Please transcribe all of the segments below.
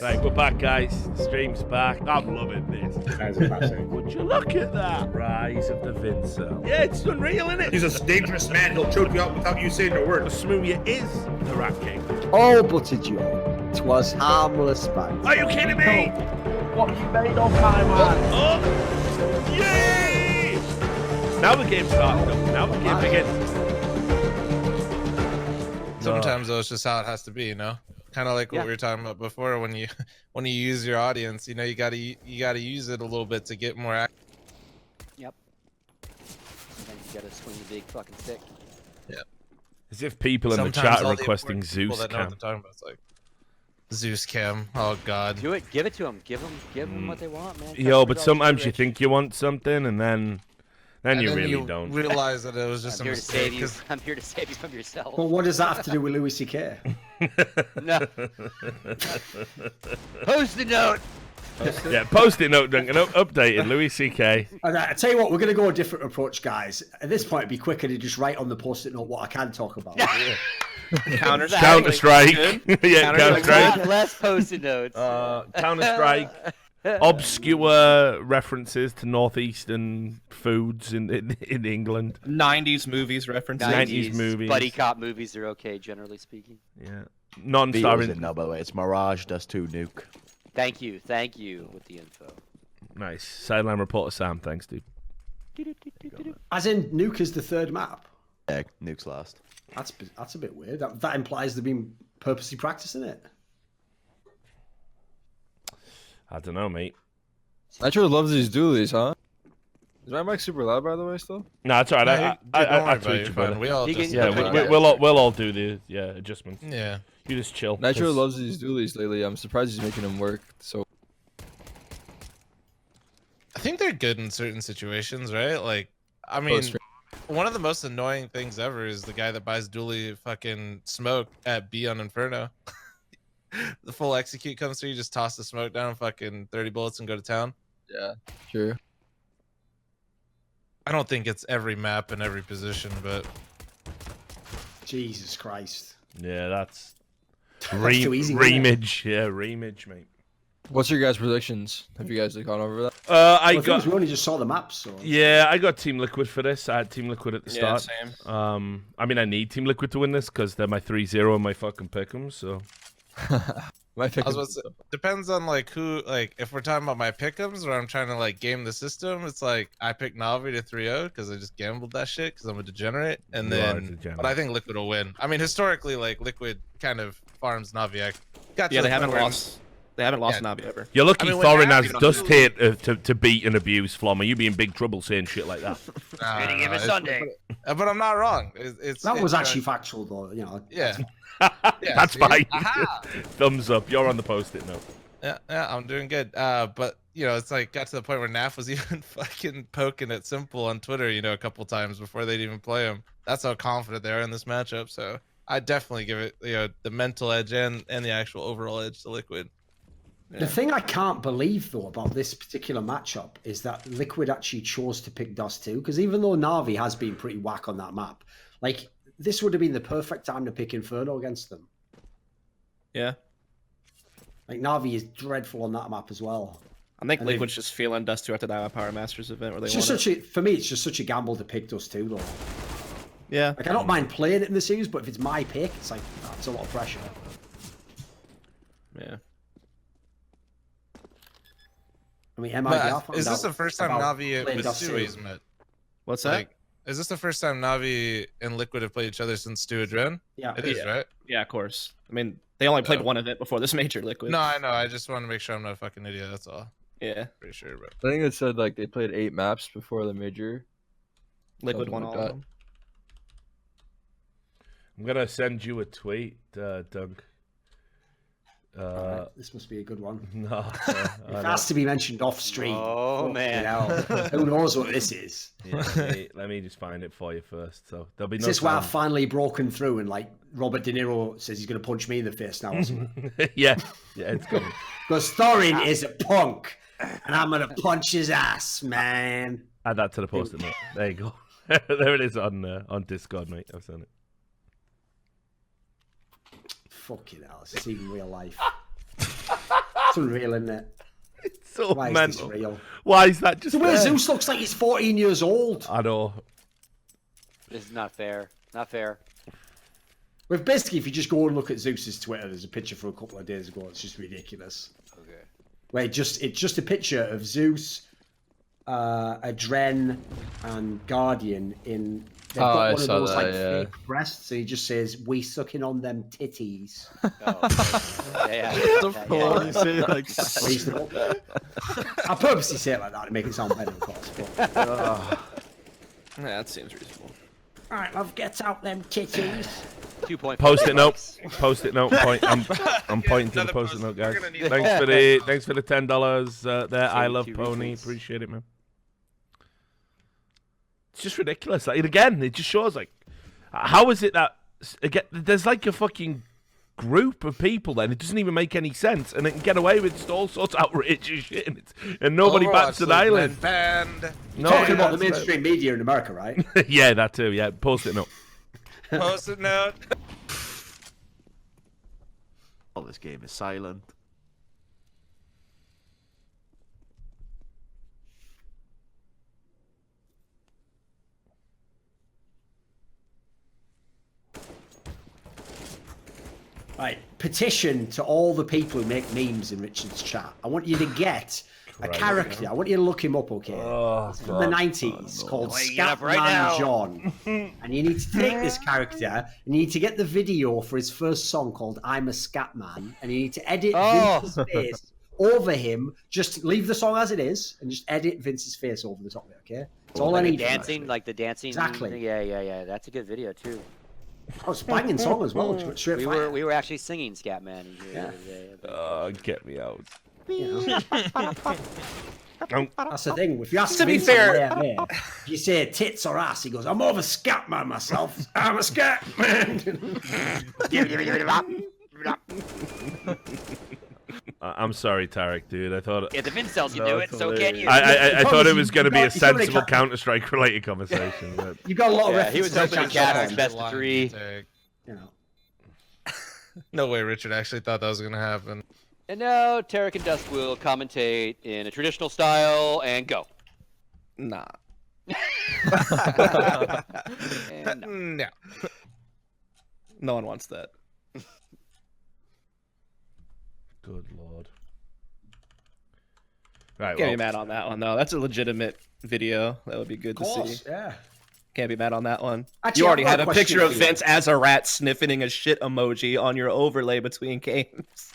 Right, we're back, guys. The stream's back. I'm loving this. That's a classic. Would you look at that? Rise of the Vincel. Yeah, it's unreal, isn't it? He's a dangerous man. He'll choke you out without you saying a word. Smoothie is the Rat King. All but a joke. 'Twas harmless banter. Are you kidding me? What you made of my man? Oh! Yay! Now the game's starting up. Now the game begins. Sometimes though, it's just how it has to be, you know. Kind of like what we were talking about before. When you use your audience, you know, you gotta use it a little bit to get more. Yep. And then you gotta swing the big fucking stick. Yeah. As if people in Sometimes the chat are all the requesting important people Zeus that know what cam. they're talking about. It's like Zeus cam. Oh God. Do it. Give it to them. Give them what they want, man. Yo, but Customers always sometimes be you rich. think you want something, and then you really don't. Realize that it was just I'm a here to save mistake. you. I'm here to save you from yourself. Well, what does that have to do with Louis C.K.? No. Post-it note. Yeah, post-it note, Duncan. Updated. Louis C.K. I tell you what, we're going to go a different approach, guys. At this point, it'd be quicker to just write on the post-it note what I can talk about. Counter-Strike. Yeah, Counter-Strike. Less post-it notes. Counter-Strike. Obscure references to northeastern foods in England. 90s movies references. 90s movies. Buddy cop movies are okay, generally speaking. Yeah. Beatles Non-starring. in now, by the way. It's Mirage, Dust 2, Nuke. Thank you with the info. Nice. Sideline reporter Sam, thanks, dude. As in, Nuke is the third map. Yeah, Nuke's last. That's a bit weird. That implies they've been purposely practicing it. I don't know, mate. Nitro loves these dualies, huh? Is my mic super loud, by the way, still? No, it's alright. I tweet you, brother. We all just we'll all do the adjustments. Yeah. You just chill. Nitro loves these dualies lately. I'm surprised he's making them work. So I think they're good in certain situations, right? Like, I mean, one of the most annoying things ever is the guy that buys dually fucking smoke at B on Inferno. The full execute comes through, you just toss the smoke down, fucking 30 bullets and go to town. yeah, sure. I don't think it's every map and every position, but Jesus Christ. Yeah, that's too easy, isn't it? Reimage. Yeah, reimage, mate. What's your guys' predictions? Have you guys gone over that? We only just saw the maps. So. Yeah, I got Team Liquid for this. I had Team Liquid at the start. Same. I mean, I need Team Liquid to win this because they're my 3-0 and my fucking pick'ems. So My pick I was about to say, depends on like who, like if we're talking about my pick'ems or I'm trying to like game the system, it's like I picked Navi to 3-0 because I just gambled that shit because I'm a degenerate, and You are a then degenerate. but I think Liquid will win. I mean, historically, like Liquid kind of farms Navi. Yeah, they haven't lost. They haven't lost Yeah. Navi ever. you're lucky I mean, when Thorin they're has happy, dust here to beat and abuse fl0m. You be in big trouble saying shit like that. Reading him a Sunday. But I'm not wrong. It's That was it's, actually factual, though. You know. yeah. That's see? fine. Aha! Thumbs up. You're on the post-it note. Yeah, I'm doing good. But you know, it's like got to the point where NAF was even fucking poking at Simple on Twitter, you know, a couple times before they'd even play him. That's how confident they are in this matchup. So I definitely give it, you know, the mental edge and the actual overall edge to Liquid. The thing I can't believe, though, about this particular matchup is that Liquid actually chose to pick Dust 2, because even though Na'Vi has been pretty whack on that map, like, this would have been the perfect time to pick Inferno against them. Yeah. Like, Na'Vi is dreadful on that map as well. I think And Liquid's just feeling Dust 2 after that Power Masters event where they It's won just it. such a, for me, it's just such a gamble to pick Dust 2, though. Yeah. Like, I don't mind playing it in the series, but if it's my pick, it's like, that's a lot of pressure. Yeah. I mean, MIDR But is this the first time Navi playing with Dust 2. Stewie has met? What's that? Like, is this the first time Navi and Liquid have played each other since Stu Adren? Yeah. It is, right? Yeah, of course. I mean, they only played one event before this major, Liquid. No, I know. I just want to make sure I'm not a fucking idiot. That's all. Yeah. Pretty sure, but I think it said like they played 8 maps before the major. Liquid Something won like all that. of them. I'm gonna send you a tweet, Doug. Alright, this must be a good one. No, It has to be mentioned off stream. Oh, Fucking man. hell. Who knows what this is? yeah, let me just find it for you first. So there'll be Is no. this where I've time. finally broken through and like Robert De Niro says he's going to punch me in the face now? Or something? yeah, it's coming. Because Thorin is a punk and I'm going to punch his ass, man. Add that to the post-it note. There you go. There it is on Discord, mate. I've sent it. fucking hell. It's even real life. It's unreal, isn't it? It's so Why is mental. this real? Why is that just The way there? Zeus looks like he's 14 years old. I know. This is not fair. Not fair. But basically, if you just go and look at Zeus's Twitter, there's a picture from a couple of days ago. It's just ridiculous. Okay. Where it's just a picture of Zeus, Adren, and Guardian in. They've Oh, got I one of saw those that, like yeah. fake breasts, so he just says, "We sucking on them titties." Oh, yeah. You say it like Reasonable. I purposely say it like that to make it sound better, of course. But... Yeah, that seems reasonable. All right, love, get out them titties. 2.5. Post-it note. Post-it note. I'm pointing to the Another post-it note, guys. We're gonna need Thanks for the $10 there. I love 82 Pony. retweets. Appreciate it, man. It's just ridiculous. Like, again, it just shows like, how is it that again? There's like a fucking group of people. Then it doesn't even make any sense, and it can get away with just all sorts of outrageous shit, and nobody bats an eyelid. Banned. No, Talking about the that's- mainstream media in America, right? yeah, that too. Yeah, post-it note. Post-it note. Oh, this game is silent. Right, petition to all the people who make memes in Richard's chat. I want you to get a character. I want you to look him up, okay? It's from the 90s called Scatman John. And you need to take this character and you need to get the video for his first song called I'm a Scatman. And you need to edit Vince's face over him. Just leave the song as it is and just edit Vince's face over the top of it, okay? That's all I Like the need. from that. dancing, like the dancing. Exactly. Yeah. That's a good video too. Oh, it's a banging song as well. Straight fire. We were actually singing Scatman in here Yeah. the other day. But- Get me out. You know? That's the thing. If you ask To be Vince on fair- the air, if you say tits or ass, he goes, "I'm more of a scat man myself. I'm a scat man." I'm sorry, Tarek, dude. I thought Yeah, the Vince tells you do it, so can you? I thought it was going to be a He's probably sensible got- Counter-Strike related conversation. But... You got a lot of Yeah, he references. was hoping to Cat Jack was best of 3. You know. No way Richard actually thought that was gonna happen. And now Tarek and Dusk will commentate in a traditional style and go. Nah. And no. No. No one wants that. Good lord. Right, Can't well, be mad on that one though. That's a legitimate video. That would be good Of to course, see. yeah. Can't be mad on that one. Actually, You already I've got had a a question picture for of you. Vince as a rat sniffing a shit emoji on your overlay between games.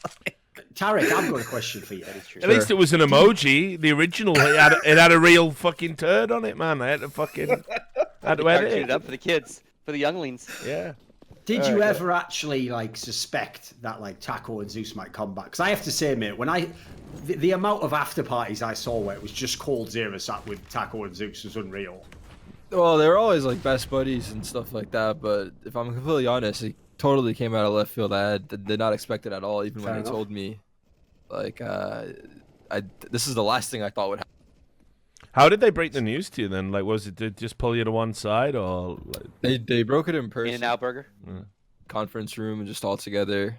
Tarek, I've got a question for you. at least it was an emoji. The original, it had a real fucking turd on it, man. I had to fucking had to edit Cartoon it. it up for the kids, for the younglings. Yeah. Did you ever actually like suspect that like Taco and Zeus might come back? Because I have to say, mate, when the amount of after parties I saw where it was just Cold Zero sat with Taco and Zeus was unreal. Well, they were always like best buddies and stuff like that. But if I'm completely honest, it totally came out of left field. I did not expect it at all. Even Fair when enough. they told me, like, this is the last thing I thought would happen. How did they break the news to you then? Like, was it did just pull you to one side or? Like... They broke it in person, In-N-Out Burger. conference room, and just all together,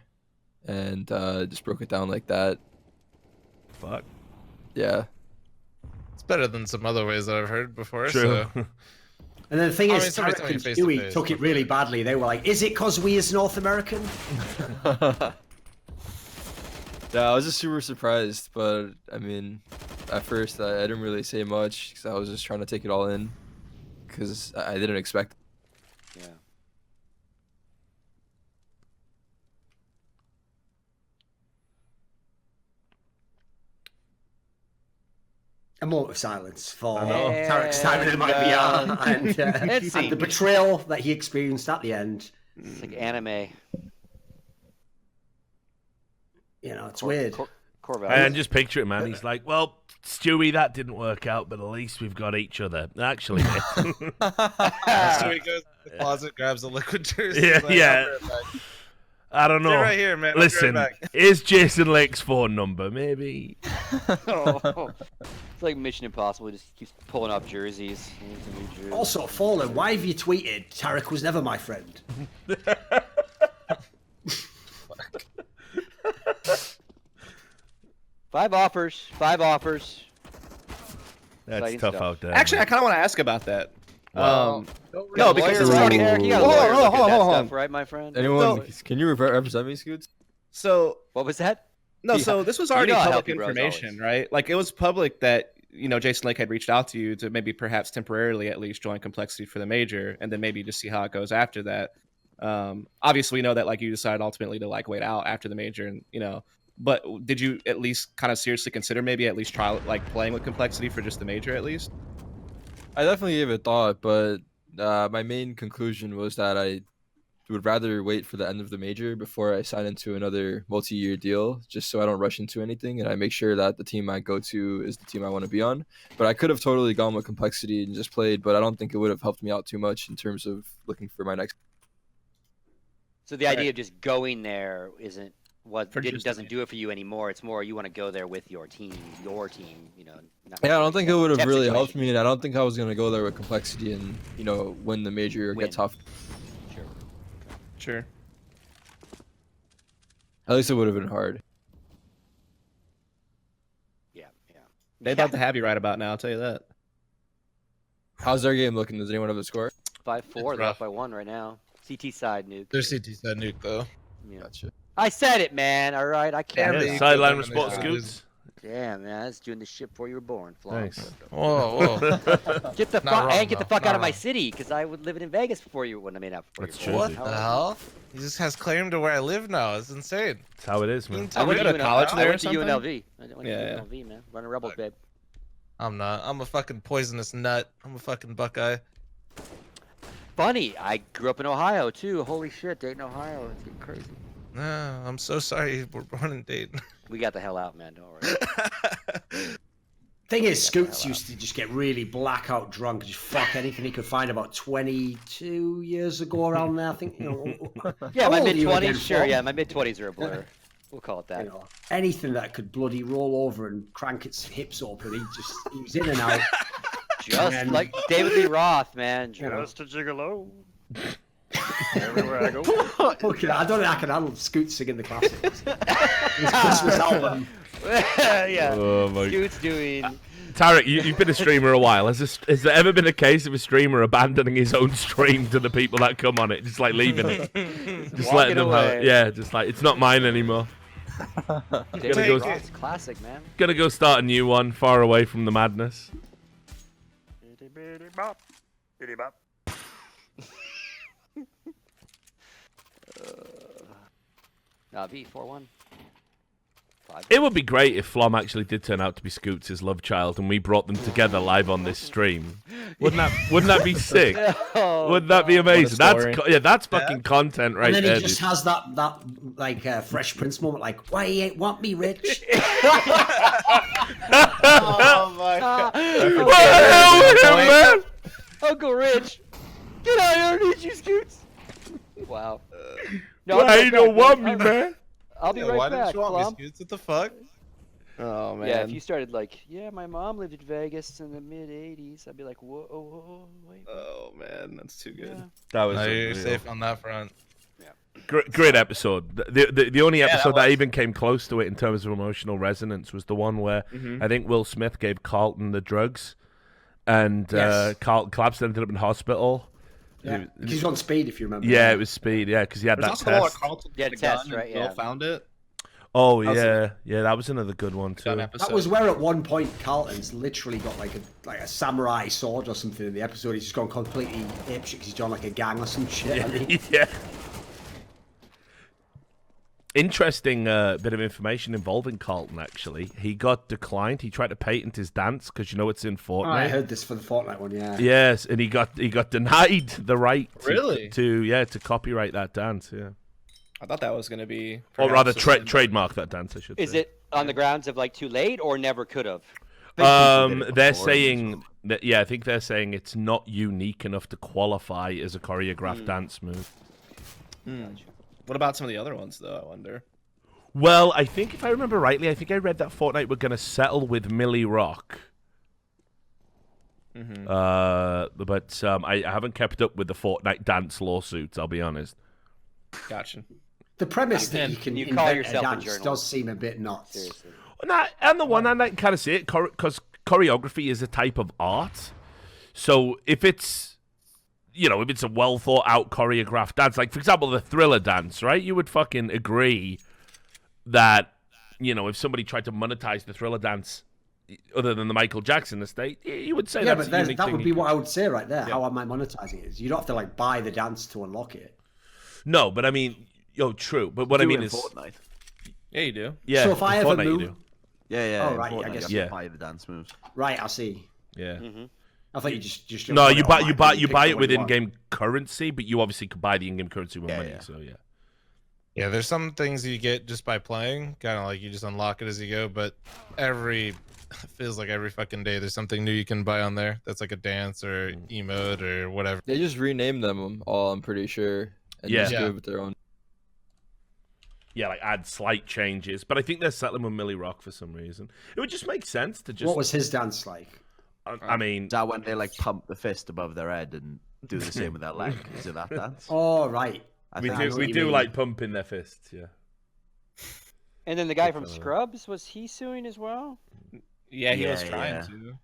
and just broke it down like that. Fuck. Yeah. It's better than some other ways that I've heard before. True. So. And then the thing I is, mean, somebody Tarek tell me and face to Stewie face, took it but- really badly. They were like, "Is it because we as North American?" Yeah, I was just super surprised, but I mean, at first I didn't really say much because I was just trying to take it all in, because I didn't expect. Yeah. A moment of silence for I know. Tarek's time in MIBR Let's see. and the betrayal that he experienced at the end. It's like anime. You know, it's weird. Corval. And just picture it, man. He's like, well, Stewie, that didn't work out, but at least we've got each other. Actually, mate. So he goes to the closet, grabs a liquid jersey. Yeah, he's like, yeah. "I'll be right back." I don't know. Stay right here, man. I'll be right Listen, back. is Jason Lake's phone number? Maybe. Oh. It's like Mission Impossible. He just keeps pulling off jerseys. He needs a new jersey. Also, Fallen, why have you tweeted Tarek was never my friend? 5 offers. 5 offers. That's Exciting tough stuff. out there. Actually, I man. kind of want to ask about that. Well, No, because Lawyer it's right already. there. You got a Hold lawyer on, look at hold on, that hold on. stuff, right, my friend? Anyone, can you represent me, Scoots? So What was that? no, Yeah. so this was You already know I'll help public you, bro, as information, always. right? Like it was public that Jason Lake had reached out to you to maybe perhaps temporarily at least join Complexity for the major, and then maybe just see how it goes after that. Obviously, we know that like you decided ultimately to like wait out after the major, and But did you at least kind of seriously consider maybe at least try like playing with Complexity for just the major at least? I definitely gave it thought, but my main conclusion was that I would rather wait for the end of the major before I sign into another multi-year deal, just so I don't rush into anything and I make sure that the team I go to is the team I want to be on. But I could have totally gone with Complexity and just played, but I don't think it would have helped me out too much in terms of looking for my next. So the idea of just going there isn't what For just the doesn't do it for you anymore. It's more you want to go there with your team. Not Yeah, I don't think it would have temp really situation. helped me, and I don't think I was gonna go there with Complexity and win the major or Win. get tough. Sure. Sure. At least it would have been hard. Yeah. They'd love to have you right about now. I'll tell you that. How's their game looking? Does anyone have the score? 5-4. It's They're rough. up by 1 right now. CT side nuke. Their CT side nuke though. Yeah. Gotcha. I said it, man. All right, I can't. Damn Yeah, it. sideline Yeah, response, yeah. Scoots. Damn, man. I was doing this shit before you were born. Fl0m. Nice. Whoa. Get the Not fuck wrong, and get the though. fuck Not out of my wrong. city, because I would live in Vegas before you. When I mean, before That's you true. were What born. the How- hell? He just has claim to where I live now. It's insane. That's how it is, man. I went you to go to college UNLV. there I or went to something? UNLV. I went Yeah, to yeah. UNLV, man. Running Rebels, babe. I'm not. I'm a fucking poisonous nut. I'm a fucking Buckeye. Funny, I grew up in Ohio too. Holy shit, Dayton, Ohio. It's getting crazy. No, I'm so sorry. We're born in Dayton. We got the hell out, man. Don't worry. Thing is, Yeah, Scoots hell used to just get really blackout drunk and just fuck anything he could find. About 22 years ago, around there, I think. Yeah, How my old are mid you again, 20s. Sure, Fl0m? yeah, my mid 20s are a blur. We'll call it that. Anything that could bloody roll over and crank its hips open, he was in and out. Just And- like David Lee Roth, man. You know. Just a gigolo. Everywhere I go. Okay, I don't think I can handle Scoots singing the classics. His Christmas album. Yeah. Oh my. Scoot's doing. Tarek, you've been a streamer a while. Has there ever been a case of a streamer abandoning his own stream to the people that come on it, just like leaving it, just Walking letting them have, away. yeah, just like it's not mine anymore. David Gonna Lee go- Roth's classic, man. Gonna go start a new one, far away from the madness. Navi 4-1. It would be great if fl0m actually did turn out to be Scoots' love child, and we brought them together live on this stream. Wouldn't that be sick? Oh, Wouldn't that be amazing? story. That's fucking content right And then there. he just dude. has that like Fresh Prince moment, like, why you ain't want me rich? Oh my god. What the hell with him, man? Uncle Rich, get out here, I need you, Scoots. Wow. No, I'll be Why right you don't back, want man. me, man? I'll be Yeah, right why back. didn't you want Fl0m. me, Scoots? What the fuck? Oh man. Yeah, if you started like, yeah, my mom lived in Vegas in the mid '80s, I'd be like, whoa, wait. Oh man, that's too good. Yeah. That was No, you're unreal. safe on that front. Great episode. The only that episode that, was. even came close to it in terms of emotional resonance was the one where I think Will Smith gave Carlton the drugs, and Yes. Carlton collapsed, ended up in hospital. Yeah, because he's on speed, if you remember. Yeah, it was speed. Yeah, because he had There's that also the one where test. Carlton Yeah, did a test, gun right, and Will yeah. found it. Oh That was yeah, that was another good one too. Gun episode. That was where at one point Carlton's literally got like a samurai sword or something in the episode. He's just gone completely apeshit because he's joined like a gang or some shit. I mean, Yeah. Interesting bit of information involving Carlton, actually. He got declined. He tried to patent his dance because it's in Fortnite. I heard this for the Fortnite one, yeah. Yes, and he got denied the right Really? to copyright that dance, yeah. I thought that was gonna be. Or rather perhaps something- trademark that dance, I should Is say. it on the grounds of like too late or never could have? They're saying that, I think they're saying it's not unique enough to qualify as a choreographed dance move. What about some of the other ones though? I wonder. Well, I think if I remember rightly, I think I read that Fortnite were going to settle with Millie Rock. But I haven't kept up with the Fortnite dance lawsuits, I'll be honest. Gotcha. The premise that you can You call invent a yourself a dance journalist. does seem a bit nuts. Seriously. On the one hand, I can kind of see it because choreography is a type of art. So if it's, if it's a well thought out choreographed dance, like for example the Thriller dance, right? You would fucking agree that, if somebody tried to monetize the Thriller dance, other than the Michael Jackson estate, you would say that's a unique that thing. would be what I would say right there. How am I monetizing it? You don't have to like buy the dance to unlock it. No, but I mean, true. But what I mean is, Fortnite. Yeah, you do. yeah. So if I ever Fortnite you move, do. Yeah. Oh, in right, I Fortnite, guess- you have Yeah. to buy the dance moves. right, I see. Yeah. I thought you just No, got you it buy online you and buy you you pick buy the it one with you want. in-game currency, but you obviously could buy the in-game currency with money. Yeah. So yeah. Yeah, there's some things you get just by playing, kind of like you just unlock it as you go. But feels like every fucking day there's something new you can buy on there. That's like a dance or emote or whatever. They just renamed them all, I'm pretty sure, and Yeah. just Yeah. do it with their own. Yeah, like add slight changes, but I think they're settling with Millie Rock for some reason. It would just make sense to just. What was his dance like? I mean, Is that when they like pump the fist above their head and do the same with their leg? Is it that dance? Oh, right. I we think I know do what we you do mean. like pumping their fists. Yeah. And then the guy from Scrubs, was he suing as well? Yeah, he was Yeah, trying yeah. to.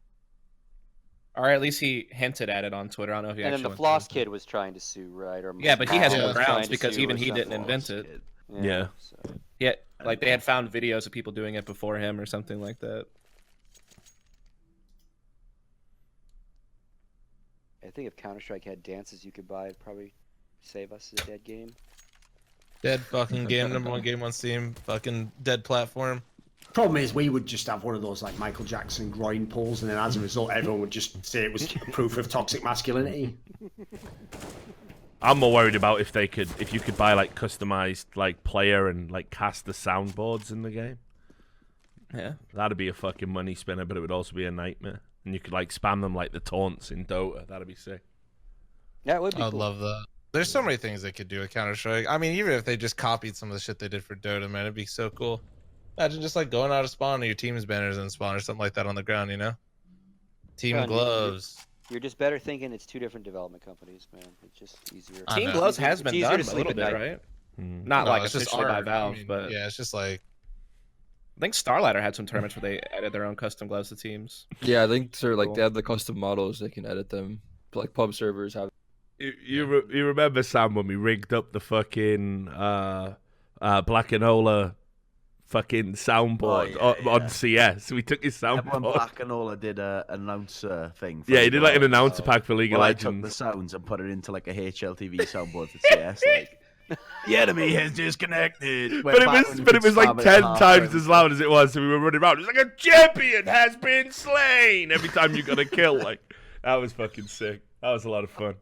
Or at least he hinted at it on Twitter. I don't know if he And then actually the went Floss through it. kid was trying to sue, right? Or Yeah, but he has Mom no was trying grounds to because sue even or he didn't something. invent it. Yeah. So. Yeah, like they had found videos of people doing it before him or something like that. I think if Counter-Strike had dances you could buy, it'd probably save us a dead game. Dead fucking game, #1 game on Steam, fucking dead platform. Problem is, we would just have one of those like Michael Jackson groin pulls, and then as a result, everyone would just say it was proof of toxic masculinity. I'm more worried about if you could buy like customized like player and like caster soundboards in the game. Yeah. That'd be a fucking money spinner, but it would also be a nightmare. And you could like spam them like the taunts in Dota. That'd be sick. That would be I'd cool. love that. There's so many things they could do with Counter-Strike. I mean, even if they just copied some of the shit they did for Dota, man, it'd be so cool. Imagine just like going out of spawn and your team's banners in spawn or something like that on the ground, you know? Team Gun, gloves. You're just better thinking it's two different development companies, man. It's just easier. I Team know. Gloves has It's been easier done to a sleep little at bit, night. right? Mm. Not No, like it's just officially by art. Valve, I mean, but yeah, it's just like I think Starladder had some tournaments where they added their own custom gloves to teams. Yeah, I think they're like Cool. they have the custom models. They can edit them. Like pub servers have. You remember, Sam, when we rigged up the fucking Black Enola fucking soundboard on CS? We took his Everyone soundboard. Black and Ola did a announcer thing. For Yeah, he League did of like an Legends. announcer pack for League of Well, I took the Legends. sounds and put it into like a HLTV soundboard for CS. Like, the enemy has disconnected. But it was like 10 times as loud as it was, so we were running around. It was like, a champion has been slain every time you got a kill. Like, that was fucking sick. That was a lot of fun.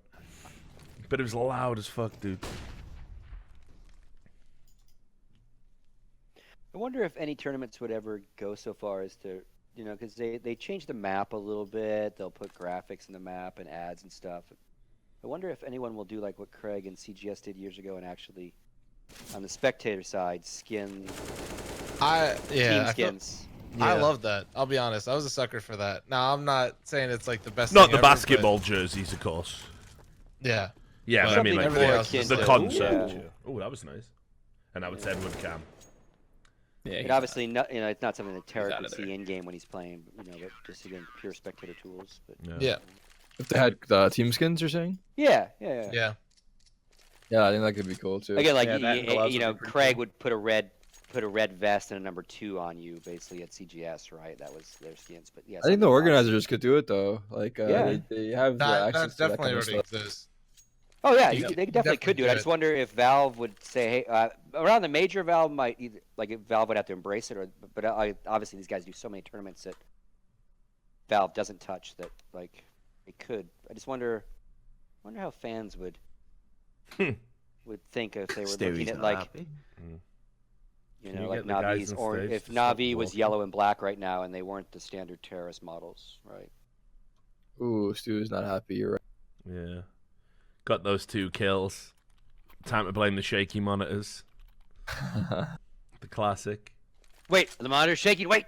But it was loud as fuck, dude. I wonder if any tournaments would ever go so far as to, because they changed the map a little bit. They'll put graphics in the map and ads and stuff. I wonder if anyone will do like what Craig and CGS did years ago and actually, on the spectator side, skin team I skins. love that. I'll be honest. I was a sucker for that. Now I'm not saying it's like the best. Not thing the ever, but- basketball jerseys, of course. Yeah. Yeah, But but I mean, something like, everything more else akin is the to- like- concept. Yeah. Oh, that was nice. And that would say with cam. Yeah, And obviously, it's not something that out Tarek of would there. see in game when he's playing, but just again pure spectator tools. But Yeah. If they had team skins, you're saying? yeah. Yeah. Yeah, I think that could be cool too. Again, like Yeah, that and gloves would be pretty Craig cool. would put a red vest and a number 2 on you, basically at CGS, right? That was their skins. But yeah, I think the organizers could do it though. Like, Yeah. they have the That access to that definitely kind of already stuff. exists. Oh yeah, You they can definitely could definitely do it. do I just it. wonder if Valve would say, hey, around the major, Valve might either if Valve would have to embrace it, but obviously these guys do so many tournaments that Valve doesn't touch that like it could. I just wonder how fans would think if they were looking Stewie's at not like happy. Can you like get the guys Navi's on or stage if to stop Navi was walking? yellow and black right now and they weren't the standard terrorist models, right? Ooh, Stu's not happy. You're right. Yeah. Got those 2 kills. Time to blame the shaky monitors. The classic. Wait, the monitor's shaking. Wait,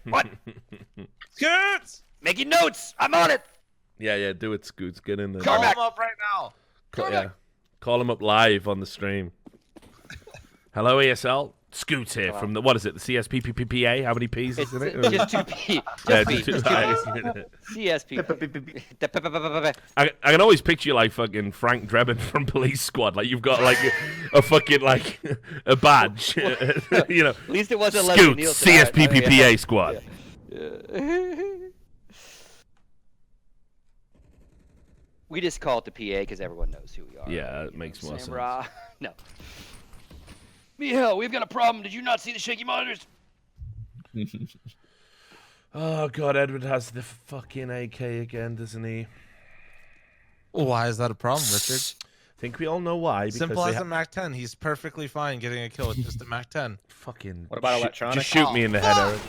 what? Scoots! Making notes. I'm on it. Yeah, do it, Scoots. Get in there. Call back. him up right now. Call him up live on the stream. Hello, ESL. Scoots here from the, what is it, the CSPPPA? How many P's is in it? Just 2P. Yeah, Just just P. CSP. I can always picture you like fucking Frank Drebin from Police Squad. Like you've got like a fucking like a badge, you know. At least it wasn't Leslie Scoots, Nielsen. CSPPPA squad. Yeah. We just call it the PA because everyone knows who we are. Yeah, it makes more sense. No. Mihail, we've got a problem. Did you not see the shaky monitors? Oh god, Edward has the fucking AK again, doesn't he? Why is that a problem, Richard? I think we all know why. Because Simple they as a Mac 10. He's perfectly fine getting a kill with just a Mac 10. fucking. What about electronic? Just shoot me in the head, Eric.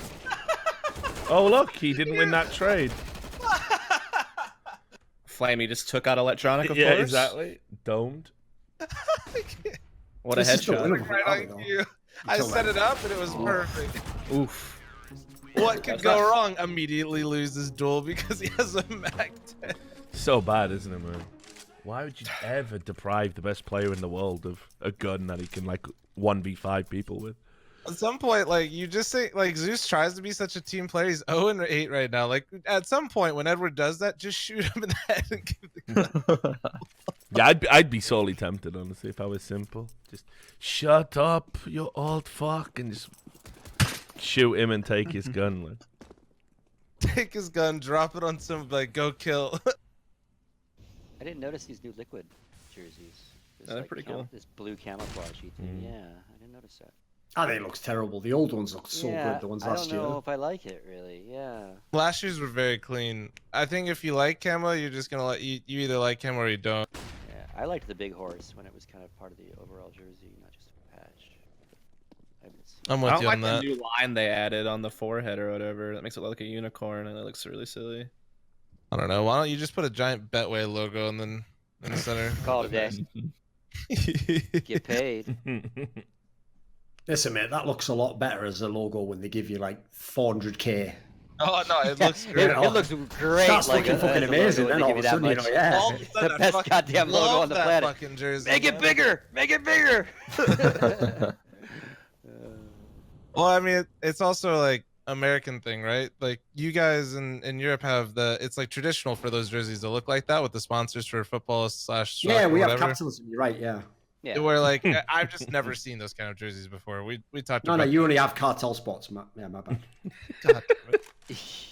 Oh look, he didn't win that trade. fl0m just took out electronic, of Yeah, course. exactly. Domed. What a This is the headshot. winner. Right on cue. I set it up and it was perfect. Oof. What could That's go not- wrong? Immediately lose his duel because he has a Mac 10. So bad, isn't it, man? Why would you ever deprive the best player in the world of a gun that he can like 1v5 people with? At some point, like, you just say, like, Zeus tries to be such a team player. He's 0-8 right now. Like, at some point, when Edward does that, just shoot him in the head and give the gun. Yeah, I'd be sorely tempted, honestly, if I was simple. Just shut up, you old fuck, and just shoot him and take his gun. Like. Take his gun, drop it on some, like, go kill. I didn't notice these new liquid jerseys. This, They're pretty cool. This blue camouflage thing. Yeah, I didn't notice that. Ah, they look terrible. The old ones look so Yeah, good. The ones I last don't know year. if I like it really. Yeah. Last year's were very clean. I think if you like camo, you're just gonna let you either like camo or you don't. Yeah, I liked the big horse when it was kind of part of the overall jersey, not just a patch. I haven't seen- I'm I with don't you like on the that. new line they added on the forehead or whatever. That makes it look like a unicorn, and it looks really silly. I don't know. Why don't you just put a giant Betway logo and then in the center? Call it a day. Get paid. Listen, mate, that looks a lot better as a logo when they give you like 400k. Oh no, it looks It, great. it looks great. Starts like looking fucking as a logo amazing. when Then they all give of a you that sudden, you know, much. yeah. All of a The sudden, I best fucking goddamn logo love on the that planet. fucking jersey, Make it man. bigger. Make it bigger. Well, I mean, it's also like American thing, right? Like you guys in Europe have it's like traditional for those jerseys to look like that with the sponsors for football / Yeah, soccer, we have whatever. capitalism. You're right. Yeah. Yeah. Where like I've just never seen those kind of jerseys before. We talked No, about. no, you only have cartel spots. Yeah, my bad. God damn it.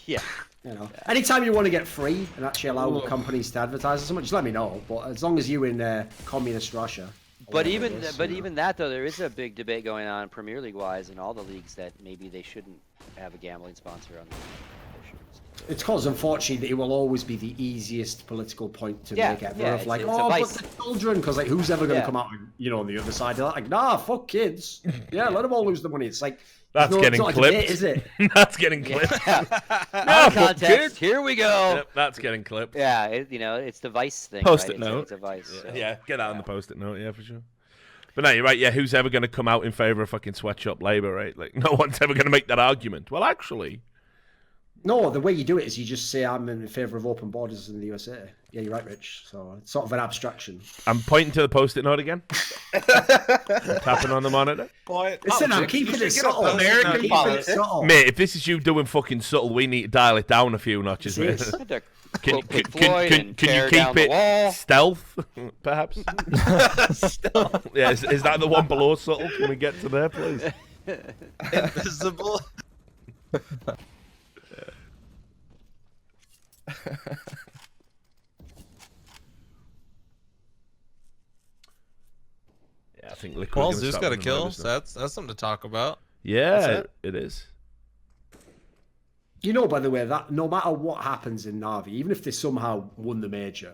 Yeah. You know, anytime you want to get free and actually allow companies to advertise or something, just let me know. But as long as you're in communist Russia. or But whatever it even is, but you know. even that though, there is a big debate going on Premier League wise in all the leagues that maybe they shouldn't have a gambling sponsor on their shirts. It's because, unfortunately, it will always be the easiest political point to Yeah, make ever. yeah, Of like, it's a oh, but vice. the children, because like, who's ever going to Yeah. come out, you know, on the other side of that? Like, nah, fuck kids. Yeah, let them all lose the money. It's like That's it's getting not a clipped. debate, is it? That's getting clipped. Out of context. Here we go. Yep, that's getting clipped. Yeah, you know, it's the vice thing. Post-it right? note. It's a vice. So. Yeah, get that on the post-it note, yeah, for sure. But no, you're right, yeah, who's ever going to come out in favour of fucking sweatshop labour, right? Like, no one's ever going to make that argument. Well, actually... No, the way you do it is you just say, I'm in favour of open borders in the USA. Yeah, you're right, Rich. So it's sort of an abstraction. I'm pointing to the post-it note again. I'm tapping on the monitor. Boy, Listen, I'm keeping it subtle. I'm keeping it subtle. Mate, if this is you doing fucking subtle, we need to dial it down a few notches, mate. Yes. Had to Can, quote Pink Floyd and you tear keep down the wall. it stealth, perhaps? Yeah, is that the one below subtle? Can we get to there, please? invisible. Yeah, I think Liquid. Well, are gonna Zeus start got a winning kill, rounds so now. that's something to talk about. Yeah, it is. You know, by the way, that no matter what happens in Na'Vi, even if they somehow won the major,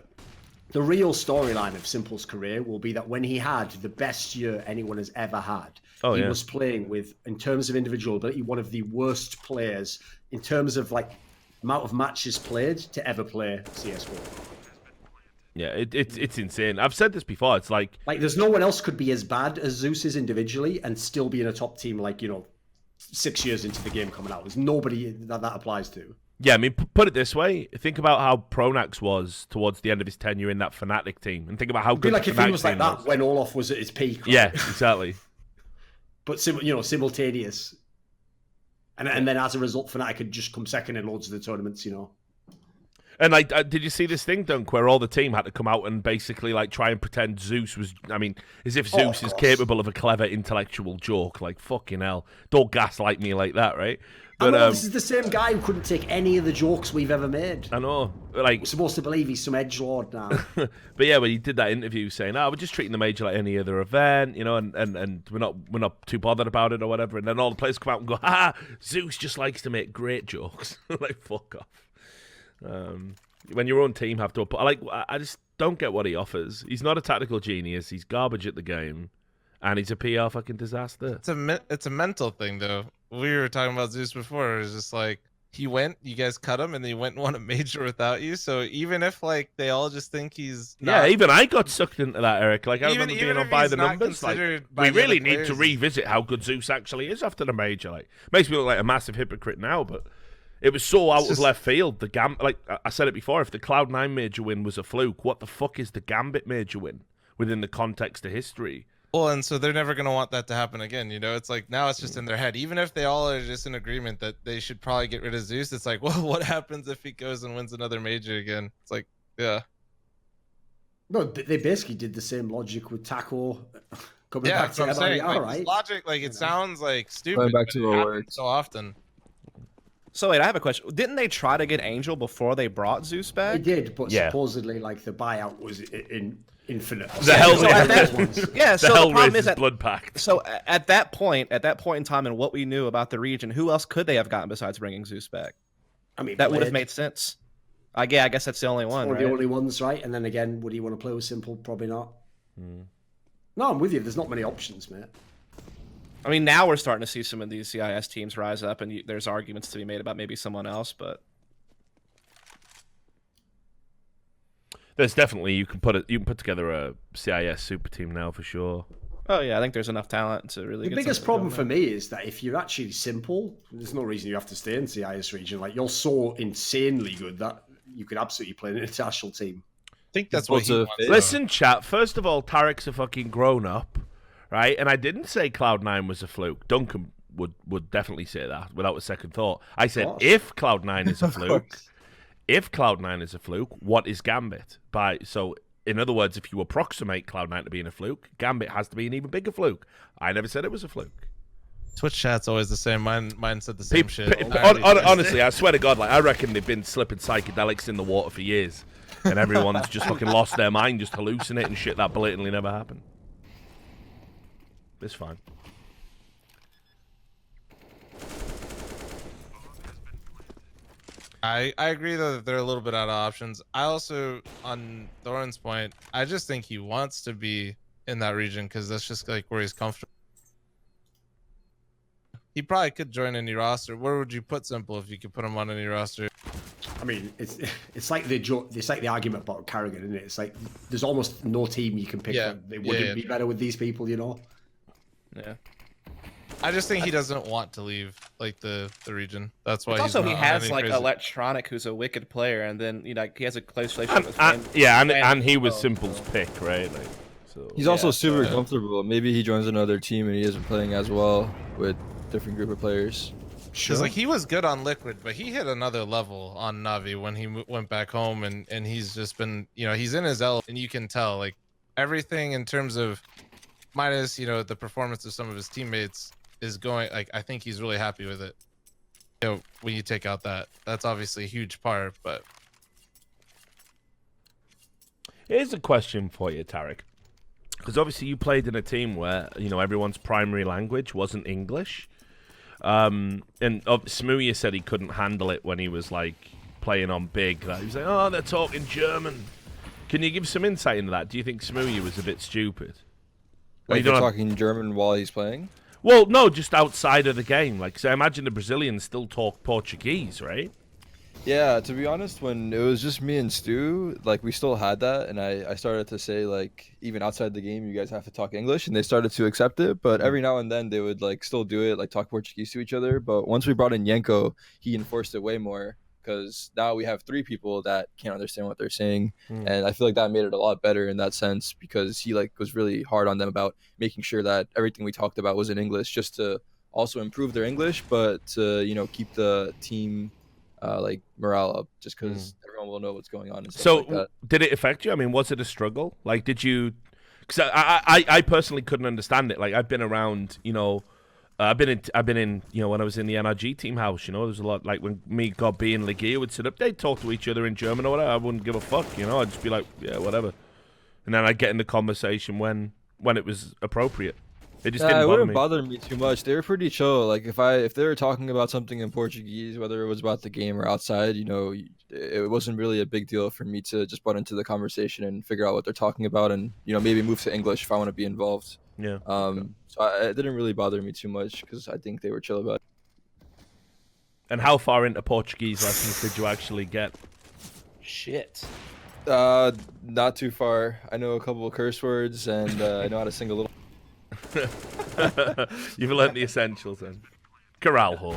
the real storyline of Simple's career will be that when he had the best year anyone has ever had, he was playing with, in terms of individual ability, one of the worst players in terms of like amount of matches played to ever play CS:GO. Yeah, it's insane. I've said this before. It's like there's no one else could be as bad as Zeus is individually and still be in a top team. Like 6 years into the game coming out, there's nobody that applies to. Yeah, I mean, put it this way. Think about how Pronax was towards the end of his tenure in that Fnatic team, and think about how It'd be good like the if he Fnatic was like team that when Olaf was at his peak. Right? Yeah, exactly. but simultaneous. And then as a result, Fnatic could just come second in loads of the tournaments, And did you see this thing, Dunk, where all the team had to come out and basically like try and pretend Zeus was? I mean, as if Zeus is capable of a clever intellectual joke. Like fucking hell, don't gaslight me like that, right? But this is the same guy who couldn't take any of the jokes we've ever made. I know, like we're supposed to believe he's some edgelord now. But yeah, when he did that interview saying, "Oh, we're just treating the major like any other event," and we're not too bothered about it or whatever, and then all the players come out and go, "Ha, Zeus just likes to make great jokes." Like fuck off. When your own team have to, I just don't get what he offers. He's not a tactical genius. He's garbage at the game, and he's a PR fucking disaster. It's a mental thing though. We were talking about Zeus before. It was just like he went, you guys cut him, and he went and won a major without you. So even if like they all just think he's not, even I got sucked into that, Eric. Like I remember being on by the not numbers. Like by we the really other need to players. revisit how good Zeus actually is after the major. Like makes me look like a massive hypocrite now, but. It was so out of left field. Like I said it before, if the Cloud9 major win was a fluke, what the fuck is the Gambit major win within the context of history? Well, and so they're never going to want that to happen again. It's like now it's just in their head. Even if they all are just in agreement that they should probably get rid of Zeus, it's like, well, what happens if he goes and wins another major again? It's like, yeah. No, they basically did the same logic with Taco coming Yeah, back that's to what I'm saying. MLBR, Like, right? logic, like it sounds like stupid, back but to it what happens works. so often. So wait, I have a question. Didn't they try to get Angel before they brought Zeus They back? did, but Yeah. supposedly like the buyout was infinite. The hell So at that, yeah. So the problem is that blood pact. so at that point in time, and what we knew about the region, who else could they have gotten besides bringing Zeus back? I mean, That would have Blade, made sense. I guess that's the only one, one of right? the only ones, right? And then again, would he want to play with Simple? Probably not. No, I'm with you. There's not many options, mate. I mean, now we're starting to see some of these CIS teams rise up, and there's arguments to be made about maybe someone else, but There's definitely you can put together a CIS super team now for sure. oh yeah, I think there's enough talent to really. The get biggest something problem going for there. me is that if you're actually Simple, there's no reason you have to stay in CIS region. Like you're so insanely good that you could absolutely play an international team. I think that's what he supposed to wants. fit. though. Listen, chat. First of all, Tarek's a fucking grown up, right? And I didn't say Cloud9 was a fluke. Duncan would definitely say that without a second thought. I said course. if Cloud9 is a fluke, what is Gambit? So in other words, if you approximate Cloud9 to being a fluke, Gambit has to be an even bigger fluke. I never said it was a fluke. Twitch chat's always the same. Mine said the same shit. Honestly, I swear to God, like I reckon they've been slipping psychedelics in the water for years, and everyone's just fucking lost their mind, just hallucinating shit that blatantly never happened. It's fine. I agree though that they're a little bit out of options. I also, on Thorin's point, I just think he wants to be in that region because that's just like where he's comfortable. He probably could join any roster. Where would you put Simple if you could put him on any roster? I mean, it's like the argument about Carrigan, isn't it? It's like there's almost no team you can pick Yeah. that they wouldn't be better with these people, Yeah. I just think he doesn't want to leave like the region. That's why. It's also he's he not on has any like crazy- Electronic, who's a wicked player, and then he has a close relationship with Fame. And he was Simple's pick, right? Like, so He's also Yeah, super yeah. comfortable. Maybe he joins another team and he isn't playing as well with different group of players. Because like he was good on Liquid, but he hit another level on Navi when he went back home, and he's just been, he's in his element, and you can tell like everything in terms of minus the performance of some of his teammates is going, like I think he's really happy with it. When you take out that's obviously a huge part, but here's a question for you, Tarek. Because obviously you played in a team where everyone's primary language wasn't English. And Smooya said he couldn't handle it when he was like playing on big. Like, he was like, "Oh, they're talking German." Can you give some insight into that? Do you think Smooya was a bit stupid? Well, Like you they're don't talking German while he's playing? Well, no, just outside of the game. Like, so I imagine the Brazilians still talk Portuguese, right? Yeah, to be honest, when it was just me and Stu, like we still had that, and I started to say like even outside the game, you guys have to talk English, and they started to accept it. But every now and then they would like still do it, like talk Portuguese to each other. But once we brought in Yenko, he enforced it way more because now we have 3 people that can't understand what they're saying, and I feel like that made it a lot better in that sense, because he like was really hard on them about making sure that everything we talked about was in English, just to also improve their English, but to keep the team like morale up, just because everyone will know what's going on and stuff So like that. did it affect you? I mean, was it a struggle? Like, did you? Because I personally couldn't understand it. Like, I've been around, I've been in, when I was in the NRG team house, there's a lot, like when me, God B, and Legia would sit up, they'd talk to each other in German or whatever. I wouldn't give a fuck, I'd just be like, yeah, whatever. And then I'd get in the conversation when it was appropriate. It just didn't It bother wouldn't me. bother me too much. They were pretty chill. Like if they were talking about something in Portuguese, whether it was about the game or outside, it wasn't really a big deal for me to just butt into the conversation and figure out what they're talking about, and maybe move to English if I want to be involved. Yeah. So it didn't really bother me too much because I think they were chill about it. And how far into Portuguese lessons did you actually get? Shit. Not too far. I know a couple of curse words, and I know how to sing a little. You've learnt the essentials then. Corral hole.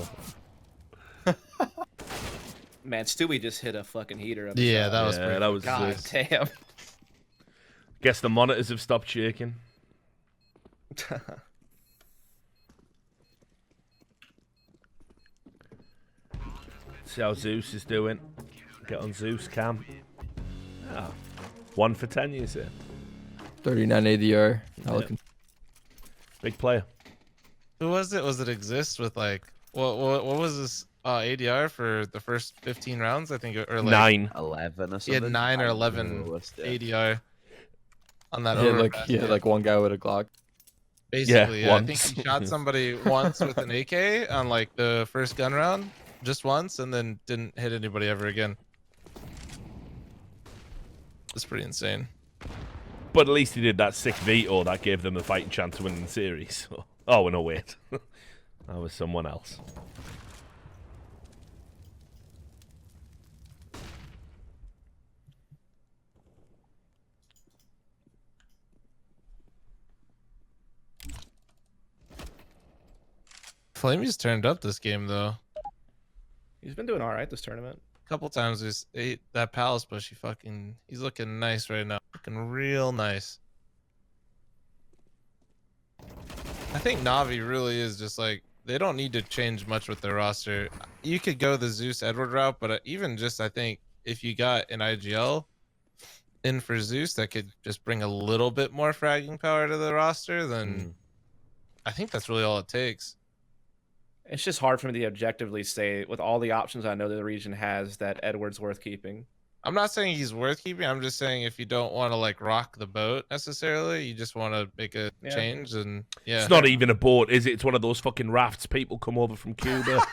Man, Stewie just hit a fucking heater up. Yeah, that was Yeah, pretty. that was. God damn. Guess the monitors have stopped shaking. See how Zeus is doing. Get on Zeus cam. 1 for 10, you say? 39 ADR. Not looking. Big player. Who was it? Was it Exist with like what was this ADR for the first 15 rounds? I think, or like 9. 11 or He had something. 9 or I don't 11 know what's there. ADR on that. He had like one guy with a Glock. Basically, Yeah, I think he shot somebody once with an AK on like the first gun round, just once, and then didn't hit anybody ever again. It's pretty insane. But at least he did that sick veto that gave them the fighting chance to win the series. Oh, no, wait. That was someone else. fl0m's turned up this game though. He's been doing all right this tournament. A couple times he's ate that palace bush. He's looking nice right now. Looking real nice. I think Navi really is just like, they don't need to change much with their roster. You could go the Zeus Edward route, but even just, I think if you got an IGL in for Zeus that could just bring a little bit more fragging power to the roster, then I think that's really all it takes. It's just hard for me to objectively say, with all the options I know that the region has, that Edward's worth keeping. I'm not saying he's worth keeping. I'm just saying if you don't want to like rock the boat necessarily, you just want to make a change, and It's not even a boat, is it? It's one of those fucking rafts people come over from Cuba.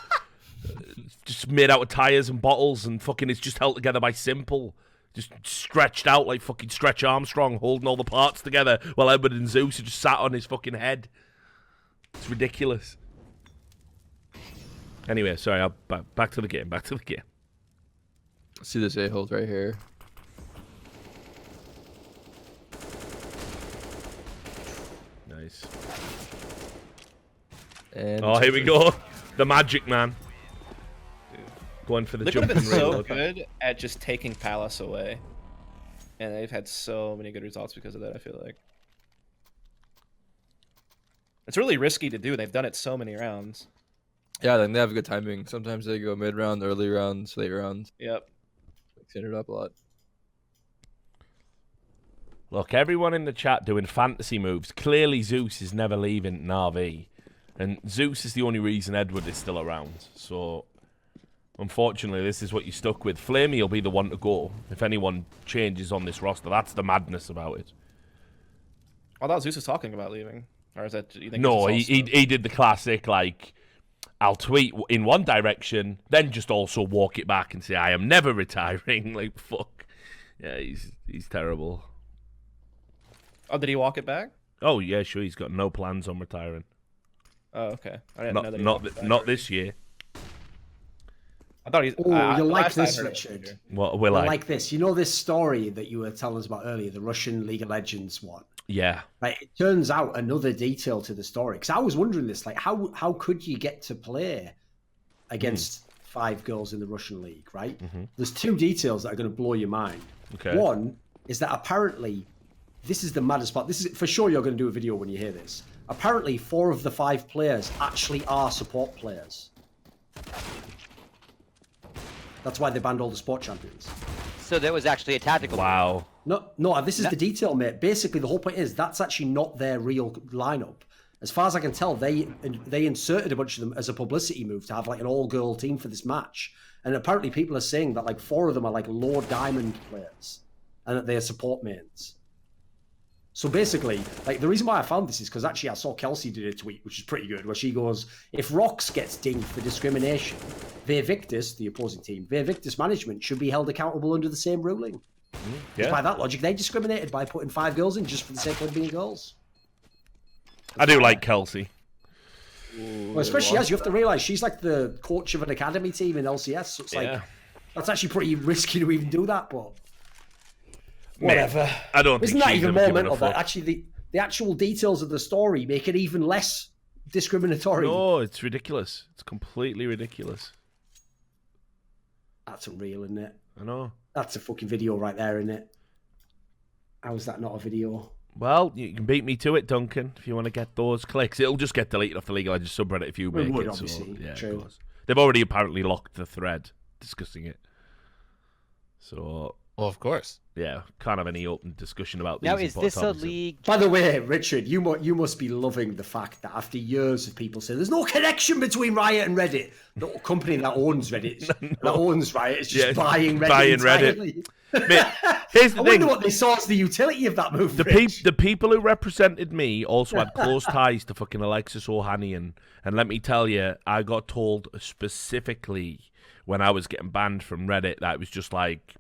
Just made out of tires and bottles, and fucking it's just held together by Simple. Just stretched out like fucking Stretch Armstrong, holding all the parts together, while Edward and Zeus are just sat on his fucking head. It's ridiculous. Anyway, sorry, I'll back to the game. Back to the game. See this a-hole right here. Nice. And Oh, here we go. The Magic Man. Going for the Liquid jump have and been so reload. good at just taking Palace away. And they've had so many good results because of that, I feel like. It's really risky to do. They've done it so many rounds. yeah, then they have good timing. Sometimes they go mid-round, early rounds, late rounds. Yep. Mixing it up a lot. Look, everyone in the chat doing fantasy moves. Clearly, Zeus is never leaving Na'Vi. And Zeus is the only reason Edward is still around. So, unfortunately, this is what you're stuck with. fl0m will be the one to go if anyone changes on this roster. That's the madness about it. I thought Zeus was talking about leaving. Or is that, you think No, it's he also- he did the classic, like, I'll tweet in one direction, then just also walk it back and say, I am never retiring. Like, fuck. Yeah, he's terrible. Oh, did he walk it back? Oh, yeah, sure, he's got no plans on retiring. Oh, okay. I didn't know that he Not walked it back. not this year. I thought he's. Oh, you'll like last I this, heard of Richard. him, What will You'll I? like this. You know this story that you were telling us about earlier, the Russian League of Legends one? Yeah. Like, it turns out another detail to the story. Because I was wondering this, like, how could you get to play against 5 girls in the Russian league, right? Mm-hmm. There's 2 details that are going to blow your mind. Okay. One is that apparently, this is the maddest part. This is for sure. You're going to do a video when you hear this. Apparently, 4 of the 5 players actually are support players. That's why they banned all the sport champions. So that was actually a tactical. Wow. No, this is the detail, mate. Basically, the whole point is that's actually not their real lineup. As far as I can tell, they inserted a bunch of them as a publicity move to have like an all-girl team for this match. And apparently people are saying that like 4 of them are like low diamond players and that they are support mains. So basically, like the reason why I found this is because actually I saw Kelsey did a tweet, which is pretty good, where she goes, if Rox gets dinged for discrimination, Invictus, the opposing team, Invictus management should be held accountable under the same ruling. Yeah. By that logic, they discriminated by putting 5 girls in just for the sake of being girls. I do like Kelsey. Well, especially as you have to realise she's like the coach of an academy team in LCS, so it's like that's actually pretty risky to even do that, but whatever. Mate, I don't Isn't think that she's even ever more given a mental? That fuck. actually the actual details of the story make it even less discriminatory. No, it's ridiculous. It's completely ridiculous. That's unreal, isn't it? I know. That's a fucking video right there, isn't it? How is that not a video? Well, you can beat me to it, Duncan, if you want to get those clicks. It'll just get deleted off the League of Legends subreddit if you It make would, it. obviously. So, yeah, True. of course. They've already apparently locked the thread discussing it. So, Well, of course. yeah, can't have any open discussion about these. Now, is important this a topics. league? By the way, Richard, you must be loving the fact that after years of people saying there's no connection between Riot and Reddit, the company that owns Reddit, that owns Riot, is just buying Reddit. Buying Reddit. entirely. Mate, here's the I thing. wonder what they saw as the utility of that move. The people who represented me also had close ties to fucking Alexis Ohanian. And let me tell you, I got told specifically when I was getting banned from Reddit that it was just like,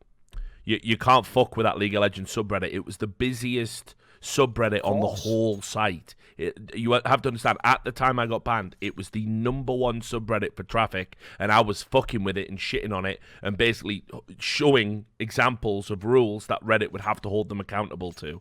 you can't fuck with that League of Legends subreddit. It was the busiest subreddit on the whole site. You have to understand, at the time I got banned, it was the #1 subreddit for traffic, and I was fucking with it and shitting on it and basically showing examples of rules that Reddit would have to hold them accountable to.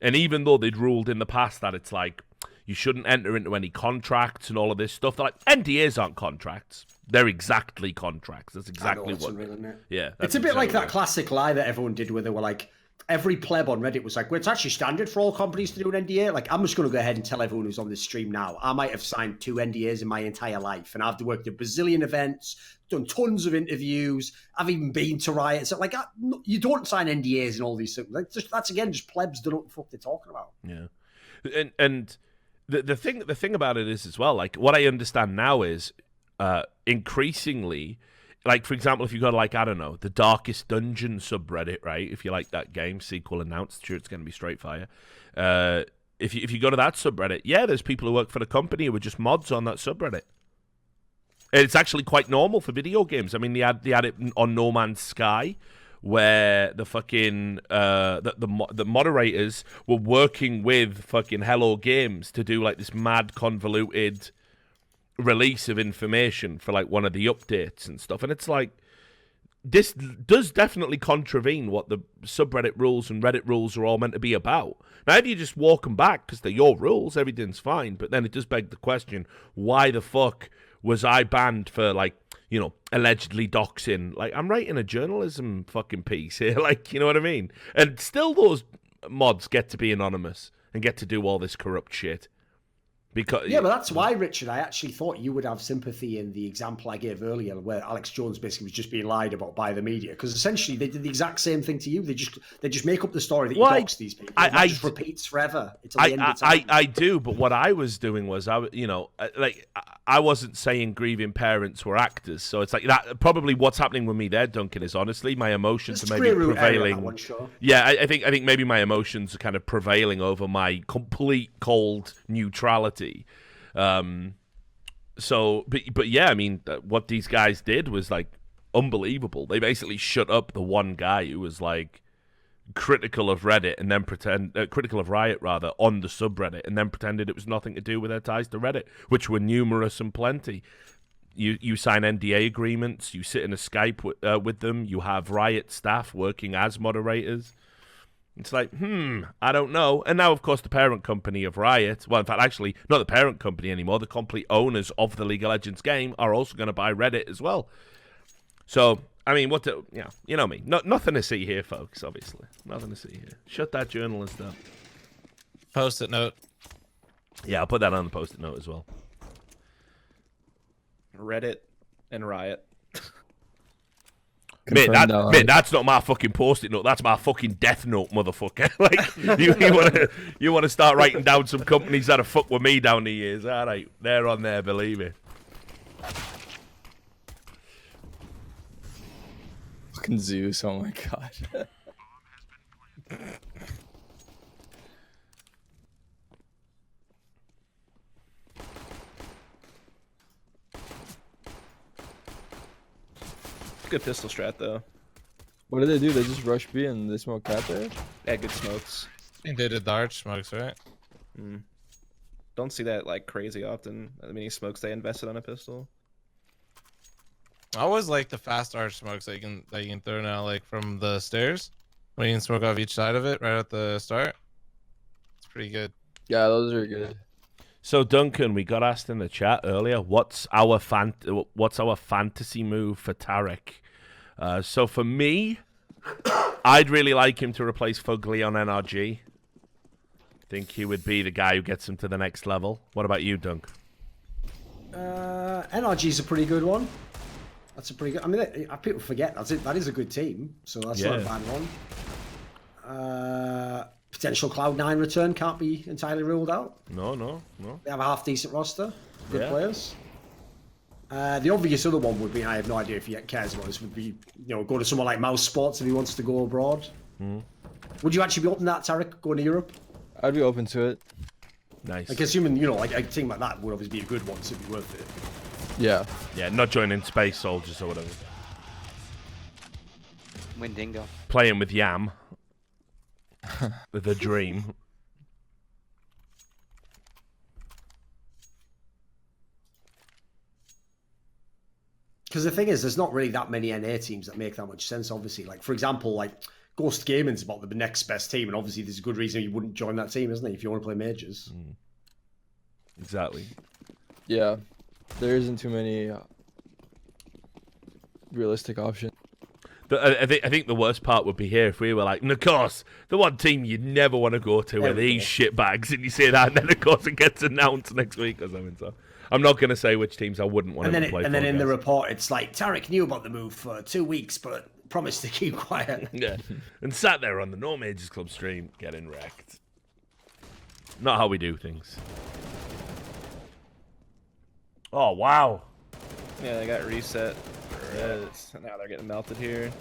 And even though they'd ruled in the past that it's like, you shouldn't enter into any contracts and all of this stuff, they're like, NDAs aren't contracts. They're exactly contracts. That's exactly what. Unreal, isn't it? Yeah. It's a bit like that classic lie that everyone did where they were like, every pleb on Reddit was like, well, it's actually standard for all companies to do an NDA. Like, I'm just going to go ahead and tell everyone who's on this stream now, I might have signed 2 NDAs in my entire life, and I've worked at Brazilian events, done tons of interviews, I've even been to Riot. So, like, you don't sign NDAs and all these things. Like, that's again just plebs don't know what the fuck they're talking about. Yeah. And the thing about it is as well, like, what I understand now is increasingly, like, for example, if you go to, like, I don't know, the Darkest Dungeon subreddit, right? If you like that game, sequel announced, sure, it's going to be straight fire. If you go to that subreddit, yeah, there's people who work for the company who are just mods on that subreddit. And it's actually quite normal for video games. I mean, they had it on No Man's Sky, where the fucking the moderators were working with fucking Hello Games to do like this mad convoluted release of information for like one of the updates and stuff, and it's like, this does definitely contravene what the subreddit rules and Reddit rules are all meant to be about. Now, if you just walk them back because they're your rules, everything's fine, but then it does beg the question, why the fuck was I banned for, like, you know, allegedly doxing? Like, I'm writing a journalism fucking piece here, like, you know what I mean? And still those mods get to be anonymous and get to do all this corrupt shit. Because, yeah, but that's why, Richard, I actually thought you would have sympathy in the example I gave earlier where Alex Jones basically was just being lied about by the media, because essentially they did the exact same thing to you. They just make up the story that you dox these people. It just repeats forever until the end of time. I do, but what I was doing was, I wasn't saying grieving parents were actors, so it's like that. Probably what's happening with me there, Duncan, is honestly my emotions are maybe prevailing. Yeah, I think maybe my emotions are kind of prevailing over my complete cold neutrality. So, but yeah, I mean, what these guys did was like unbelievable. They basically shut up the one guy who was like critical of Reddit and then critical of Riot rather on the subreddit, and then pretended it was nothing to do with their ties to Reddit, which were numerous and plenty. You sign NDA agreements, you sit in a Skype with them, you have Riot staff working as moderators. It's like, I don't know. And now, of course, the parent company of Riot, well, in fact, actually, not the parent company anymore, the complete owners of the League of Legends game are also going to buy Reddit as well. So, I mean, you know me. Nothing to see here, folks, obviously. Nothing to see here. Shut that journalist up. Post-it note. Yeah, I'll put that on the post-it note as well. Reddit and Riot. Mate, that's not my fucking post-it note. That's my fucking death note, motherfucker. Like, you want to start writing down some companies that have fucked with me down the years. All right, they're on there, believe it. Fucking Zeus, oh my god. Good pistol strat though. What did they do? They just rush B and they smoke cat there? Yeah, good smokes. I think they did the arch smokes, right? Don't see that like crazy often. The many smokes they invested on a pistol. I always like the fast arch smokes that you can throw now, like from the stairs. When you can smoke off each side of it right at the start. It's pretty good. Yeah, those are good. So Duncan, we got asked in the chat earlier, what's our fantasy move for Tarek? So for me, I'd really like him to replace Fugly on NRG. Think he would be the guy who gets him to the next level. What about you, Dunk? NRG's a pretty good one. That's a pretty good. I mean, people forget that is a good team, so that's not a bad one. Potential Cloud9 return can't be entirely ruled out. No. They have a half decent roster, good players. The obvious other one would be, I have no idea if he cares about this, would be, go to someone like Mouse Sports if he wants to go abroad. Would you actually be open to that, Tarek, going to Europe? I'd be open to it. Nice. Like, assuming, like a team like that would obviously be a good one, so it'd be worth it. Yeah. Yeah, not joining Space Soldiers or whatever. Windingo. Playing with Yam. The dream. Because the thing is, there's not really that many NA teams that make that much sense, obviously. Like, for example, like, Ghost Gaming's about the next best team, and obviously there's a good reason you wouldn't join that team, isn't it, if you want to play majors? Exactly. Yeah. There isn't too many realistic options. I think the worst part would be here if we were like, and of course, the one team you'd never want to go to are these shitbags, and you say that, and then of course it gets announced next week or something. So I'm not going to say which teams I wouldn't want to play. And then in the report, it's like Tarek knew about the move for 2 weeks, but promised to keep quiet. Yeah, and sat there on the No Majors Club stream, getting wrecked. Not how we do things. Oh wow. Yeah, they got reset. Now they're getting melted here.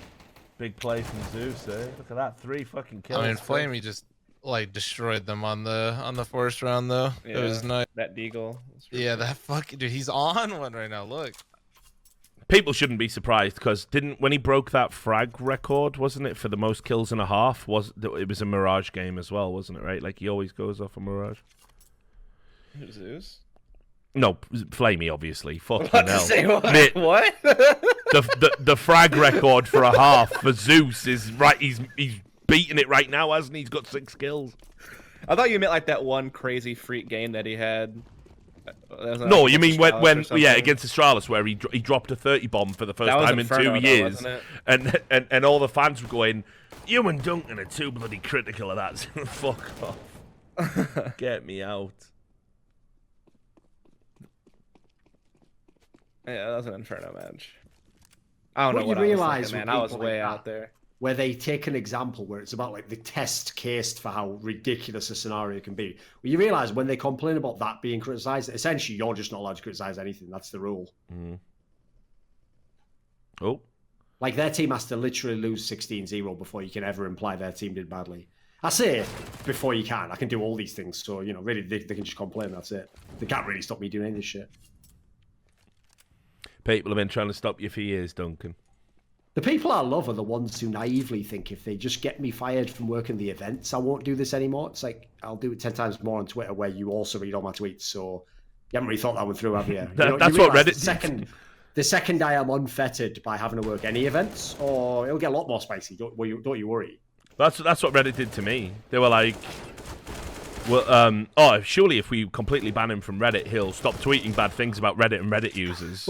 Big play from Zeus, eh? Look at that, 3 fucking kills. I mean, fl0m, he just like destroyed them on the first round though. Yeah, it was nice. That Deagle. Yeah, that fucking dude, he's on one right now. Look. People shouldn't be surprised because when he broke that frag record, wasn't it, for the most kills in a half? It was a Mirage game as well, wasn't it? Right, like he always goes off a Mirage. Zeus. No, fl0m, obviously. Fucking hell. Say what? Mate, What? the frag record for a half for Zeus is right. He's beating it right now, hasn't he? He's got 6 kills. I thought you meant like that one crazy freak game that he had. No, you mean when against Astralis, where he dropped a 30 bomb for the first time in Inferno, 2 years, and all the fans were going, "You and Duncan are too bloody critical of that." Fuck off. Get me out. Yeah, that was an Inferno match. I don't know what what you I was realize thinking, with man. I was people way like out that, there. Where they take an example where it's about like the test case for how ridiculous a scenario can be. Well, you realize when they complain about that being criticized, essentially you're just not allowed to criticize anything. That's the rule. Oh. Like their team has to literally lose 16-0 before you can ever imply their team did badly. I say before you can. I can do all these things. So, really, they can just complain. That's it. They can't really stop me doing any of this shit. People have been trying to stop you for years, Duncan. The people I love are the ones who naively think if they just get me fired from working the events, I won't do this anymore. It's like, I'll do it 10 times more on Twitter where you also read all my tweets. So you haven't really thought that one through, have you? That's what Reddit did. The second I am unfettered by having to work any events, or it'll get a lot more spicy. Don't you worry. That's what Reddit did to me. They were like, well, oh, surely if we completely ban him from Reddit, he'll stop tweeting bad things about Reddit and Reddit users.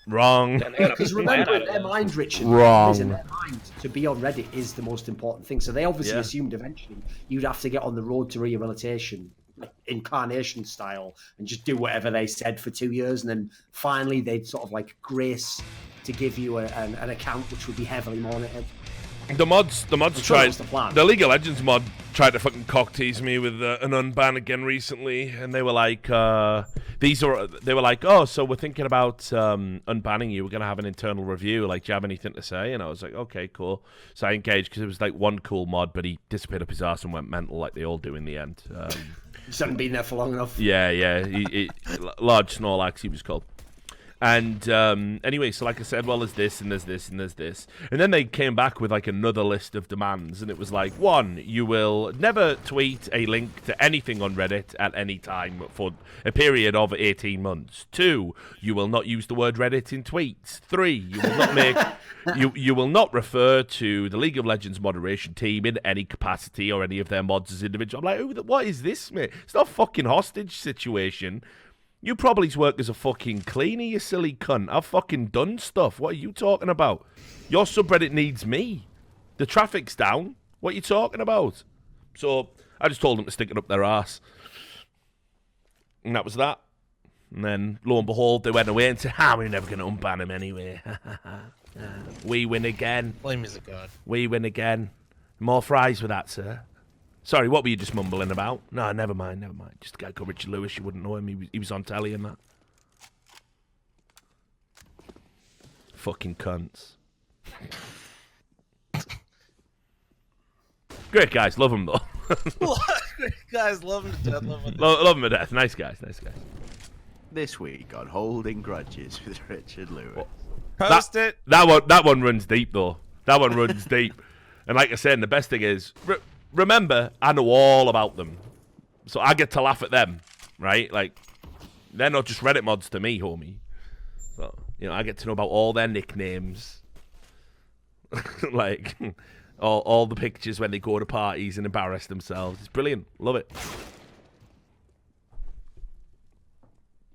Wrong. Because remember, in their mind, Richard, Wrong. in their mind, to be on Reddit is the most important thing. So they obviously assumed eventually you'd have to get on the road to rehabilitation, like incarnation style, and just do whatever they said for 2 years, and then finally they'd sort of like grace to give you an account which would be heavily monitored. The mods tried. The plan. The League of Legends mod tried to fucking cock tease me with an unban again recently, and they were like, They were like, oh, so we're thinking about unbanning you. We're gonna have an internal review. Like, do you have anything to say? And I was like, okay, cool. So I engaged because it was like one cool mod, but he disappeared up his ass and went mental, like they all do in the end. Just hadn't been there for long enough. Yeah. He large Snorlax, he was called. And anyway, so like I said, well, there's this, and there's this, and there's this. And then they came back with like another list of demands, and it was like, 1, you will never tweet a link to anything on Reddit at any time for a period of 18 months. 2, you will not use the word Reddit in tweets. 3, you will not make... you will not refer to the League of Legends moderation team in any capacity or any of their mods as individual. I'm like, what is this, mate? It's not a fucking hostage situation. You probably work as a fucking cleaner, you silly cunt. I've fucking done stuff. What are you talking about? Your subreddit needs me. The traffic's down. What are you talking about? So I just told them to stick it up their ass. And that was that. And then, lo and behold, they went away and said, we're never going to unban him anyway. We win again. Flame is a god. We win again. More fries with that, sir. Sorry, what were you just mumbling about? No, never mind. Just a guy called Richard Lewis, you wouldn't know him. He was on telly and that. Fucking cunts. Great guys, love them though. Guys, love him to death. Love them to death. Nice guys. This week on Holding Grudges with Richard Lewis. Post it. That one runs deep though. That one runs deep. And like I said, the best thing is... Remember, I know all about them. So I get to laugh at them, right? Like, they're not just Reddit mods to me, homie. So, I get to know about all their nicknames. Like, all the pictures when they go to parties and embarrass themselves. It's brilliant. Love it.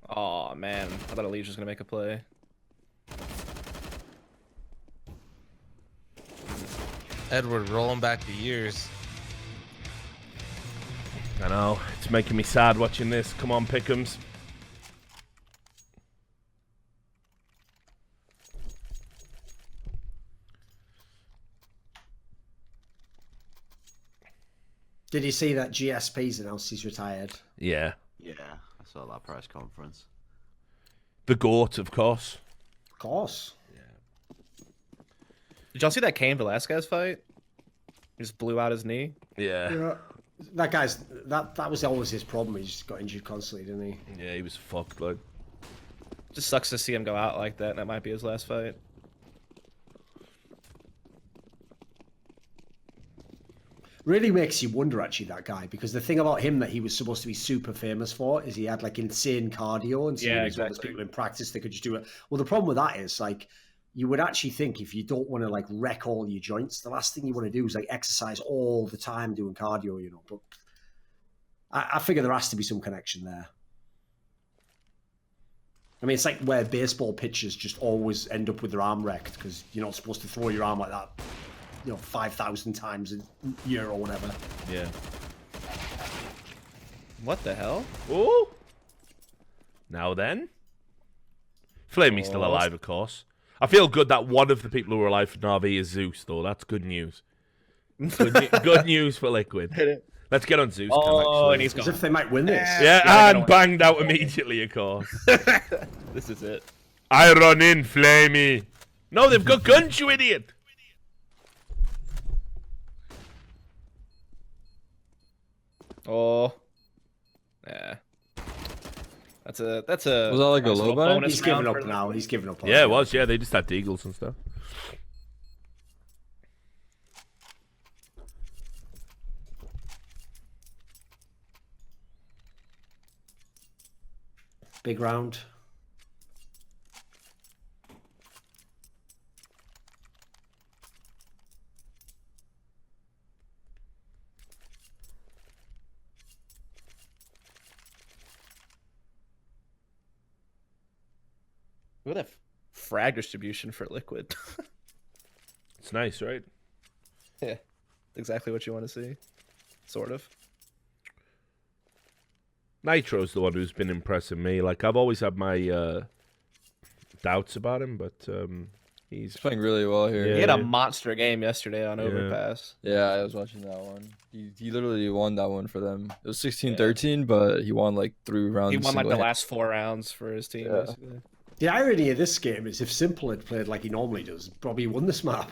Oh, man. I thought Elijah was going to make a play. Edward rolling back the years. I know. It's making me sad watching this. Come on, Pick'ems. Did you see that GSP's announced he's retired? Yeah. Yeah, I saw that press conference. The GOAT, of course. Of course. Did y'all see that Cain Velasquez fight? He just blew out his knee. Yeah. That guy's that was always his problem. He just got injured constantly, didn't he? Yeah, he was fucked, like. Just sucks to see him go out like that. And that might be his last fight. Really makes you wonder, actually, that guy, because the thing about him that he was supposed to be super famous for is he had like insane cardio, and so there's people in practice that could just do it. Well, the problem with that is like, you would actually think if you don't want to like wreck all your joints, the last thing you want to do is like exercise all the time doing cardio, But I figure there has to be some connection there. I mean, it's like where baseball pitchers just always end up with their arm wrecked because you're not supposed to throw your arm like that, 5,000 times a year or whatever. Yeah. What the hell? Oh. Now then. fl0m's still alive, of course. I feel good that one of the people who are alive for Na'Vi is Zeus, though. That's good news. Good news for Liquid. Let's get on Zeus. And he's gone. As if they might win this. Yeah, and banged out immediately, of course. This is it. I run in, fl0m. No, they've got guns, you idiot. Oh. Yeah. That's a. Was that like a low buy? He's given up now. He's given up. Yeah, it was. Yeah, they just had deagles and stuff. Big round. What a frag distribution for Liquid. It's nice, right? Yeah, exactly what you want to see. Sort of. Nitro's the one who's been impressing me. Like, I've always had my doubts about him, but he's He's playing really well here. Yeah. He had a monster game yesterday on Overpass. Yeah, I was watching that one. He literally won that one for them. It was 16-13, but he won like 3 rounds. He won like the single-handed. last 4 rounds for his team. Yeah. Basically. The irony of this game is if Simple had played like he normally does, probably won this map.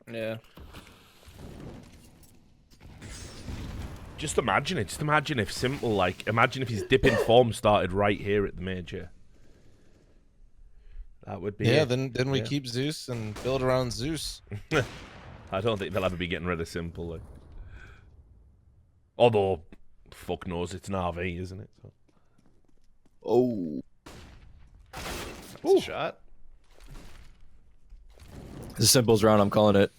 Yeah. Just imagine it. Just imagine if Simple, like, imagine if his dipping form started right here at the major. That would be it. Then we keep Zeus and build around Zeus. I don't think they'll ever be getting rid of Simple. Like. Although, fuck knows, it's an RV, isn't it? So. Oh. That's a shot. It's a Simple's round, I'm calling it.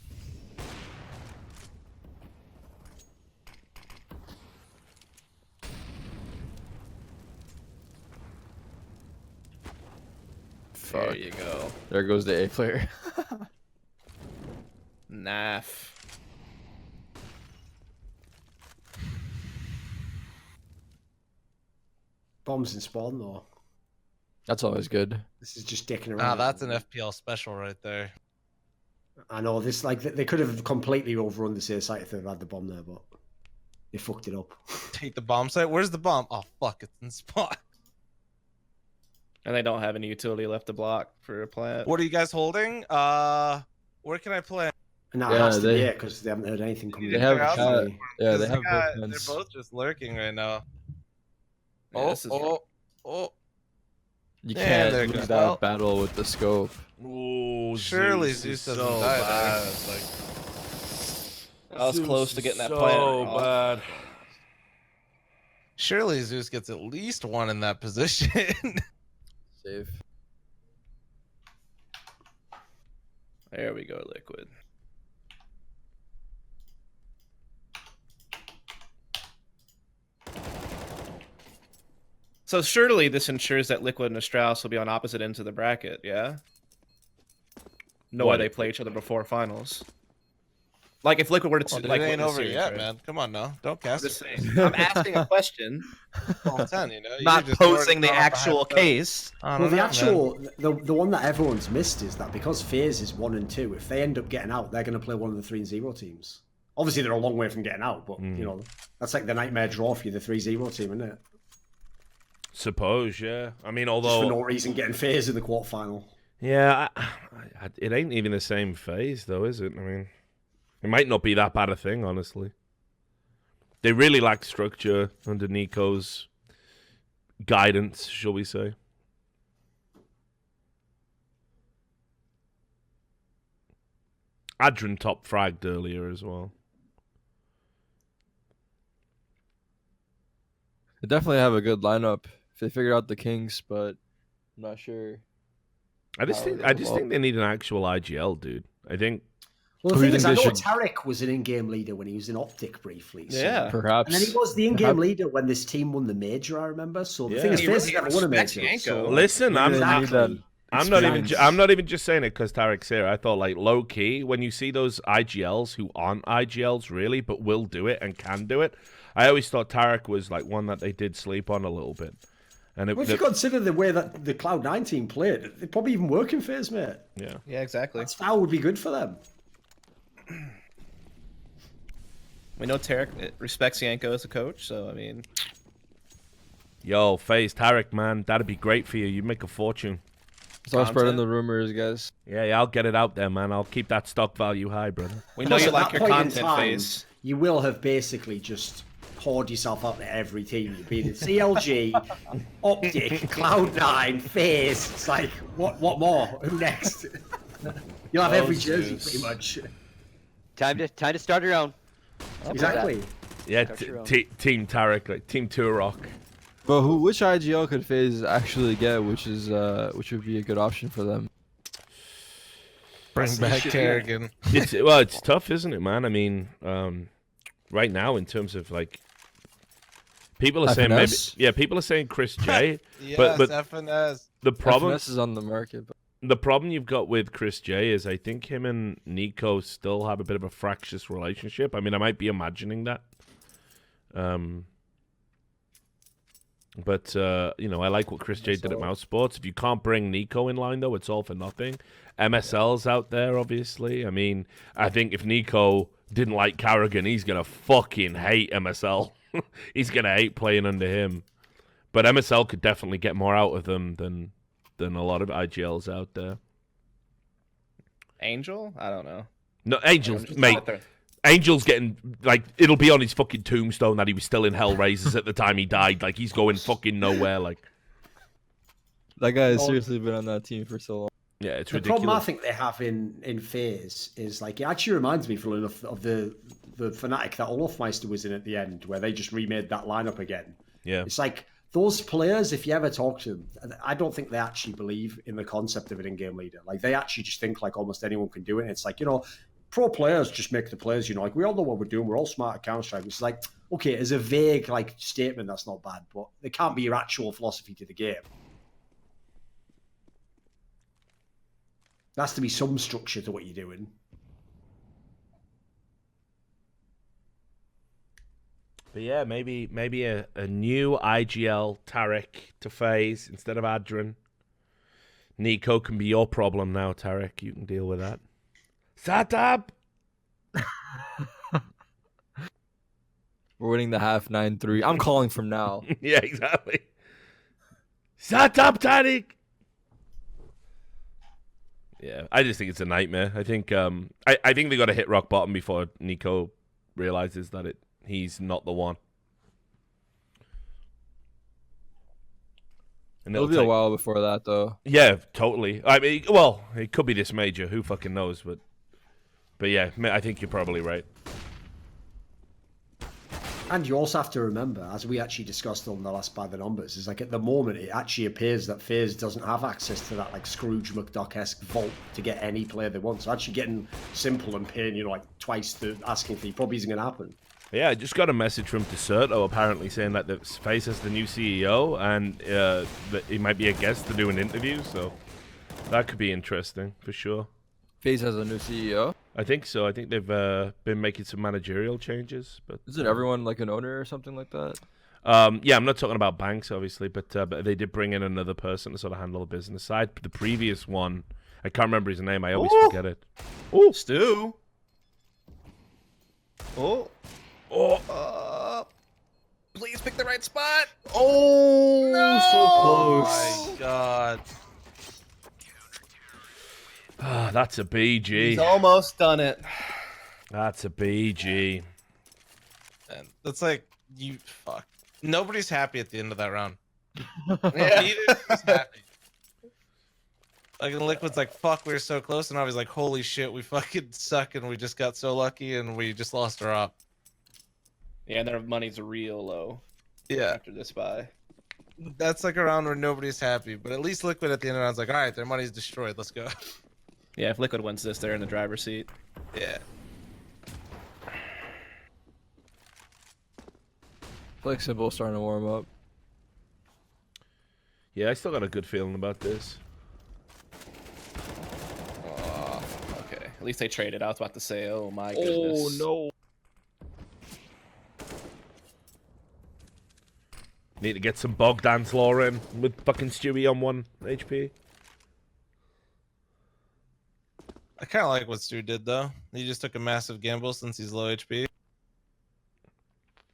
There you go. There goes the A player. Naff. Bombs in spawn though. That's always good. This is just dicking around. Ah, that's an FPL special right there. I know this. Like they could have completely overrun the safe site if they'd had the bomb there, but they fucked it up. Take the bomb site. Where's the bomb? Oh fuck, it's in spot. And they don't have any utility left to block for a plant. What are you guys holding? Where can I play? And that Yeah, has to be they- it because they haven't heard anything coming. They in. have Actually. yeah, they This have guy- both they're guns. both just lurking right now. Yeah, Oh, this is- You Yeah, can't there lose goes- that well- battle with the scope. Ooh, surely Zeus Zeus is doesn't so die bad. there. It's like, I was Zeus close to is getting that so plant off. bad. surely Zeus gets at least one in that position. Save. There we go, Liquid. So surely this ensures that Liquid and Astralis will be on opposite ends of the bracket, yeah? No What? way they play each other before finals. Like if Liquid were to Well, like it win ain't the over series, yet, right? man. Come on now, don't cast Just it. saying. I'm asking a question, 12-10, you know. You not just throw it posing the down behind actual the- case. I Well, don't the know, man. actual the one that everyone's missed is that because FaZe is 1 and 2, if they end up getting out, they're going to play one of the 3-0 teams. Obviously, they're a long way from getting out, but you know that's like the nightmare draw for you, the 3-0 team, isn't it? Suppose, yeah. I mean, Just although for no reason getting FaZe in the quarterfinal. yeah, it ain't even the same phase, though, is it? I mean, it might not be that bad a thing, honestly. They really lack structure under Nico's guidance, shall we say. Adrian top fragged earlier as well. They definitely have a good lineup if they figure out the Kings, but I'm not sure. I just think they need an actual IGL, dude. I think Well, Who the do thing you is, I think know they Tarek was an in-game leader when he was in Optic briefly. So. Yeah. Perhaps. And then he was the in-game Perhaps- leader when this team won the major, I remember. So the Yeah. thing is, He FaZe really never won a respects major. Yanko. So listen, I'm Maybe they need that I'm not even. experience. I'm not even just saying it because Tarek's here. I thought, like, low key, when you see those IGLs who aren't IGLs really, but will do it and can do it, I always thought Tarek was like one that they did sleep on a little bit. And Well, if you consider the way that the Cloud9 team played, they'd probably even work in FaZe, mate. yeah, Yeah, exactly. That style would be good for them. We know Tarek respects Yanko as a coach, so I mean, yo, FaZe Tarek, man, that'd be great for you. You'd make a fortune. Start spreading content. the rumors, guys. Yeah, I'll get it out there, man. I'll keep that stock value high, brother. we know Plus, you at like that your point in content time, phase. You will have basically just poured yourself out to every team. You've been in CLG, Optic, Cloud9, FaZe. It's like, what more? Who next? You'll have every jersey, pretty much. Time to start your own. Exactly. Yeah, Start your own. Team Tarek, like Team Turok. But which IGL could FaZe actually get, which would be a good option for them? Bring back Kerrigan. It's tough, isn't it, man? I mean, right now in terms of like, people are saying maybe, FNS? yeah, people are saying Chris J. Yes, but FNS. The problem FMS is on the market. But... The problem you've got with Chris J is I think him and Nico still have a bit of a fractious relationship. I mean, I might be imagining that. But you know, I like what Chris J did at Mouse Sports. If you can't bring Nico in line, though, it's all for nothing. MSL's out there, obviously. I mean, I think if Nico didn't like Carrigan, he's going to fucking hate MSL. He's going to hate playing under him. But MSL could definitely get more out of them than a lot of IGLs out there. Angel? I don't know. No, Angel's, mate. Angel's getting, like, it'll be on his fucking tombstone that he was still in Hellraisers at the time he died. Like, he's going fucking nowhere, like. That guy has seriously been on that team for so long. Yeah, it's the ridiculous. problem I think they have in FaZe is, like, it actually reminds me, funnily enough, of the Fnatic that Olofmeister was in at the end, where they just remade that lineup again. Yeah. It's like, those players, if you ever talk to them, I don't think they actually believe in the concept of an in-game leader. Like, they actually just think like almost anyone can do it. And it's like, you know, pro players just make the players, you know, like, we all know what we're doing. We're all smart at Counter-Strike. It's like, okay, as a vague, like, statement, that's not bad, but it can't be your actual philosophy to the game. There has to be some structure to what you're doing. But yeah, maybe a new IGL Tarek to FaZe instead of Adrian. Nico can be your problem now, Tarek. You can deal with that. Satab! We're winning the half 9-3. I'm calling from now. Yeah, exactly. Satab, Tarek! Yeah, I just think it's a nightmare. I think I think they got to hit rock bottom before Nico realizes that he's not the one. And It'll be a while before that, though. Yeah, totally. I mean, well, it could be this major. Who fucking knows? But yeah, I think you're probably right. And you also have to remember, as we actually discussed on the last By the Numbers, is like at the moment it actually appears that FaZe doesn't have access to that like Scrooge McDuck-esque vault to get any player they want. So actually getting simple and paying, you know, like twice the asking fee probably isn't going to happen. Yeah, I just got a message from Deserto apparently saying that the FaZe has the new CEO and that he might be a guest to do an interview. So that could be interesting for sure. FaZe has a new CEO? I think so. I think they've been making some managerial changes. But isn't everyone like an owner or something like that? Yeah, I'm not talking about banks, obviously, but they did bring in another person to sort of handle the business side. The previous one, I can't remember his name. I always forget it. Oh, Stu. Oh. Please pick the right spot. Oh, no! So close. Oh my god. Ah, that's a BG. He's almost done it. That's a BG. And that's like, you fuck. Nobody's happy at the end of that round. Yeah. Neither's happy. Like, and Liquid's like, fuck, we were so close. And I was like, holy shit, we fucking suck. And we just got so lucky and we just lost our op. Yeah, and their money's real low. Yeah. After this buy. That's like a round where nobody's happy. But at least Liquid at the end of the round's like, all right, their money's destroyed. Let's go. Yeah, if Liquid wins this, they're in the driver's seat. Yeah. I feel like Symbol's starting to warm up. Yeah, I still got a good feeling about this. Oh, okay. At least they traded. I was about to say, oh my goodness. Oh, no. Need to get some Bogdan's Law in with fucking Stewie on 1 HP. I kind of like what Stu did, though. He just took a massive gamble since he's low HP.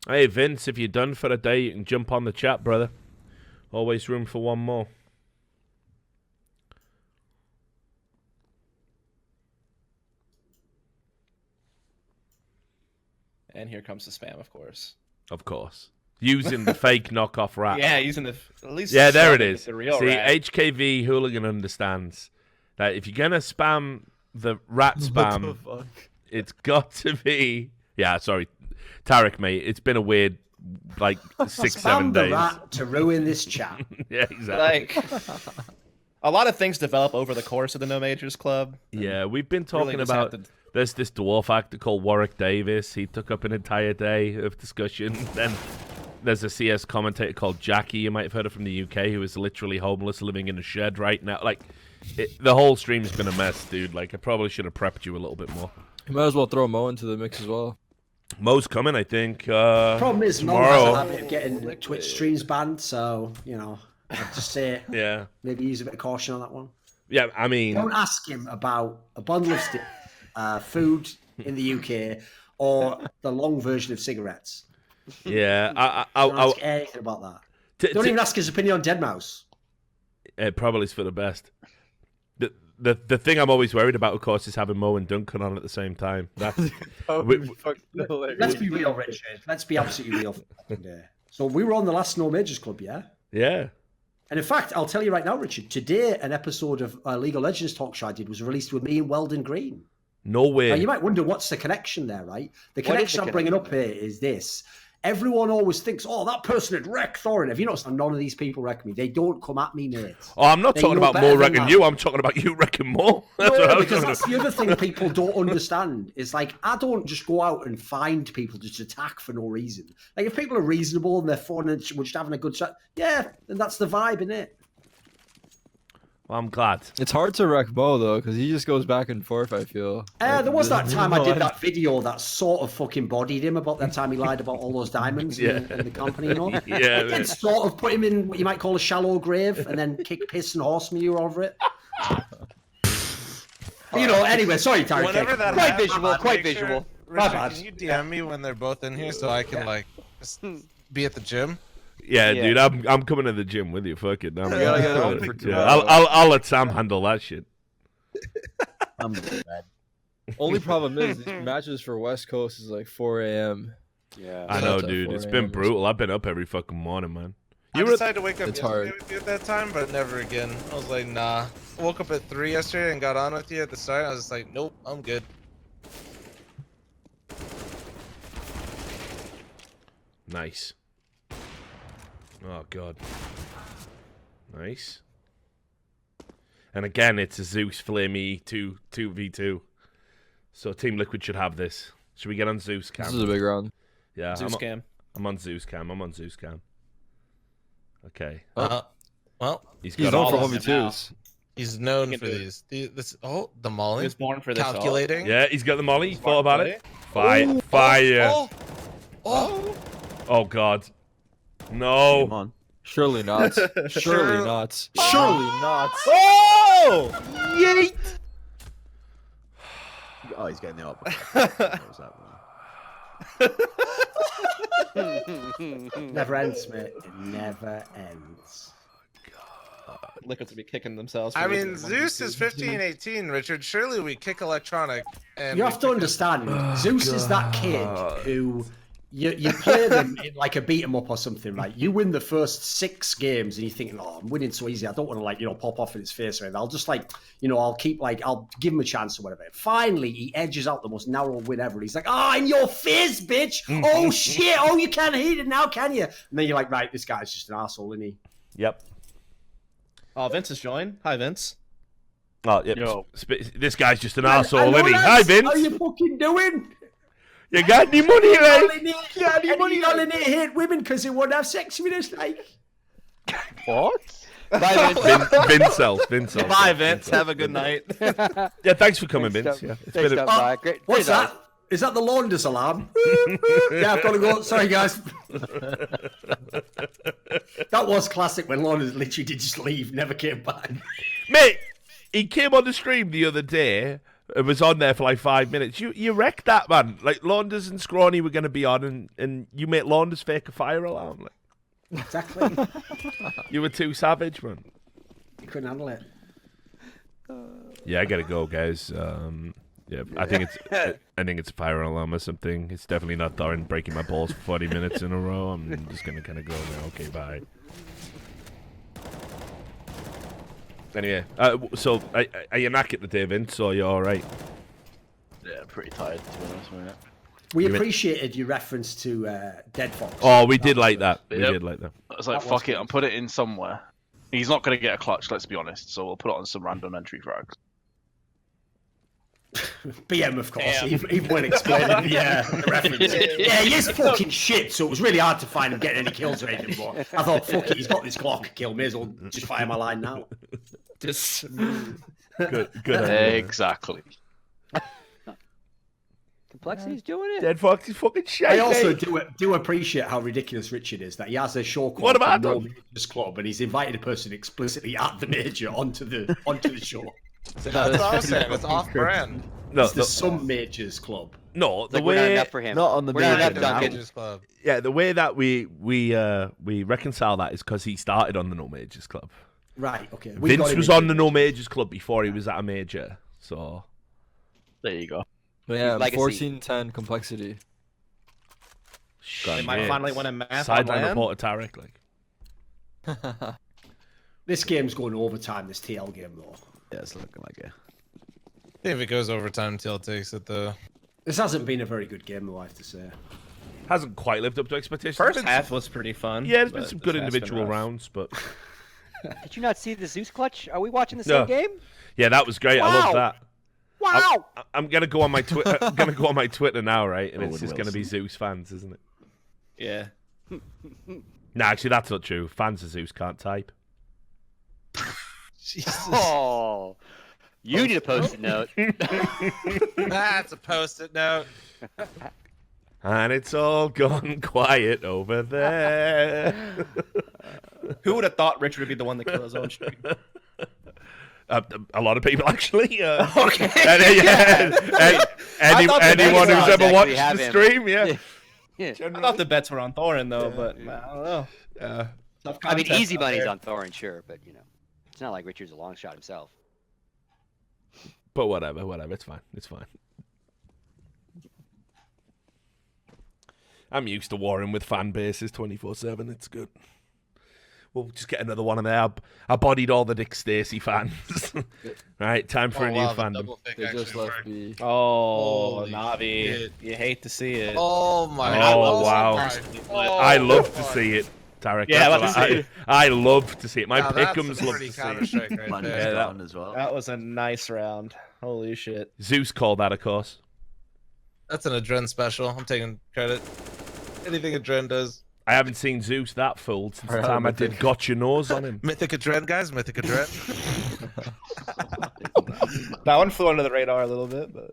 Hey, Vince, if you're done for the day, you can jump on the chat, brother. Always room for one more. And here comes the spam, of course. Of course. Using the fake knockoff rap. Yeah, using the at least. Yeah, there it is. The real See, rat. HKV Hooligan understands that if you're gonna spam the rat spam, it's got to be. Yeah, sorry, Tarek, mate. It's been a weird, like 6-7 days. The rat to ruin this chat. Yeah, exactly. Like, a lot of things develop over the course of the No Majors Club. Yeah, we've been Really talking just about. have to- There's this dwarf actor called Warwick Davis. He took up an entire day of discussion. Then there's a CS commentator called Jackie. You might have heard her from the UK, who is literally homeless, living in a shed right now. Like, the whole stream's been a mess, dude. Like, I probably should have prepped you a little bit more. You might as well throw Mo into the mix as well. Mo's coming, I think. Problem is, Mo tomorrow. has a habit of getting Twitch streams banned, so I'd just say maybe use a bit of caution on that one. Yeah, I mean, don't ask him about a bundle of food in the UK or the long version of cigarettes. Yeah, don't ask anything about that. Don't even ask his opinion on Deadmau5. It probably is for the best. The thing I'm always worried about, of course, is having Mo and Duncan on at the same time. That's let's be real, Richard. Let's be absolutely real. So we were on the last No Majors Club, yeah? Yeah. And in fact, I'll tell you right now, Richard, today an episode of League of Legends talk show I did was released with me and Weldon Green. No way. Now, you might wonder what's the connection there, right? The connection I'm bringing up here is this. Everyone always thinks, oh, that person had wrecked Thorin. Have you noticed none of these people wreck me? They don't come at me, mate. Oh, I'm not talking about Mo wrecking you. I'm talking about you wrecking Mo. Because that's the other thing people don't understand. Is like, I don't just go out and find people to just attack for no reason. Like, if people are reasonable and they're fun and we're just having a good chat, yeah, then that's the vibe, innit? Well, I'm glad. It's hard to wreck Mo, though, because he just goes back and forth, I feel. There was that time I did that video that sort of fucking bodied him about that time he lied about all those diamonds in the company, you know? Yeah. I did sort of put him in what you might call a shallow grave and then kick piss and horse manure over it. Anyway, sorry, Tyreek. Whenever that Quite happens, visual, quite make sure- visual. Richard, bad. can you DM me when they're both in here so I can like just be at the gym? Yeah, dude, I'm coming to the gym with you. Fuck it. gotta get on for tomorrow. I'll let Sam handle that shit. I'm bad. Only problem is these matches for West Coast is like 4 a.m. Yeah. I know, Starts at dude. 4 It's a.m. been brutal. I've been up every fucking morning, man. I decided to wake up It's yesterday hard. with you at that time, but never again. I was like, nah. I woke up at 3 yesterday and got on with you at the start. I was just like, nope, I'm good. Nice. Oh, God. Nice. And again, it's a Zeus fl0m 2v2. So Team Liquid should have this. Should we get on Zeus cam? This is a big round. Yeah, Zeus cam. I'm on Zeus cam. Okay. Well, He's He's got known all for of them. 1v2s. he's known He for can do these. The Molly. He was born for this. Calculating. Yeah, he's got the molly. He's thought about it. Oh, Fire. Oh. Oh, God. No. Come on. Surely not. Surely not. Oh! Surely not. Oh! Yeet! Oh, he's getting the up. What was that one? Never ends, mate. It never ends. Liquids would be kicking themselves. I mean, Zeus is 15-18, Richard. Surely we kick electronic. And You have to understand, Zeus is that kid who you play them in like a beat 'em up or something, right? You win the first 6 games and you're thinking, oh, I'm winning so easy. I don't want to pop off in his face or anything. I'll just I'll give him a chance or whatever. Finally, he edges out the most narrow win ever. He's like, oh, in your face, bitch. Oh, shit. Oh, you can't hit it now, can you? And then you're like, right, this guy's just an asshole, isn't he? Yep. Oh, Vince has joined. Hi, Vince. Oh, yep. Yo. This guy's just an I arsehole, know isn't he? that. Hi, Vince. How you fucking doing? You got any money, mate? You only need to hate women because they won't have sex with us, like. What? Bye, Vince. Vincel. Bye, Vince. Have a good night. Yeah, thanks for coming, Vince. Yeah, it's been a... Bye. Great. What's great that? Is that the laundress alarm? Yeah, I've got to go. Sorry, guys. That was classic when laundress literally did just leave, never came back. Mate, he came on the stream the other day and was on there for like 5 minutes. You wrecked that, man. Like, Launders and Scrawny were going to be on, and you made Launders fake a fire alarm. Like, Exactly. you were too savage, man. You couldn't handle it. Yeah, I gotta go, guys. Yeah, I think it's a fire alarm or something. It's definitely not Thorin breaking my balls for 40 minutes in a row. I'm just gonna kind of go now. Okay, bye. Anyway, so are you knackered today, Vince, or you all right? Yeah, pretty tired, to be honest with you. We appreciated your reference to Dead Fox. Oh, we did like that. We Yep. did like that. I was like, That was fuck it, good. I'll put it in somewhere. He's not going to get a clutch, let's be honest, so we'll put it on some random entry frags. BM, of course, even when explaining the reference. Yeah, he is fucking shit, so it was really hard to find him getting any kills or anything, but I thought, fuck it, he's got this Glock kill, may as well just fire my line now. Just Good idea. Exactly. Complexity's doing it. Dead Fox is fucking shit. I also do appreciate how ridiculous Richard is, that he has a show What called have I the No done? Majors Club, and he's invited a person explicitly at the major onto the show. That's what I was saying. It's off-brand. No, It's the Some Majors Club. no, the Like, we're not way enough for him. Not on the We're not major enough, now. Duncan. Majors Club. yeah, the way that we reconcile that is because he started on the No Majors Club. Right, okay. Vince was on the No Majors Club before he was at a major, so There you go. But yeah, Legacy. 14-10 complexity. They might finally win a math sideline on reporter Tarek, like. This game's going overtime, this TL game, though. Yeah, it's looking like it. I think if it goes overtime, TL takes it though. This hasn't been a very good game, though, I have to say. Hasn't quite lived up to expectations. first There's been half was pretty fun. yeah, there's been but some this good half's been individual rough. rounds, but Did you not see the Zeus clutch? Are we watching the No. same game? yeah, that was great. I love Wow. that. Wow. I'm gonna go on my Twitter. I'm gonna go on my Twitter now, right? And it's Owen just gonna be Wilson. Zeus fans, isn't it? Yeah. No, actually, that's not true. Fans of Zeus can't type. Oh. You need a post-it note. That's a post-it note. And it's all gone quiet over there. Who would have thought Richard would be the one to kill his own streak? A lot of people actually. Okay. Anyone who's odds ever actually watched have the him. stream, yeah. Yeah. I thought the bets were on Thorin though, but I don't know. Tough I mean, contest easy out money's there. on Thorin, sure, but it's not like Richard's a long shot himself. But whatever, it's fine. It's fine. I'm used to warring with fan bases 24/7. It's good. We'll just get another one of there. I bodied all the Dick Stacey fans. Right, time for a new fandom. They just left me. Oh, Holy Navi, shit. you hate to see it. Oh my! Oh, wow. I love to my. see it, Tarek. Yeah, That's let's what see. I love to see it. My Now, that's pickums a love pretty to see it. Counter-Strike right Man, there. he's Yeah, that- gone as well. That was a nice round. Holy shit. Zeus called that, of course. That's an Adren special. I'm taking credit. Anything Adren does. I haven't seen Zeus that fooled since the Right, time I Mythic. did Gotcha Nose on him. Mythic Adren, guys. Mythic Adren. That one flew under the radar a little bit, but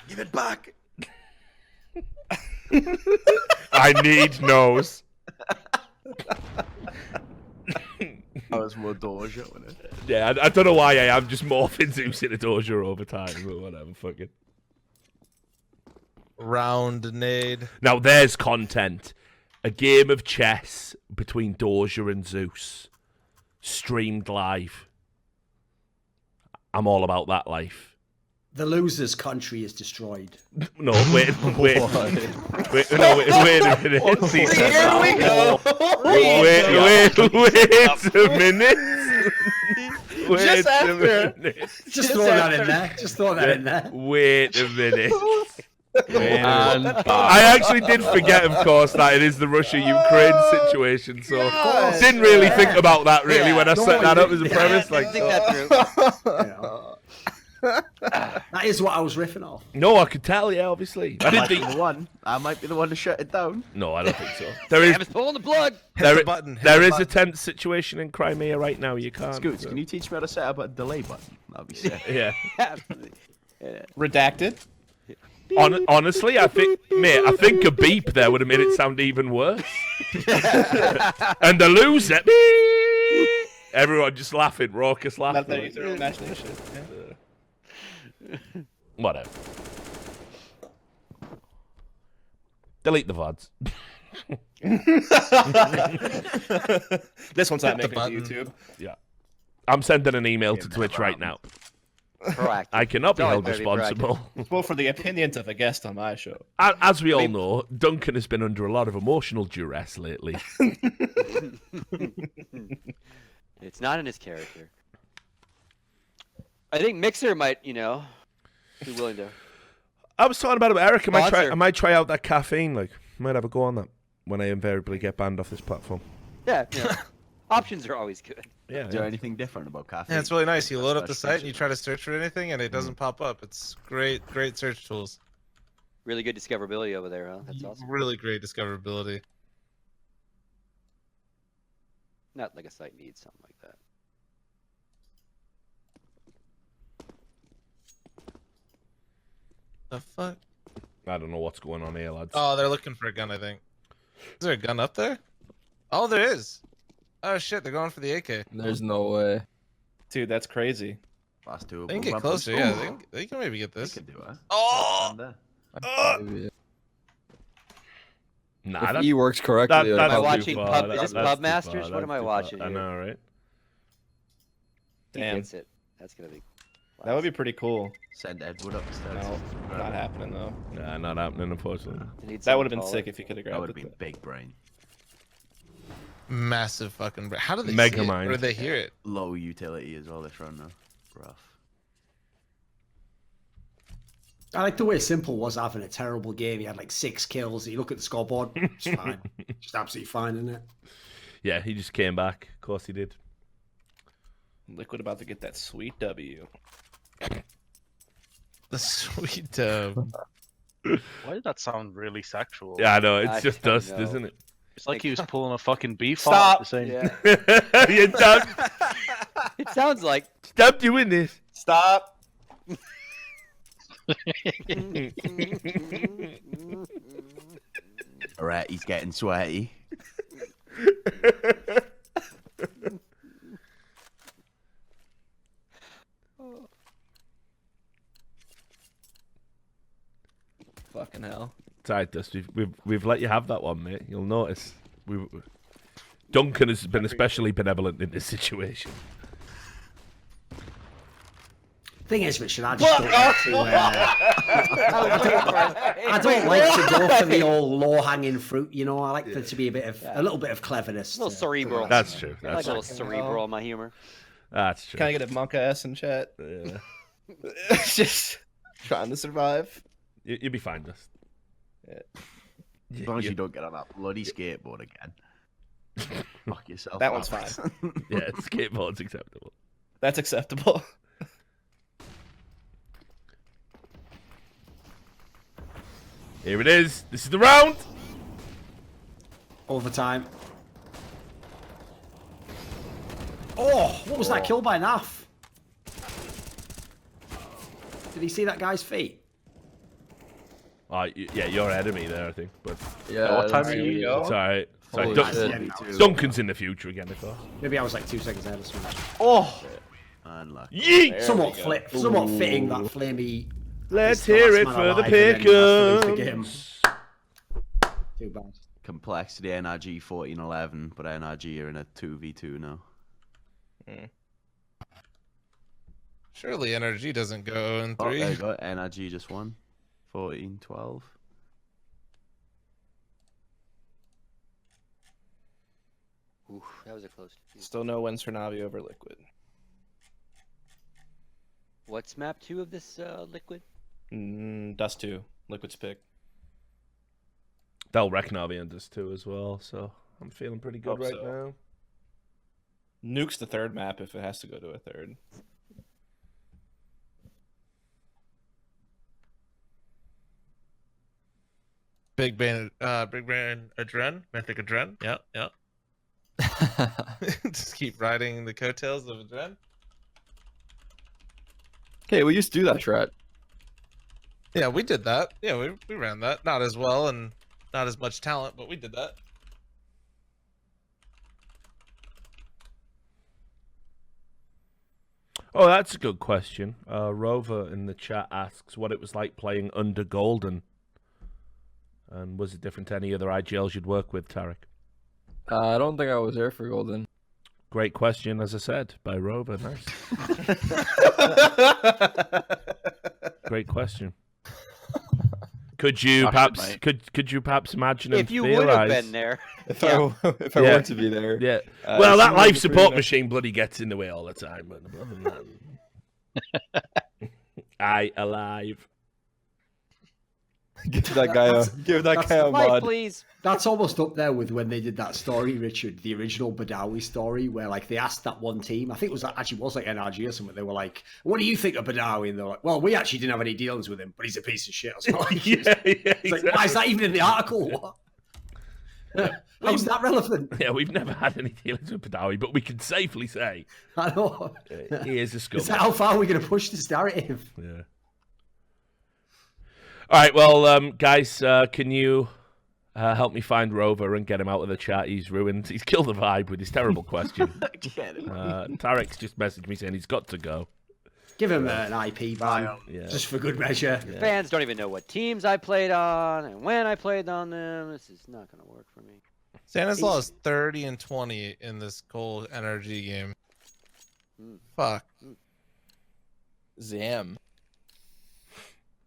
Give it back. I need nose. That was more Doja, wasn't it? Yeah, I don't know why I am just morphing Zeus in a Doja over time, but whatever, fuck it. Round nade. Now there's content. A game of chess between Doja and Zeus. Streamed live. I'm all about that life. The loser's country is destroyed. No, wait a minute. here we go. Wait a minute. Just after. Just throw that in there. Just throw that in there. Wait a minute. And I actually did forget, of course, that it is the Russia-Ukraine situation, so didn't really think about that really when I set that up as a premise. Like, Think that through. That is what I was riffing off. no, I could tell, yeah, obviously. I I didn't might be think. the one. I might be the one to shut it down. No, I don't think so. There is Damn, it's pulling the plug. there, the button, hit there the is a button. tense situation in Crimea right now. You can't. Scoots, so- can you teach me how to set up a delay button? That'd be sick. Yeah. Absolutely. Redacted. Honestly, I think, mate, I think a beep there would have made it sound even worse. And the loser, beep. Everyone just laughing, raucous Not that laughter. you threw imagination. Yeah. Whatever. Delete the VODs. This one's not Hit the making it to button. YouTube. Yeah. I'm sending an email to Twitch right now. Proactive. I cannot be It's held always better to be responsible. Well, for the opinions of a guest on my show. As we all know, Duncan has been under a lot of emotional duress lately. It's not in his character. I think Mixer might, be willing to. I was talking about it with Eric. Sponsor. I might try out that caffeine. Like, might have a go on that when I invariably get banned off this platform. Yeah. Options are always good. Yeah. Is there anything different about caffeine? Yeah, it's really nice. You load up the That's site and you feature. try to search for anything, and it doesn't pop up. It's great search tools. Really good discoverability over there, huh? That's awesome. Really great discoverability. Not like a site needs something like that. The fuck? I don't know what's going on here, lads. Oh, they're looking for a gun, I think. Is there a gun up there? Oh, there is. Oh shit, they're going for the AK. There's no way. Dude, that's crazy. Last two. They can get closer, yeah. They can maybe get They this. can do it. Oh! And there. Maybe. Nah, If that, E works correctly, that's I'd Am I too probably- watching far. Pub? That- Is this that's Pub too Masters? far. What am I That's too watching far. I here? know, right? He Damn. gets it. That's gonna be. That would be pretty cool. Send Edward upstairs. No, not happening though. Nah, not happening, unfortunately. That would have been sick if you could have That grabbed would have it. been big brain. Massive fucking. How do they Mega see it? mind. Or do they hear it? Low utility as well. They're throwing now. Rough. I like the way Simple was having a terrible game. He had like 6 kills. You look at the scoreboard, it's fine. Just absolutely fine, isn't it? Yeah, he just came back. Of course he did. Liquid about to get that sweet W. The sweet Why did that sound really sexual? Yeah, I know. It's I just don't dust, know. isn't it? It's like he was pulling a fucking beef Stop. at the same. Yeah. You done? It sounds like. Stop doing this. Stop. Alright, he's getting sweaty. Fucking hell. It's alright, Dust. We've let you have that one, mate. You'll notice. Duncan has been especially benevolent in this situation. Thing is, Richard, I just don't like to. I don't like to go for the old low-hanging fruit. You know, I like there to be a little bit of cleverness. A little cerebral. That's true. I like a little cerebral in my humor. That's true. Can I get a monk ass in chat? Yeah. Just trying to survive. You'll be fine, Dust. As long as you don't get on that bloody skateboard again. Fuck yourself. That one's Alex. fine. Yeah, skateboard's acceptable. That's acceptable. Here it is. This is the round. Overtime. Oh, what was that kill by Naf? Did he see that guy's feet? Yeah, you're ahead of me there, I think. But Yeah. what time that's- are you? it's alright. Holy Dun- shit. Duncan's in the future again, I thought. Maybe I was like 2 seconds ahead of someone. Oh, Unlucky. Yeet! Somewhat fitting that flamey. Let's is the hear last it man for the alive and then has to lose the game. Pickums. Too bad. Complexity NRG 1411, but NRG are in a 2v2 now. Surely NRG doesn't go in Oh, 3. there you go. NRG just won. 14-12. Ooh, that was a close. still no wins for Navi over Liquid. What's map 2 of this liquid? Dust 2. Liquid's pick. They'll wreck Navi and us too as well, so I'm feeling pretty good Hope right so. now. Nuke's the third map if it has to go to a third. Big Brain Adren, Mythic Adren. Yep. Just keep riding the coattails of Adren. Okay, we used to do that strat. Yeah, we did that. Yeah, we ran that. Not as well and not as much talent, but we did that. Oh, that's a good question. Rover in the chat asks what it was like playing under Golden. And was it different to any other IGLs you'd work with, Tarek? I don't think I was there for Golden. Great question, as I said, by Rover. Nice. Great question. Could you perhaps could you perhaps imagine and If you would have theorize? been there. If I Yeah. were to be there. Yeah. Uh, Well, that someone life to support prove it. machine bloody gets in the way all the time. But other than that, I alive. Give that guy a Life, mod. please. That's almost up there with when they did that story, Richard, the original Badawi story, where like they asked that one team, I think it was like NRG or something. They were like, "What do you think of Badawi?" And they're like, "Well, we actually didn't have any dealings with him, but he's a piece of shit." I was like, It's like, why is that even in the article? What? How's that relevant? Yeah, we've never had any dealings with Badawi, but we can safely say I know. he is a Is scumbag. that how far are we going to push this narrative? Yeah. All right, well, guys, can you help me find Rover and get him out of the chat? He's ruined. He's killed the vibe with his terrible question. Tarek's just messaged me saying he's got to go. Give him an IP ban, just for good measure. The fans don't even know what teams I played on and when I played on them. This is not going to work for me. Stanislaw is 30-20 in this cold NRG game. Fuck. Zam.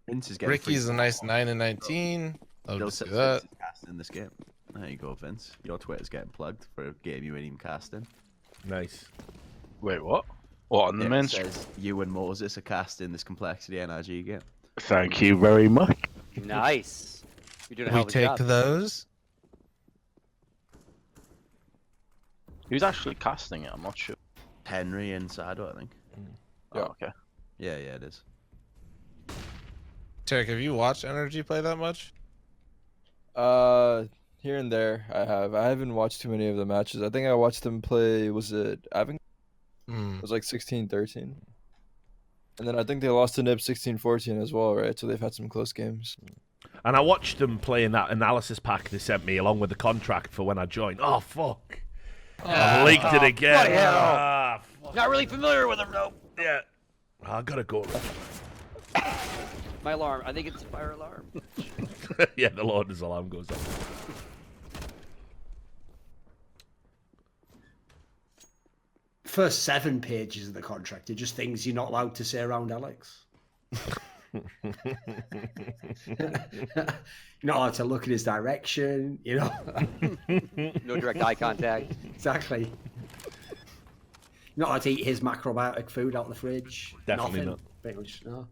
Vince is getting Ricky's a nice 9-19. Love to see that. In this game. There you go, Vince. Your Twitter's getting plugged for a game you ain't even casting. Nice. Wait, what? What on the It men's? says you and Moses are casting this complexity NRG game. Thank you very much. Nice. You're doing a hell We of a take job. those. Who's actually casting it? I'm not sure. Henry and Sado, I think. Oh, okay. Yeah, it is. Tarek, have you watched NRG play that much? Here and there, I have. I haven't watched too many of the matches. I think I watched them play. Was it Avon? It was like 16-13. And then I think they lost to Nib 16-14 as well, right? So they've had some close games. And I watched them playing that analysis pack they sent me along with the contract for when I joined. Oh, fuck. I've leaked it again. bloody hell. Ah, fuck. Not really familiar with them, though. Yeah. I gotta go. My alarm. I think it's a fire alarm. Yeah, the Lord's alarm goes off. First 7 pages of the contract are just things you're not allowed to say around Alex. You're not allowed to look in his direction, you know. No direct eye contact. Exactly. You're not allowed to eat his macrobiotic food out of the fridge. Definitely Nothing. not. Pretty much, no.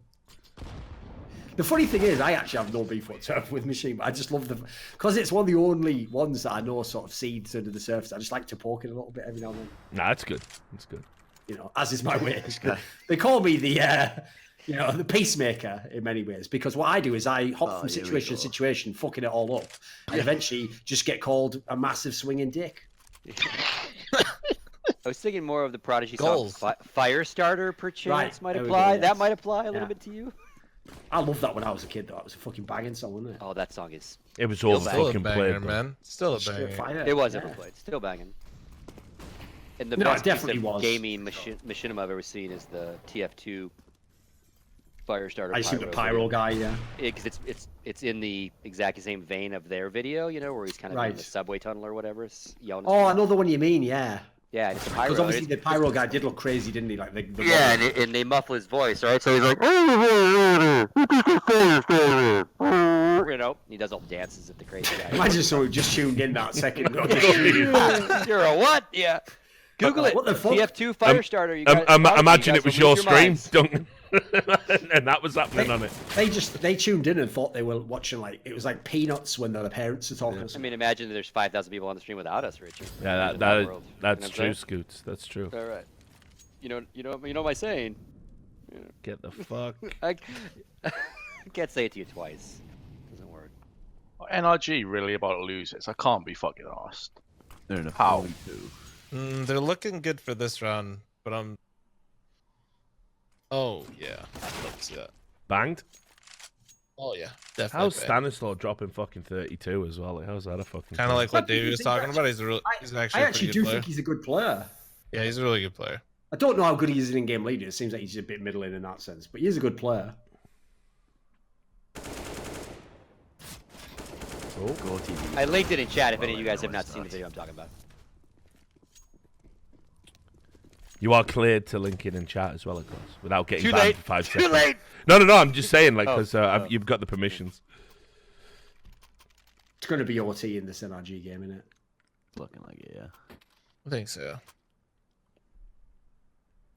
The funny thing is, I actually have no beef whatsoever with Machine, but I just love the... Because it's one of the only ones that I know sort of seeds under the surface. I just like to poke it a little bit every now and then. Nah, that's good. That's good. You know, as is my way. They call me the... you know, the peacemaker in many ways, because what I do is I hop from situation to situation, fucking it all up, and eventually just get called a massive swinging dick. I was thinking more of the Prodigy Goals. song Firestarter, perchance, Right, might there we apply. go, That yes. might apply a little Yeah. bit to you. I loved that when I was a kid, though. It was a fucking banging song, wasn't it? Oh, that song is... It was all Still fucking banger, played. man. Still a Straight banger. fire. It was yeah. ever played. Still banging. And the No, it best piece definitely of was. gaming machinima I've ever seen is the TF2 Firestarter. I assume the pyro guy, yeah. Because it's in the exact same vein of their video, you know, where he's kind of in the Right. subway tunnel or whatever, yelling. Oh, I know the one you mean, yeah. Yeah, and it's a pyro. Because obviously It's- the pyro guy did look crazy, didn't he? Like the Yeah, and they muffle his voice, right? So he's like, you know, he does all the dances at the crazy guy. Imagine someone just tuned in that second. You're a what? Yeah. Google it. What the fuck? TF2 Firestarter. You guys, Imagine you it guys was will your lose stream, minds. Duncan. And that was happening on it. They tuned in and thought they were watching it was like Peanuts when the parents are talking. I mean, imagine there's 5,000 people on the stream without us, Richard. Yeah, In that's world. You know what I'm true, saying? Scoots. That's true. All right. You know my saying. Get the fuck. I can't say it to you twice. Doesn't work. NRG really about to lose it. So I can't be fucking arsed. They're in a How? 4-2. They're looking good for this round, but I'm... Oh, yeah. I'd love to see that. Banged? Oh, yeah. Definitely. How's Stanislaw dropping fucking 32 as well? Like, how's that a fucking... Kind of like what I think Davey was he's talking actually- about. He's I actually a actually pretty do good player. think he's a good player. Yeah, he's a really good player. I don't know how good he is as an in-game leader. It seems like he's a bit middling in that sense, but he is a good player. Go TV. I linked it in chat if any of you guys have not seen the video I'm talking about. You are cleared to link in chat as well, of course, without getting Too banned late. for 5 Too seconds. late. No, I'm just saying, like, because Oh. you've got the permissions. It's going to be OT in this NRG game, isn't it? Looking like it, yeah. I think so.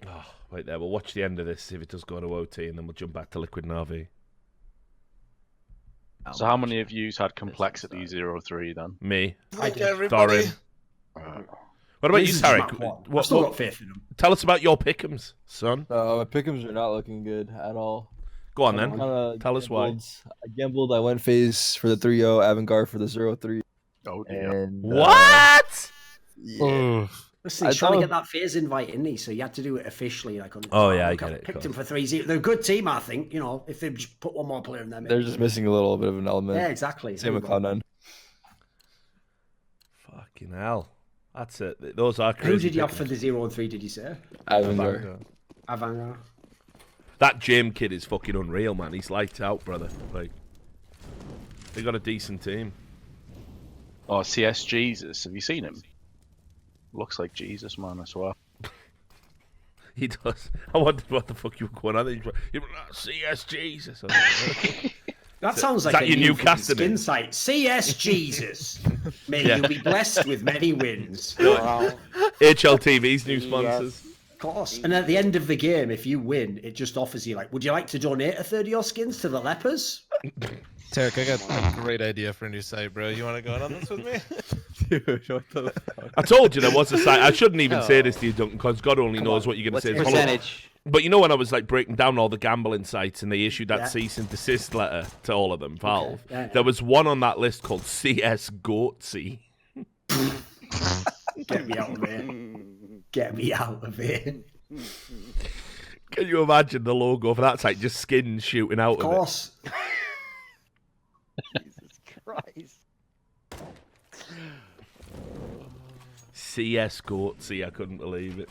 Oh, wait there. We'll watch the end of this, see if it does go to OT, and then we'll jump back to Liquid Navi. So how many of you had complexity 03 then? Me. I did. Everybody. Thorin. What about you, This is Tarek? map one. I've What, still got faith in him. tell us about your pick'ems, son. My pick'ems are not looking good at all. Go on then. Kinda Tell us why. I gambled. I went phase for the 3-0, Avantgarde for the 0-3. Oh dear. And What? yeah. Listen, I he's trying to thought- get that phase invite, isn't he? So you had to do it officially. Like on. Oh, yeah, I look, get I've it, Picked cool. him for 3-0. They're a good team, I think. You know, if they just put one more player in there. They're just missing a little bit of an element. Yeah, exactly. Same with Cloud9. Fucking hell. That's it. Those are crazy. Who did you have pick'ems. for the 0-3? Did you say? Avantgarde. Avanga. That Jim kid is fucking unreal, man. He's lights out, brother. Like, they got a decent team. Oh, CS Jesus. Have you seen him? Looks like Jesus, man, I swear. He does. I wondered what the fuck you were going on. You're like, CS Jesus. That sounds like that a your new new casting skin name? site. CS Jesus. May Yeah. you be blessed with many wins. HLTV's new sponsors. Of course. And at the end of the game, if you win, it just offers you like, would you like to donate a third of your skins to the lepers? Tarek, I got a great idea for a new site, bro. You want to go in on this with me? Dude, what the fuck? I told you there was a site. I shouldn't even say this to you, Duncan, because God only knows what you're going What's to the say. percentage? But you know when I was like breaking down all the gambling sites and they issued that Yeah. cease and desist letter to all of them, Valve, Yeah, yeah. there was one on that list called CS Goatsy. Get me out of here. Get me out of here. Can you imagine the logo for that site? Just skins shooting out Of of it. course. Jesus Christ. CS Goatsy, I couldn't believe it.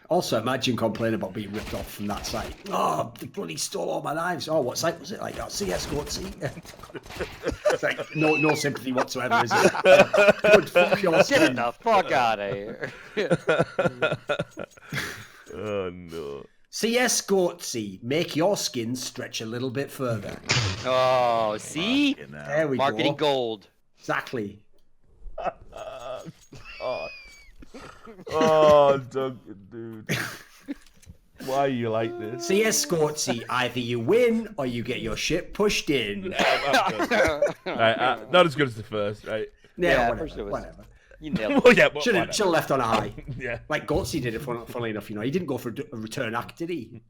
Also, imagine complaining about being ripped off from that site. Oh, they bloody stole all my knives. Oh, what site was it? Like, oh, CS Goatsy. It's like, no sympathy whatsoever, is it? Good, fuck your Get skin. the fuck out of here. Oh no. CS Goatsy, make your skin stretch a little bit further. Oh, see? There we Marketing go. gold. Exactly. Oh, Duncan, dude. Why are you like this? CS Goatsy, either you win or you get your shit pushed in. Right, not as good as the first, right? Yeah, whatever. first it was- Whatever. You nailed it. Oh yeah, but Should have whatever. left on a high. Yeah. Like Goatsy did it, funnily enough. You know, he didn't go for a return act, did he?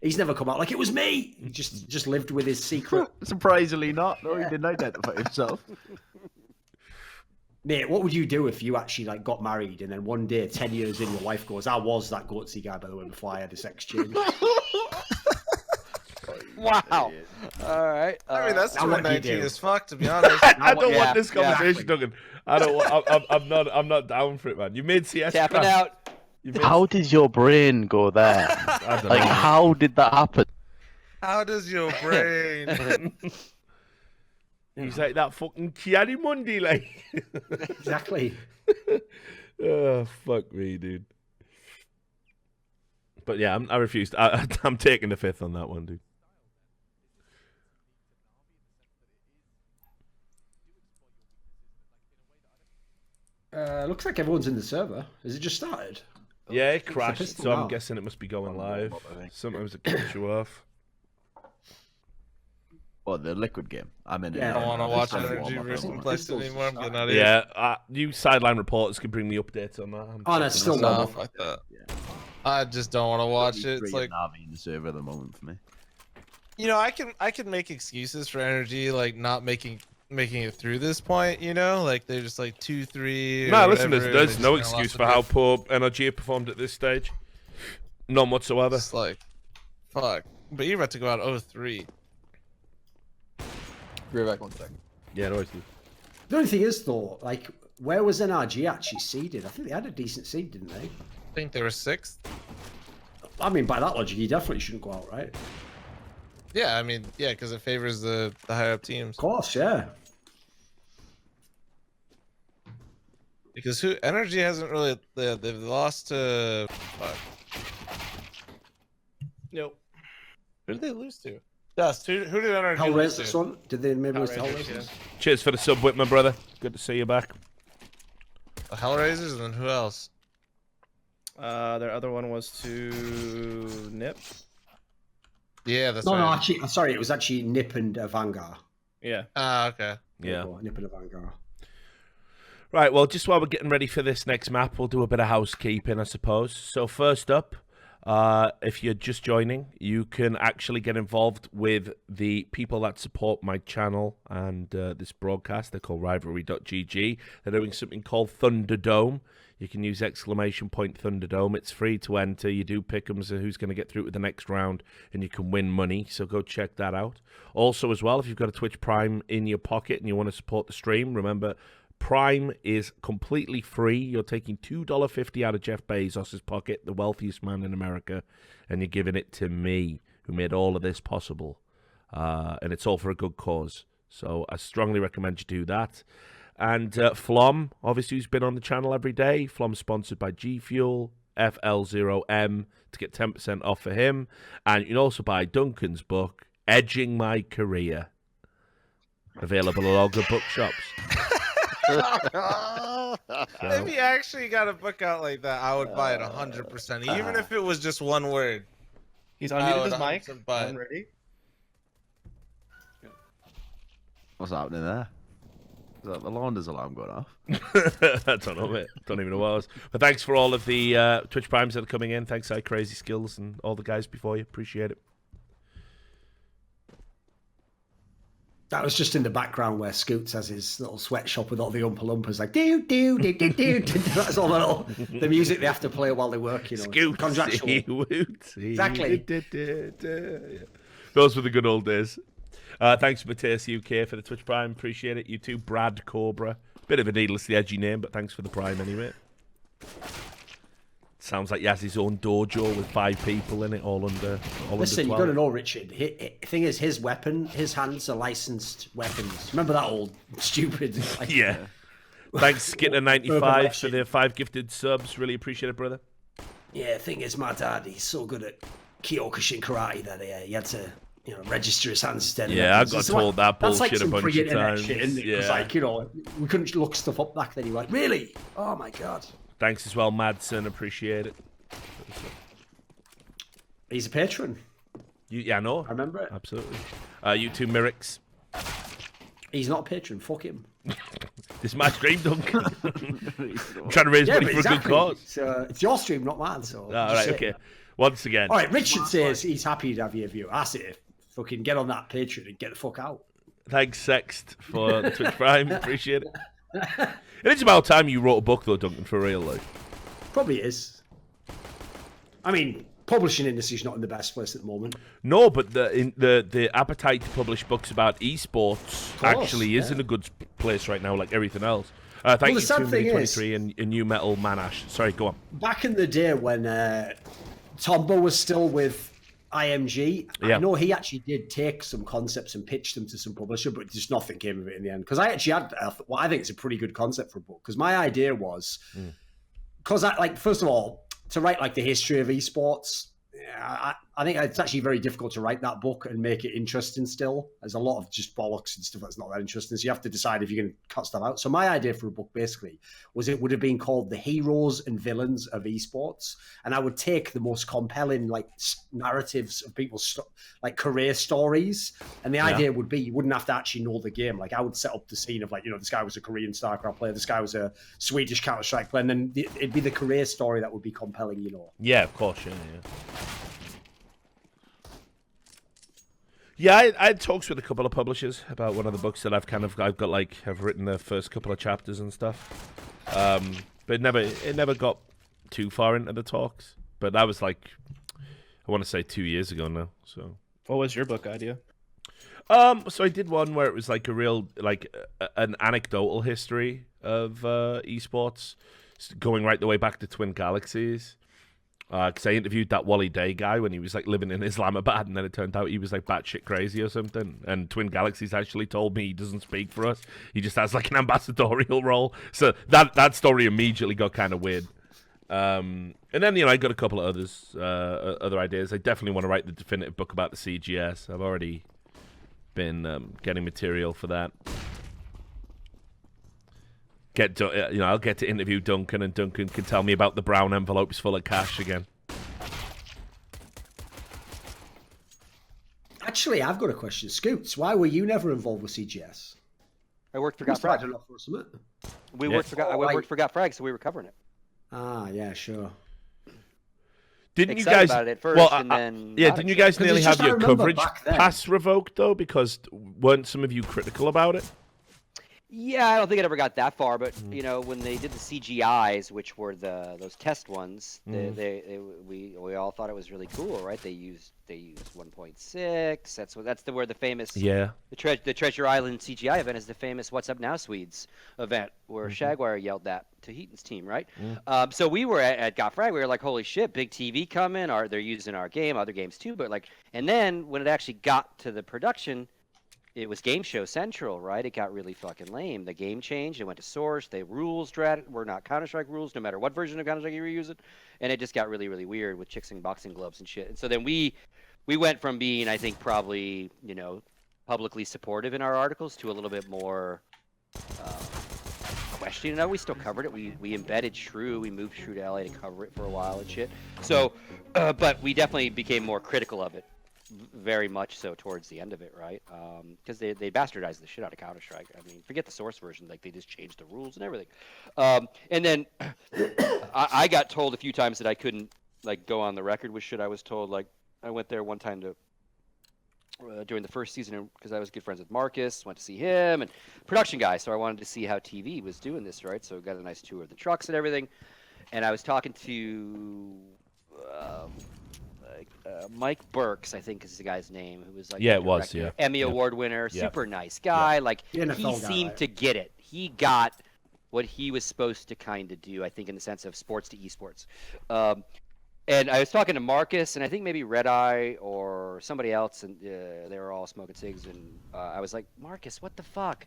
He's never come out like it was me. He just lived with his secret. Surprisingly not. No, he didn't identify himself. Mate, what would you do if you actually like got married and then one day, 10 years in, your wife goes, "I was that Goatsy guy, by the way, before I had a sex change." Wow. All right. I mean, that's now what do you 2019 do? as fuck, to be honest. I don't Yeah, want this conversation, exactly. Duncan. I don't. I'm not down for it, man. You made CS. Tapping crash. out. You made, How did your brain go there? I don't Like, know. how did that happen? How does your brain? He's like that fucking Kiani Mundi, like. Exactly. Oh fuck me, dude. But yeah, I refused. I'm taking the fifth on that one, dude. Looks like everyone's in the server. Has it just started? Yeah, it crashed, pistol so I'm now. guessing it must be going live. I think. Sometimes it cuts you off. Oh, the liquid game. I'm in it. Yeah. I don't want to watch Pistols. Energy versus Pistols. Complexity anymore. I'm getting out of Yeah, here. you sideline reporters can bring me updates on that. I'm Oh, that's checking still that one out. up. Fuck that. I just don't want to watch it. It's like, Navi in the server at the moment for me. you know, I can make excuses for Energy, like not making it through this point. You know, like they're just like 2-3. No, or listen, whatever, and there's they no just kinda excuse lost for the how drift. poor NRG performed at this stage. None whatsoever. It's like, fuck. But you're about to go out 0-3. Be right back 1 second. Yeah, it always do. The only thing is, though, like, where was NRG actually seeded? I think they had a decent seed, didn't they? I think they were 6th. I mean, by that logic, you definitely shouldn't go out, right? Of Yeah, I mean, yeah, because it favors the higher up teams. course, yeah. Because Energy hasn't really they've lost to fuck. Nope. Who did they lose to? Dust. Who did Energy lose Hellraiser, to? this one? Did they maybe lose to Hellraisers, Hellraisers? Cheers for the sub, Whitman, brother. Good to see you back. The Hellraisers, and then who else? Their other one was to Nip. Yeah, that's No, right. actually, sorry, it was actually Nip and Avangar. Yeah. Ah, okay. Yeah. Nip and Avangar. Right, well, just while we're getting ready for this next map, we'll do a bit of housekeeping, I suppose. So first up, if you're just joining, you can actually get involved with the people that support my channel and this broadcast. They're called Rivalry.gg. They're doing something called Thunderdome. You can use !Thunderdome. It's free to enter. You do pick'ems of who's going to get through to the next round, and you can win money. So go check that out. Also, as well, if you've got a Twitch Prime in your pocket and you want to support the stream, remember, Prime is completely free. You're taking $2.50 out of Jeff Bezos' pocket, the wealthiest man in America, and you're giving it to me, who made all of this possible. And it's all for a good cause. So I strongly recommend you do that. And fl0m, obviously, who's been on the channel every day. fl0m sponsored by G Fuel, fl0m, to get 10% off for him. And you can also buy Duncan's book, Edging My Career. Available at all good bookshops. If you actually got a book out like that, I would buy it 100%, even if it was just one word. He's I unmuted would his mic. 100% buy it. I'm ready. What's happening there? Is that the launders alarm going off? I don't know, mate. Don't even know what it was. But thanks for all of the Twitch Primes that are coming in. Thanks, Crazy Skills, and all the guys before you. Appreciate it. That was just in the background where Scoots has his little sweatshop with all the Oompa Loompas, like do do do do do. That's all the music they have to play while they work. You know, contractual. Exactly. Those were the good old days. Thanks, Mateus UK, for the Twitch Prime. Appreciate it. You too, Brad Cobra. Bit of a needlessly edgy name, but thanks for the Prime anyway. Sounds like he has his own dojo with 5 people in it, all under. Listen, under you got to know, Richard. Thing is, his weapon, his hands are licensed weapons. Remember that old stupid? Like, yeah. Thanks, Skitter95 for the 5 gifted subs. Really appreciate it, brother. Yeah. Thing is, my dad, he's so good at Kyokushin karate that he had to, register his hands instead. Yeah, I got told that bullshit a bunch of times. Shit, isn't it? Yeah. It was like, we couldn't look stuff up back then. You were like, really? Oh my god. Thanks as well, Madsen. Appreciate it. He's a patron. Yeah, I know. I remember it. Absolutely. You too, Mirix. He's not a patron. Fuck him. This is my stream, Duncan. I'm trying to raise money for a good cause. It's your stream, not mine. So. All right, okay. Once again. All right, Richard says he's happy to have your view. I say, fucking get on that Patreon and get the fuck out. Thanks, Sext, for the Twitch Prime. Appreciate it. It's about time you wrote a book, though, Duncan, for real, like. Probably is. I mean, publishing industry's not in the best place at the moment. No, but the appetite to publish books about esports actually is in a good place right now, like everything else. Thank you, 223 and New Metal Manash. Sorry, go on. Back in the day when Tombo was still with IMG, I know he actually did take some concepts and pitch them to some publisher, but just nothing came of it in the end. Because I actually had, I think it's a pretty good concept for a book. Because my idea was, because first of all, to write like the history of esports, I think it's actually very difficult to write that book and make it interesting still. There's a lot of just bollocks and stuff that's not that interesting. So you have to decide if you're going to cut stuff out. So my idea for a book basically was it would have been called The Heroes and Villains of Esports. And I would take the most compelling narratives of people's career stories. And the idea would be you wouldn't have to actually know the game. Like I would set up the scene of this guy was a Korean StarCraft player. This guy was a Swedish Counter-Strike player. And then it'd be the career story that would be compelling, Yeah, of course. Yeah, I had talks with a couple of publishers about one of the books that I've written the first couple of chapters and stuff. But it never got too far into the talks. But that was I want to say 2 years ago now. So what was your book idea? So I did one where it was like a real an anecdotal history of esports, going right the way back to Twin Galaxies. Because I interviewed that Wally Day guy when he was living in Islamabad, and then it turned out he was batshit crazy or something. And Twin Galaxies actually told me he doesn't speak for us; he just has an ambassadorial role. So that story immediately got kind of weird. And then I got a couple of other ideas. I definitely want to write the definitive book about the CGS. I've already been getting material for that. I'll get to interview Duncan, and Duncan can tell me about the brown envelopes full of cash again. Actually, I've got a question. Scoots, why were you never involved with CGS? I worked for You Got Frag. started off for something. We Yeah. worked for I worked for Got Frag, so we were covering it. Ah, yeah, sure. Didn't you Excited guys? about it at first, well, and then yeah, not didn't you excited. guys 'Cause nearly it's have just I your remember coverage back then. pass revoked though? Because weren't some of you critical about it? Yeah, I don't think it ever got that far, but you know, when they did the CGIs, which were those test ones, we all thought it was really cool, right? They used 1.6. That's where the famous Yeah. the Treasure Island CGI event is the famous "What's Up Now, Swedes" event where Shagwire yelled that to Heaton's team, right? So we were at Got Frag, we were like, holy shit, big TV coming, they're using our game, other games too, but like, and then when it actually got to the production. It was Game Show Central, right? It got really fucking lame. The game changed. It went to Source. The rules were not Counter-Strike rules, no matter what version of Counter-Strike you were using. And it just got really, really weird with chicks in boxing gloves and shit. And so then we went from being, I think, probably, you know, publicly supportive in our articles to a little bit more questioning. No, we still covered it. We embedded Shrew. We moved Shrew to LA to cover it for a while and shit. So, but we definitely became more critical of it. Very much so towards the end of it, right? Because they bastardized the shit out of Counter-Strike. I mean, forget the Source version, like they just changed the rules and everything. And then I got told a few times that I couldn't like go on the record with shit. I was told, like, I went there one time to during the first season because I was good friends with Marcus, went to see him and production guy, so I wanted to see how TV was doing this, right? So got a nice tour of the trucks and everything. And I was talking to Mike Burks, I think is the guy's name, who was like Yeah, it was, yeah. Emmy Yeah. Award winner, Yeah. super nice guy. Like The NFL he guy, seemed right? to get it. He got what he was supposed to kind of do, I think, in the sense of sports to esports. And I was talking to Marcus, and I think maybe Red Eye or somebody else, and they were all smoking cigs. And I was like, Marcus, what the fuck?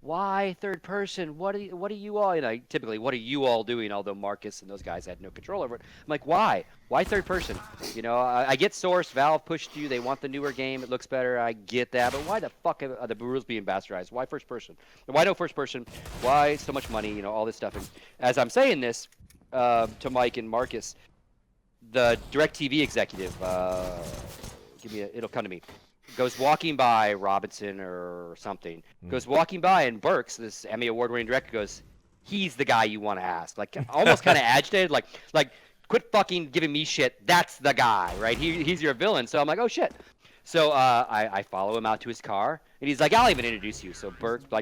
Why third person? What are you all? You know, typically, what are you all doing? Although Marcus and those guys had no control over it. I'm like, why? Why third person? You know, I get Source. Valve pushed you. They want the newer game. It looks better. I get that. But why the fuck are the rules being bastardized? Why first person? Why no first person? Why so much money? You know, all this stuff. And as I'm saying this to Mike and Marcus, the DirecTV executive, it'll come to me. Goes walking by Robinson or something. Goes walking by, and Burks, this Emmy award-winning director, goes, "He's the guy you want to ask." Like almost kind of agitated, like quit fucking giving me shit. That's the guy, right? He's your villain. So I'm like, oh shit. So I follow him out to his car, and he's like, "I'll even introduce you." So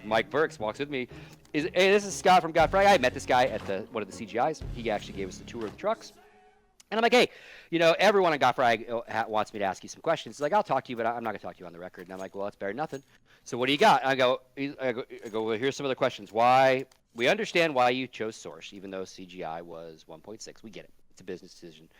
Mike Burks walks with me. Hey, this is Scott from Godfrey. I met this guy at one of the CGIs. He actually gave us the tour of the trucks. And I'm like, hey, you know, everyone at Godfrey wants me to ask you some questions. He's like, I'll talk to you, but I'm not going to talk to you on the record. And I'm like, well, that's better than nothing. So what do you got? I go, well, here's some of the questions. Why? We understand why you chose Source, even though CGI was 1.6. We get it. It's a business decision.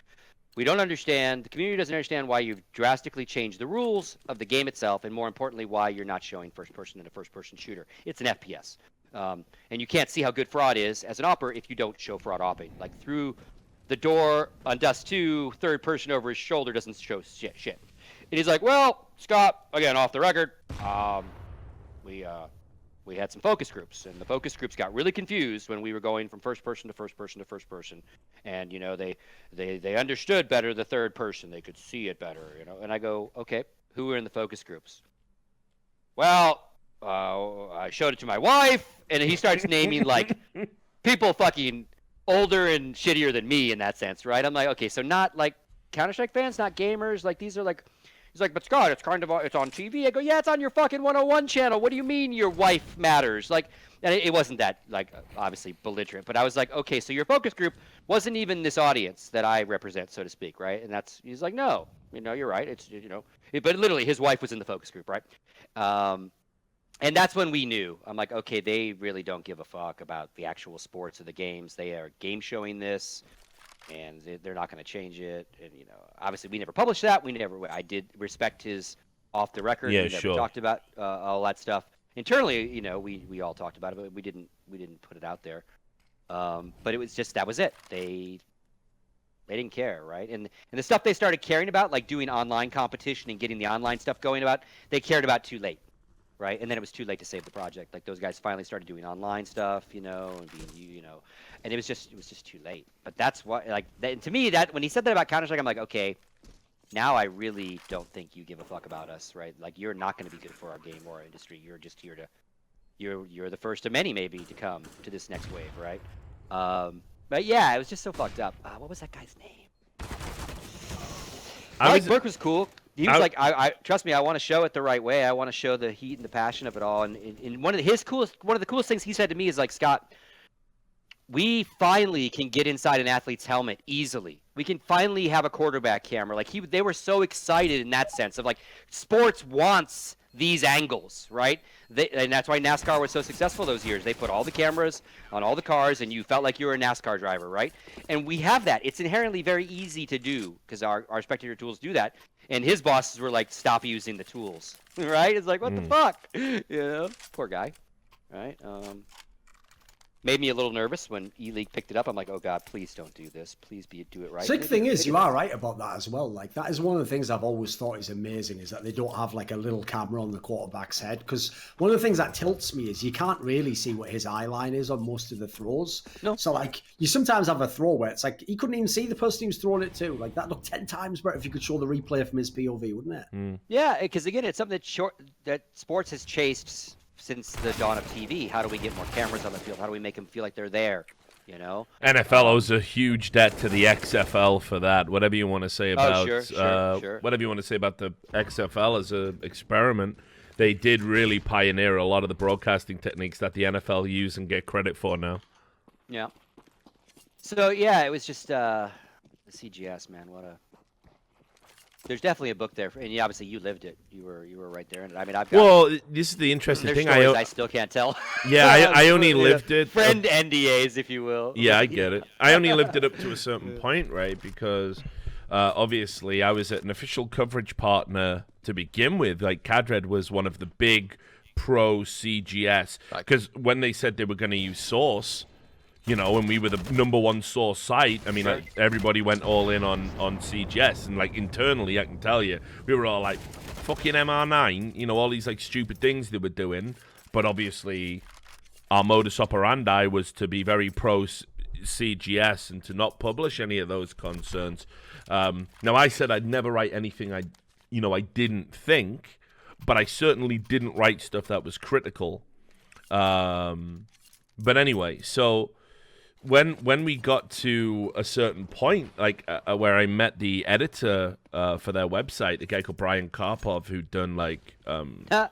We don't understand, the community doesn't understand why you've drastically changed the rules of the game itself, and more importantly, why you're not showing first person in a first person shooter. It's an FPS. And you can't see how good fraud is as an opper if you don't show fraud opping. Like through the door on Dust 2, third person over his shoulder doesn't show shit. And he's like, well, Scott, again, off the record, we had some focus groups, and the focus groups got really confused when we were going from first person to first person to first person. And, you know, they understood better the third person. They could see it better, you know. And I go, okay, who were in the focus groups? Well, I showed it to my wife, and he starts naming, like, people fucking older and shittier than me in that sense, right? I'm like, okay, so not like Counter-Strike fans, not gamers, like these are like, he's like, but Scott, it's on TV. I go, yeah, it's on your fucking 101 channel. What do you mean your wife matters? Like, and it wasn't that, like, obviously belligerent, but I was like, okay, so your focus group wasn't even this audience that I represent, so to speak, right? And he's like, no, you know, you're right. It's, you know, but literally his wife was in the focus group, right? And that's when we knew. I'm like, okay, they really don't give a fuck about the actual sports of the games. They are game showing this, and they're not going to change it. And, you know, obviously we never published that. I did respect his off the record. Yeah, we never sure. talked about all that stuff. Internally, you know, we all talked about it, but we didn't put it out there. But it was just, that was it. They didn't care, right? And the stuff they started caring about, like doing online competition and getting the online stuff going about, they cared about too late. Right, and then it was too late to save the project. Like those guys finally started doing online stuff, you know, and being, you know, and it was just too late. But that's what, like, to me, that when he said that about Counter-Strike, I'm like, okay, now I really don't think you give a fuck about us, right? Like you're not going to be good for our game or our industry. You're just here to, you're the first of many maybe to come to this next wave, right? But yeah, it was just so fucked up. What was that guy's name? Mike Burke was cool. He was like, I trust me, I want to show it the right way. I want to show the heat and the passion of it all. And one of the coolest things he said to me is like, Scott, we finally can get inside an athlete's helmet easily. We can finally have a quarterback camera. Like they were so excited in that sense of like sports wants these angles, right? And that's why NASCAR was so successful those years. They put all the cameras on all the cars, and you felt like you were a NASCAR driver, right? And we have that. It's inherently very easy to do because our spectator tools do that. And his bosses were like, stop using the tools, right? It's like, what the fuck? You know, poor guy, right? Made me a little nervous when E-League picked it up. I'm like, oh God, please don't do this. Please do it right. Sick thing is, you are right about that as well. Like that is one of the things I've always thought is amazing is that they don't have like a little camera on the quarterback's head. Because one of the things that tilts me is you can't really see what his eye line is on most of the throws. No. So like you sometimes have a throw where it's like he couldn't even see the person he was throwing it to. Like that looked 10 times better if you could show the replay from his POV, wouldn't it? Yeah, because again, it's something that sports has chased since the dawn of TV. How do we get more cameras on the field? How do we make them feel like they're there? You know, NFL owes a huge debt to the XFL for that. Whatever you want to say about, sure. whatever you want to say about the XFL as an experiment, they did really pioneer a lot of the broadcasting techniques that the NFL use and get credit for now. Yeah. So yeah, it was just the CGS, man. There's definitely a book there, and obviously you lived it. You were right there, and I mean, I've got. Well, this is the interesting thing. I still can't tell. Yeah, I only lived it. Friend NDAs, if you will. Yeah, I get it. I only lived it up to a certain point, right? Because obviously I was an official coverage partner to begin with. Like Cadred was one of the big pro CGS because when they said they were going to use Source. You know, and we were the #1 source site. I mean, everybody went all in on CGS, and like internally, I can tell you, we were all like, "Fucking MR9," you know, all these like stupid things they were doing. But obviously, our modus operandi was to be very pro CGS and to not publish any of those concerns. Now, I said I'd never write anything I didn't think, but I certainly didn't write stuff that was critical. But anyway, so. When we got to a certain point, like where I met the editor for their website, the guy called Brian Karpov, who'd done like yeah,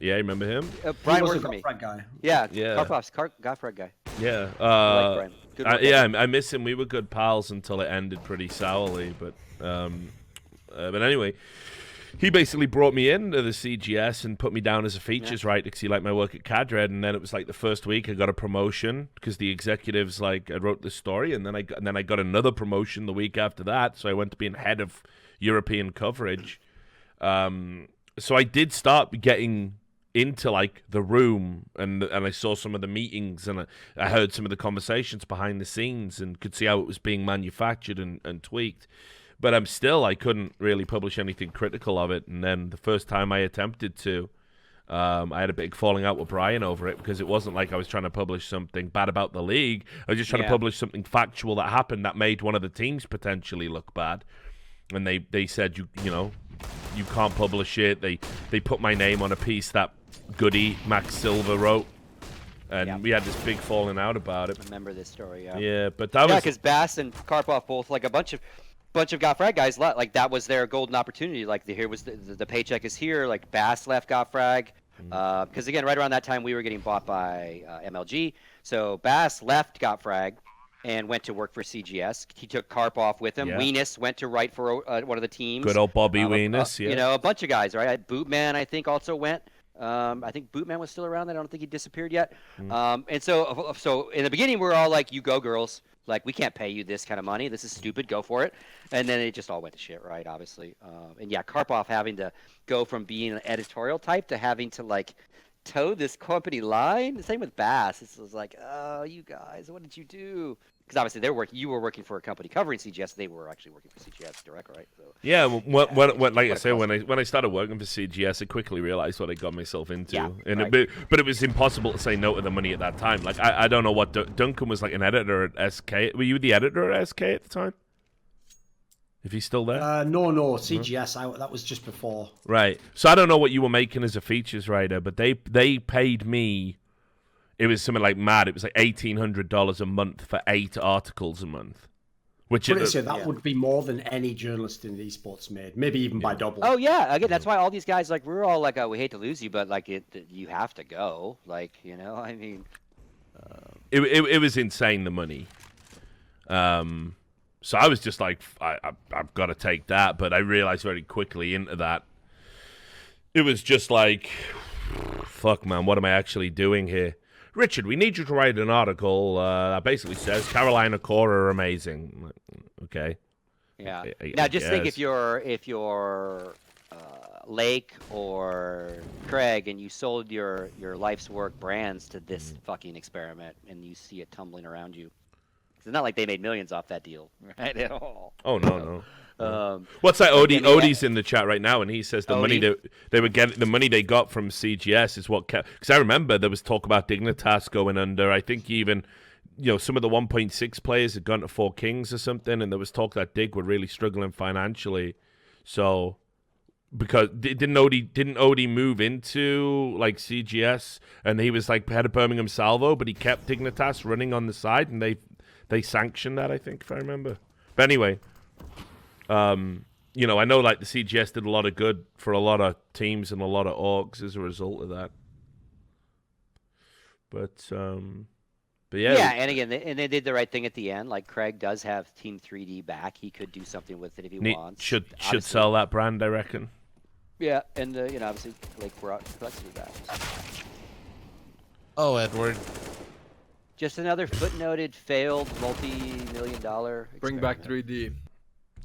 remember him? Brian worked for me. Guy. Yeah, Karpov's Gottfried guy. Yeah, I like Brian. I miss him. We were good pals until it ended pretty sourly, but anyway. He basically brought me into the CGS and put me down as a features writer because he liked my work at Cadred, and then it was like the first week I got a promotion because the executives like I wrote this story, and then I got another promotion the week after that, so I went to being head of European coverage. So I did start getting into like the room, and I saw some of the meetings, and I heard some of the conversations behind the scenes, and could see how it was being manufactured and tweaked. But I couldn't really publish anything critical of it. And then the first time I attempted to, I had a big falling out with Brian over it because it wasn't like I was trying to publish something bad about the league. I was just trying to publish something factual that happened that made one of the teams potentially look bad. And they said, you can't publish it. They put my name on a piece that Goody, Max Silver wrote. And we had this big falling out about it. I remember this story, Yeah, but that was... Yeah, because Bass and Karpov both, like a bunch of Gottfried guys left. Like that was their golden opportunity. Like here was the paycheck is here. Like Bass left Gottfried because again, right around that time we were getting bought by MLG. So Bass left Gottfried and went to work for CGS. He took Karpov with him. Weenus went to write for one of the teams. Good old Bobby Weenus. You know, a bunch of guys. Right, Bootman I think also went. I think Bootman was still around. I don't think he disappeared yet. And so in the beginning we were all like, "You go, girls." Like, we can't pay you this kind of money. This is stupid. Go for it. And then it just all went to shit, right, obviously. And, yeah, Karpov having to go from being an editorial type to having to, like, toe this company line. The same with Bass. It was like, oh, you guys, what did you do? Because obviously you were working for a company covering CGS. They were actually working for CGS direct, right? So, yeah, like I say, when I started working for CGS, I quickly realized what I got myself into. Yeah, and but it was impossible to say no to the money at that time. Like I don't know what Duncan was like an editor at SK. Were you the editor at SK at the time? If he's still there? No, CGS. That was just before. Right. So I don't know what you were making as a features writer, but they paid me. It was something like mad. It was like $1,800 a month for 8 articles a month. Which that would be more than any journalist in esports made, maybe even by double. Oh yeah, again, that's why all these guys like we're all like, oh, we hate to lose you, but like you have to go, like I mean, it was insane the money. So I was just like, I've got to take that, but I realized very quickly into that it was just like, fuck man, what am I actually doing here? Richard, we need you to write an article that basically says Carolina Core are amazing. Okay. Yeah. I Now just think guess. if you're Lake or Craig and you sold your life's work brands to this fucking experiment and you see it tumbling around you. It's not like they made millions off that deal, right? At all. Oh no. What's that? Odie's in the chat right now, and he says the money they were getting, the money they got from CGS is what kept. Because I remember there was talk about Dignitas going under. I think even some of the 1.6 players had gone to 4 Kings or something, and there was talk that Dig were really struggling financially. So because didn't Odie move into like CGS, and he was like head of Birmingham Salvo, but he kept Dignitas running on the side, and they sanctioned that, I think, if I remember. But anyway. I know like the CGS did a lot of good for a lot of teams and a lot of orgs as a result of that. But yeah. Yeah, and again, they did the right thing at the end. Like Craig does have Team 3D back; he could do something with it if he wants. Should sell that brand, I reckon. Yeah, and obviously Lake brought complexity back. Oh, Edward. Just another footnoted, failed, multi-million-dollar. Bring back 3D.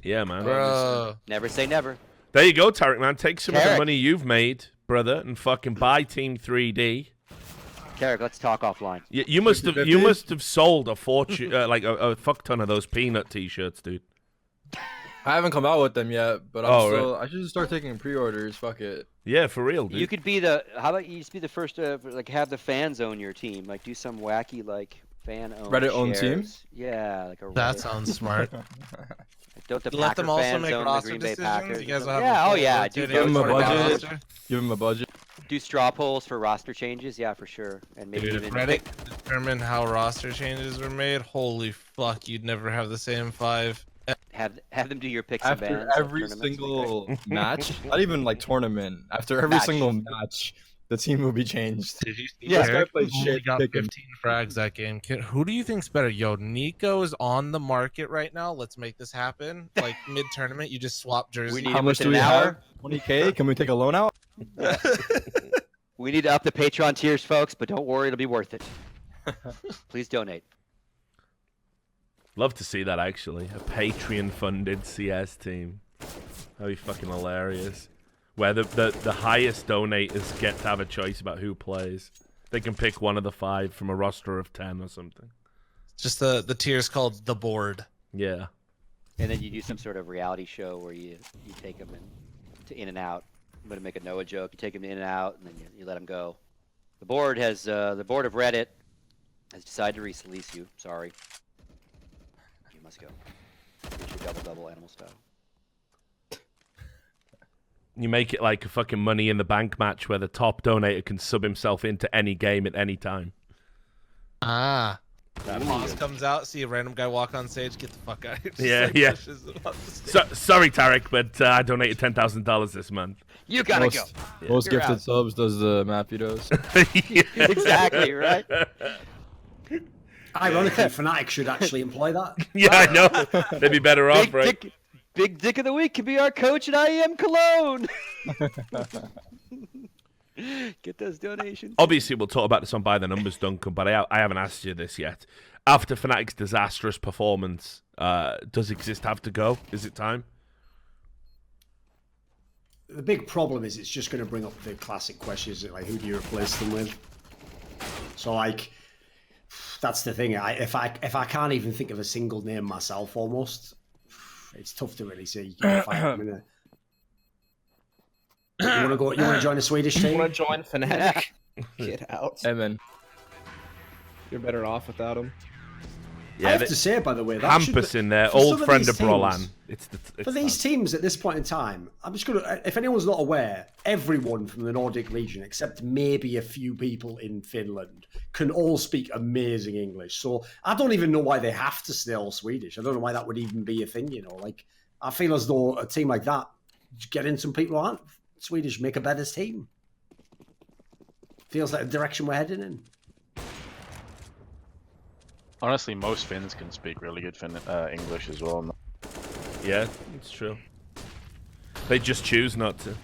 Yeah, man. Bro. Never say never. There you go, Tarek, man. Take some of the money you've made, brother, and fucking buy Team 3D. Tarek, let's talk offline. You must have sold a fortune, like a fuck ton of those peanut T-shirts, dude. I haven't come out with them yet, but I should just start taking pre-orders. Fuck it. Yeah, for real, dude. You could be how about you just be the first to have the fans own your team, like do some wacky fan-owned Reddit-owned shares. team? Yeah, like a Reddit. That sounds smart. Don't the Let Packer them also fans make own the roster Green Bay decisions. Packers? You guys will have Yeah, a oh yeah, full do Give them a budget. roster. Give them a budget. Do straw polls for roster changes, yeah, for sure, and maybe Dude, if even Reddit could determine how roster changes were made, holy fuck, you'd never have the same 5. have them do your picks and After bans. every single match, not even like tournament. After every single match, the team will be changed. Did you see Yeah, Eric this guy plays only shit got picking. 15 frags that game? Who do you think's better? Yo, Nico is on the market right now. Let's make this happen. Like mid-tournament, you just swap jerseys. We need How him much within do we an have? hour. 20K? Can we take a loan out? We need to up the Patreon tiers, folks, but don't worry, it'll be worth it. Please donate. Love to see that, actually. A Patreon-funded CS team. That'd be fucking hilarious. Where the highest donators get to have a choice about who plays. They can pick one of the 5 from a roster of 10 or something. Just the tier's called the board. Yeah. And then you do some sort of reality show where you take them to in and out. I'm gonna make a Noah joke. You take them in and out, and then you let them go. The board of Reddit has decided to release you. Sorry, you must go. Here's your double animal style. You make it like a fucking Money in the Bank match where the top donator can sub himself into any game at any time. Ah. Pause comes out, see a random guy walk on stage, get the fuck out. Just Yeah. pushes him off the stage. Sorry, Tarek, but I donated $10,000 this month. You gotta go. Most You're gifted out. subs does the map videos. Exactly right. Ironically, Fnatic should actually employ that. Yeah, I know. They'd be better off, right? Big Dick of the Week can be our coach at IEM Cologne. Get those donations. Obviously, we'll talk about this on By the Numbers, Duncan, but I haven't asked you this yet. After Fnatic's disastrous performance, does Exist have to go? Is it time? The big problem is it's just going to bring up the classic questions like who do you replace them with? So that's the thing. If I can't even think of a single name myself, almost, it's tough to really see. You want to go? You want to join a Swedish team? You want to join Fnatic? Get out. Hey, man. You're better off without him. I have to say, by the way, that Hampus in there, for some old of friend these of Brolan. teams- It's For these teams at this point in time, I'm just going to, if anyone's not aware, everyone from the Nordic region, except maybe a few people in Finland, can all speak amazing English. So I don't even know why they have to stay all Swedish. I don't know why that would even be a thing, you know. Like, I feel as though a team like that, get in some people who aren't Swedish, make a better team. Feels like the direction we're heading in. Honestly, most Finns can speak really good English as well. Yeah, it's true. They just choose not to.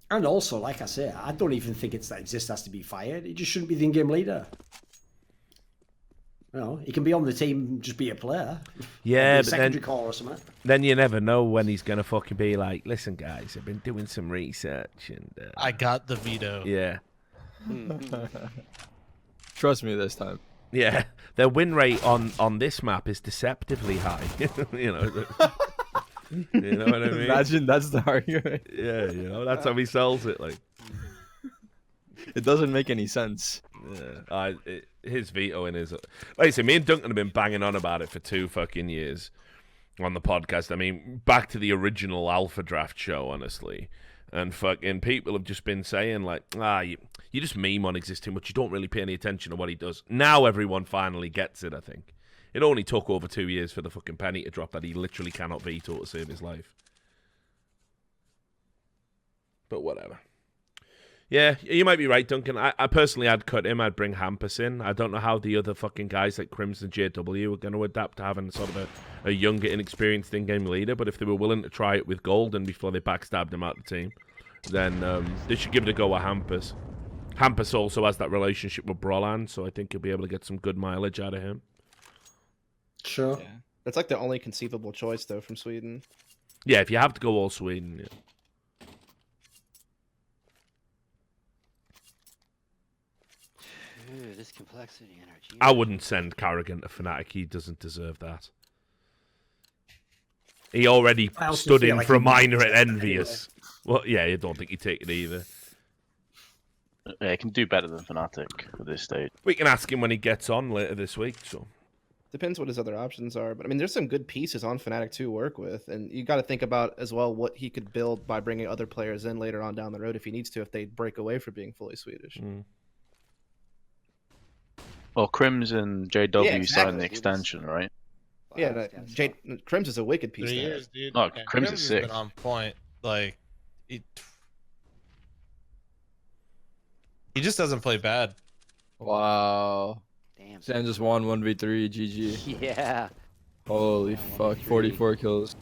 And also, like I say, I don't even think it's that Exist has to be fired. He just shouldn't be the in-game leader. You know, he can be on the team, just be a player. Yeah, Or be a but secondary then, call or something. then you never know when he's gonna fucking be like, listen, guys, I've been doing some research and I got the veto. yeah, Trust me this time. yeah. Their win rate on this map is deceptively high. You know, you know what I mean? Imagine that's the argument. Yeah, you know, that's how he sells it. Like, It doesn't make any sense. yeah, his veto in his. Like I say, me and Duncan have been banging on about it for 2 fucking years on the podcast. I mean, back to the original Alpha Draft show, honestly. And fucking people have just been saying, like, you just meme on Exist too much. You don't really pay any attention to what he does. Now everyone finally gets it, I think. It only took over 2 years for the fucking penny to drop that he literally cannot veto to save his life. But whatever. Yeah, you might be right, Duncan. I personally, I'd cut him. I'd bring Hampus in. I don't know how the other fucking guys like Crimson JW are going to adapt to having sort of a younger, inexperienced in-game leader. But if they were willing to try it with Golden before they backstabbed him out of the team, then they should give it a go at Hampus. Hampus also has that relationship with Brolan, so I think you'll be able to get some good mileage out of him. Sure. Yeah. That's like the only conceivable choice, though, from Sweden. Yeah, if you have to go all Sweden, yeah. Ooh, this complexity energy. I wouldn't send Carrigan to Fnatic. He doesn't deserve that. He already I also stood feel in like for a he wouldn't minor at take it Envious. Well, yeah, I don't think he'd take it either. Yeah, he can do better than Fnatic at this stage. We can ask him when he gets on later this week. So Depends what his other options are. But I mean, there's some good pieces on Fnatic to work with. And you got to think about as well what he could build by bringing other players in later on down the road if he needs to, if they break away from being fully Swedish. Well, Crimson JW Yeah, exactly. signed the extension, right? Yeah, Crims is a wicked piece. 3 there. years, dude. Oh, And Crims is has sick. been on point. Like, he just doesn't play bad. Wow. Damn. Sam just won 1v3. GG. Yeah. Holy Yeah, fuck. 1v3. 44 kills.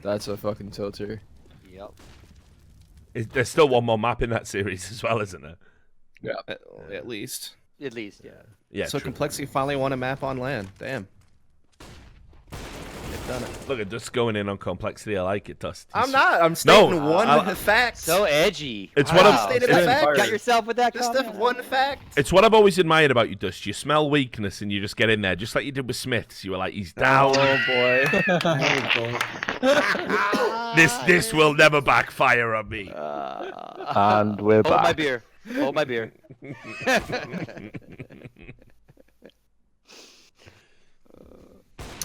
That's a fucking tilter. Yep. there's still one more map in that series as well, isn't there? Yeah. At least. At least, yeah. Yeah. So true. Complexity finally won a map on land. Damn. They've done it. Look at just going in on complexity. I like it, Dusty. I'm not. I'm stating one fact. So edgy. It's wow. what I'm- Stated a fact. Got yourself with that Just comment. one fact. It's what I've always admired about you, Dust. You smell weakness and you just get in there, just like you did with Smiths. You were like, he's down. Oh boy. This will never backfire on me. And we're Hold back. my beer. Hold my beer.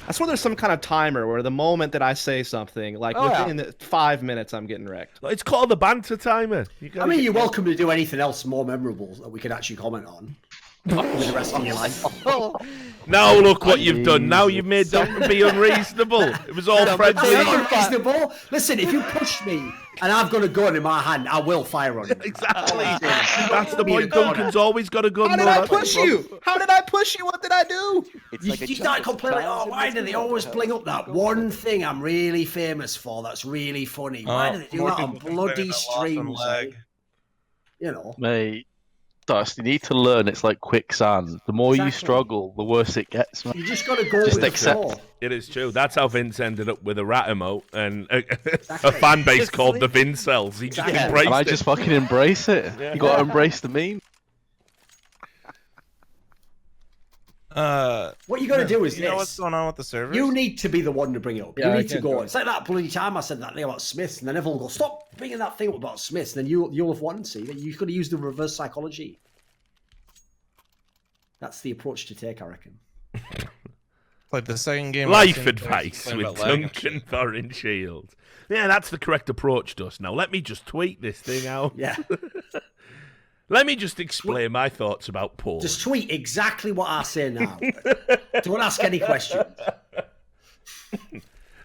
I swear there's some kind of timer where the moment that I say something, like Oh, yeah. within 5 minutes, I'm getting wrecked. It's called the banter timer. You I gotta mean, get- you're welcome to do anything else more memorable that we could actually comment on with the rest of your life. Now look what you've done. Now you've made Duncan be unreasonable. It was all That's friendly. not unreasonable. Listen, if you push me and I've got a gun in my hand, I will fire on you. Exactly. That's the Me point. and Connor. Duncan's always got a gun. How did no, I that's the push problem. you? How did I push you? What did I do? It's You, like a you jump start of complaining, oh, thousand why do they always bring up that one thing I'm really famous for that's really funny? Why do they do that on bloody streams? Eh? You know. Mate, Dust, you need to learn it's like quicksand. The more you Exactly. struggle, the worse it gets, man. You just got to go Just with accept. the flow. It is true. That's how Vince ended up with a rat emote and a fan base called the Vincels. He just Exactly. embraced And I it. just fucking embrace it. Yeah. You gotta embrace the meme. What you got to do is you know what's going on with the servers? You need to be the one to bring it up. Yeah, you I need to can't go. do it. It's like that bloody time I said that thing about Smiths, and then everyone will go, "Stop bringing that thing up about Smiths." And then you'll have won. See, you got to use the reverse psychology. That's the approach to take, I reckon. Like the second game. Life advice with Duncan Thorin Shields. Yeah, that's the correct approach, Dust. Now let me just tweet this thing out. Yeah. Let me just explain my thoughts about porn. Just tweet exactly what I say now. Don't ask any questions.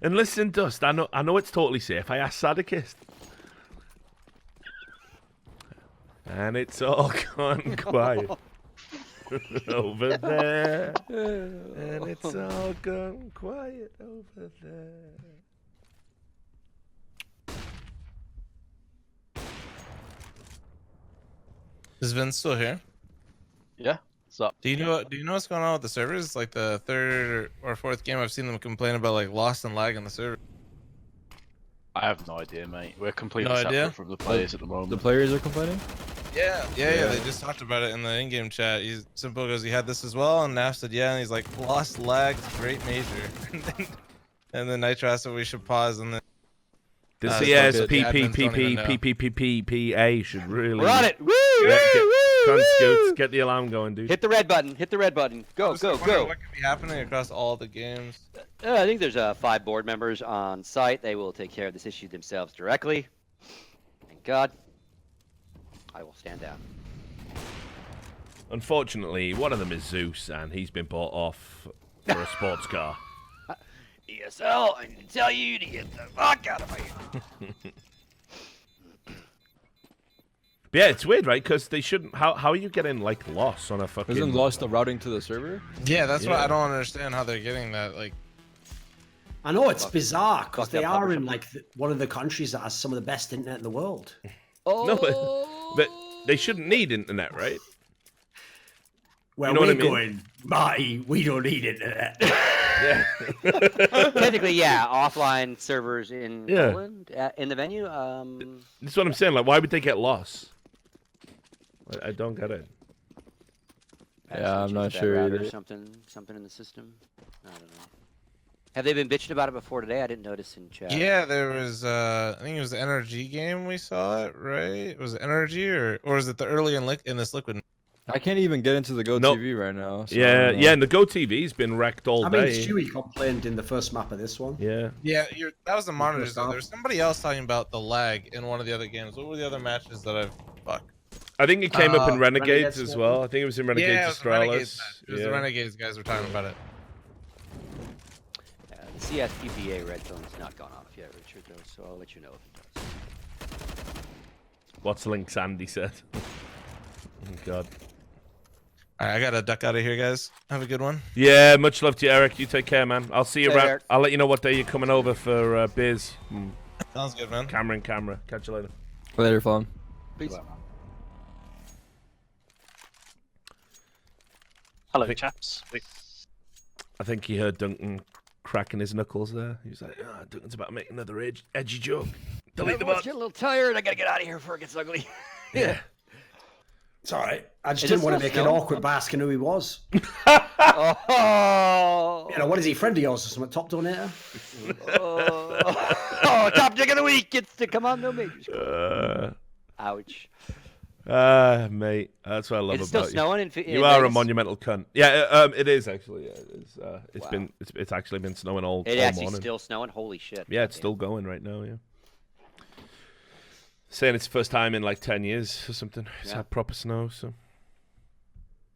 And listen, Dust, I know it's totally safe. I asked Sadikist. And it's all gone quiet over there. And it's all gone quiet over there. Is Vince still here? Yeah. What's up? Do you know what's going on with the servers? Like the third or fourth game, I've seen them complain about like lost and lag on the server. I have no idea, mate. We're completely No separate idea? from the players at the moment. The players are complaining. Yeah. They just talked about it in the in-game chat. Simple goes, he had this as well, and Naf said yeah, and he's like lost lag, great major. And then Nitro asked if we should pause, and then The admins don't even know. CSPPPPPPA should really. We're on it. Woo, Come on, Scoots, get the alarm going, dude. Hit the red button. Hit the red button. Go, What go. could be happening across all the games? I think there's 5 board members on site. They will take care of this issue themselves directly. Thank God. I will stand down. Unfortunately, one of them is Zeus, and he's been bought off for a sports car. ESL, I need to tell you to get the fuck out of my But yeah, it's weird, right? Because they shouldn't. How are you getting like loss on a fucking? Isn't lost the routing to the server? Yeah, that's why Yeah. I don't understand how they're getting that. Like, I know it's bizarre because fuck they that are publisher. in like one of the countries that has some of the best internet in the world. No, but they shouldn't need internet, right? Where know what we're I mean? going, Marty, we don't need internet. Yeah. Technically, yeah, offline servers in Yeah. Poland in the venue. That's what I'm saying. Like, why would they get lost? I don't get it. Yeah, I'm not Bad sure router or either. something in the system. I don't know. Have they been bitching about it before today? I didn't notice in chat. yeah, there was I think it was the NRG game we saw it, right? Was it NRG or was it the early in this liquid? I can't even get into the Go Nope. TV right now. So I Yeah, don't know. yeah, and the Go TV's been wrecked all I mean, day. Stewie complained in the first map of this one. Yeah. Yeah, that was the monitors. first Though. half. There was somebody else talking about the lag in one of the other games. What were the other matches that I've fuck? I think it came up in Renegades Renegades as maybe? well. I think it was in Renegades Yeah, it was the Renegades. Astralis. It was the Renegades guys were talking about it. The CSPPA red phone's not gone off yet, Richard, though, so I'll let you know if it does. What's Link Sandy said? Oh, God. All right, I gotta duck out of here, guys. Have a good one. Yeah, much love to you, Eric. You take care, man. I'll see you Hey, around. Eric. I'll let you know what day you're coming over for Biz. Sounds good, man. Camera in camera. Catch you later. Later, fun. Peace. Hello, chaps. I think he heard Duncan cracking his knuckles there. He was like, Duncan's about to make another edgy joke. Delete the Everyone's bot. getting a little tired. I gotta get out of here before it gets ugly. Yeah. It's all right. I just Is didn't it want to still make it snow? awkward by asking who he was. Oh, You know, what is he, friend of yours or something? Top donator? oh, top dick of the week gets to come on no majors. Ouch. Mate, that's what I love Is it still about you. snowing in You are a Vegas? monumental cunt. Yeah, it is actually. Yeah, it's Wow. been it's actually been snowing all It actually morning. still snowing. Holy shit. Yeah, it's still going right now. Yeah. Saying it's the first time in like 10 years or something. It's Yeah. had proper snow. So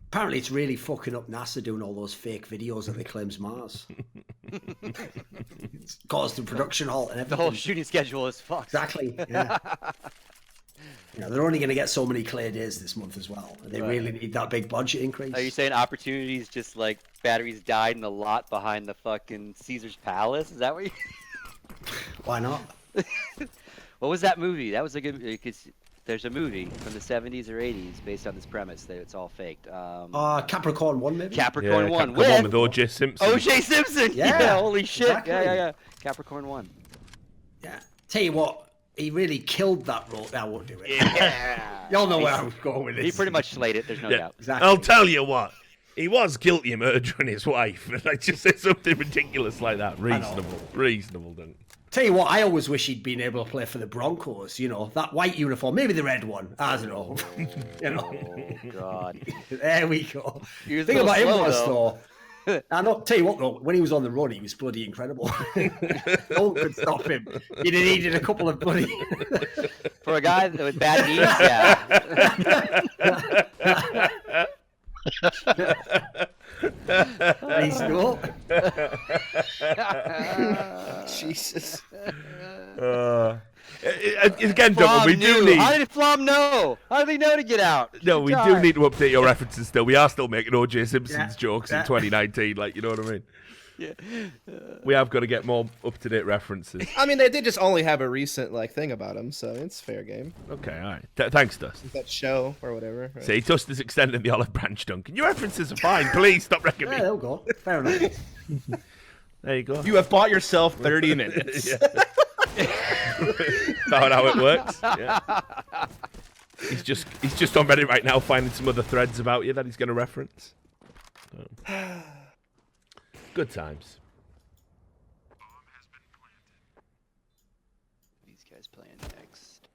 Apparently, it's really fucking up NASA doing all those fake videos that they claim's Mars. It's caused the production halt and The everything. whole shooting schedule is fucked. Exactly. Yeah. You know, they're only going to get so many clear days this month as well. And they Right. really need that big budget increase. Are you saying opportunities just like batteries died in the lot behind the fucking Caesar's Palace? Is that what you... Why not? What was that movie? That was a good... Because there's a movie from the 70s or 80s based on this premise that it's all faked. Capricorn 1, maybe? Capricorn 1 come on with with O.J. Simpson. O.J. Simpson! Yeah, holy shit. exactly. Yeah. Capricorn 1. Yeah. Tell you what, he really killed that role. I won't do it. Yeah. Y'all know where I was going with this. He pretty much slayed it, there's no Yeah. doubt. Exactly. I'll tell you what. He was guilty of murdering his wife. Like, just say something ridiculous like that. Reasonable, don't it? Tell you what, I always wish he'd been able to play for the Broncos. You know, that white uniform, maybe the red one. I don't know. You know. Oh God. There we go. He was Thing a little about him slow, was though. though. I know. Tell you what though, when he was on the run, he was bloody incredible. No one could stop him. He needed a couple of bloody. For a guy with bad knees, yeah. He's not. Jesus. Again, Double, we do need. How did fl0m know? How did he know to get out? No, we do need to update your references still. We are still making O.J. Simpson's jokes in Yeah. 2019, like, you know what I mean? Yeah. We have got to get more up-to-date references. I mean, they did just only have a recent thing about him, so it's fair game. Okay, all right. Thanks, Dust. That show or whatever. Right? See, Dust is extending the olive branch, Duncan. Your references are fine. Please stop wrecking Yeah, me. there we go. Fair enough. There you go. You have bought yourself 30 minutes. About how it works. Yeah. He's just on Reddit right now finding some other threads about you that he's going to reference. So. Good times. These guys playing next.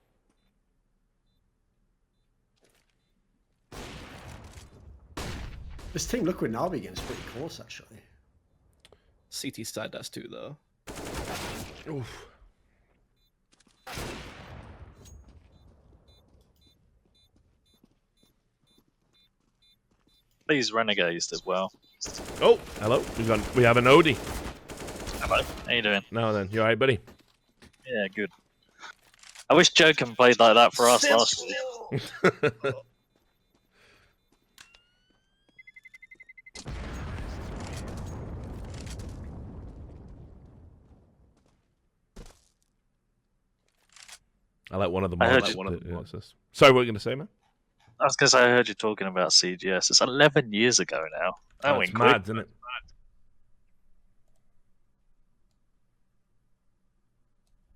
This team Liquid Na'Vi game is pretty close, actually. CT side does too, though. Oof. These renegades as well. Oh, hello. We have an Odie. Hello. How you doing? Now then, you alright, buddy? Yeah, good. I wish Joken played like that for us last week. I like one of them. I heard Sorry, what were you going to say, man? I was going to say, I heard you talking about CGS. It's 11 years ago now. That That's went quick. mad, isn't it?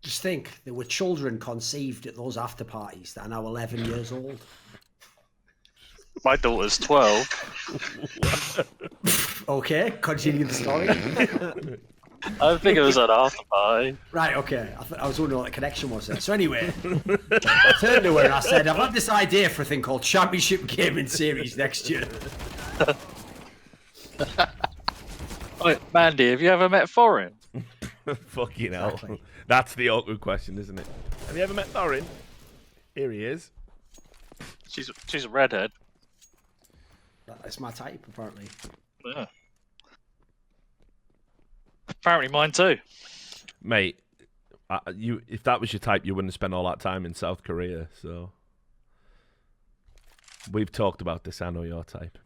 Just think, there were children conceived at those after parties that are now 11 years old. My daughter's 12. Okay, continue the story. I think it was an after party. Right, okay. I was wondering what the connection was there. So anyway, I turned to her and I said, I've had this idea for a thing called Championship Gaming Series next year. Wait, Mandy, have you ever met Thorin? Fucking hell. Exactly. That's the awkward question, isn't it? Have you ever met Thorin? Here he is. She's a redhead. That's my type, apparently. Yeah. Apparently mine too. Mate, if that was your type, you wouldn't spend all that time in South Korea, so... We've talked about this, I know your type.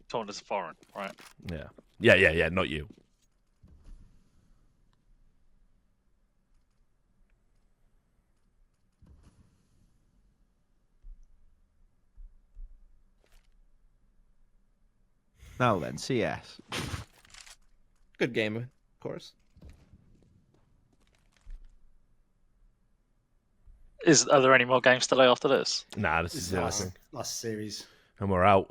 Torn as a foreign, right? Yeah, not you. Now then, CS. Good game, of course. Are there any more games to lay after this? Nah, this This is is the the last thing. last series. And we're out.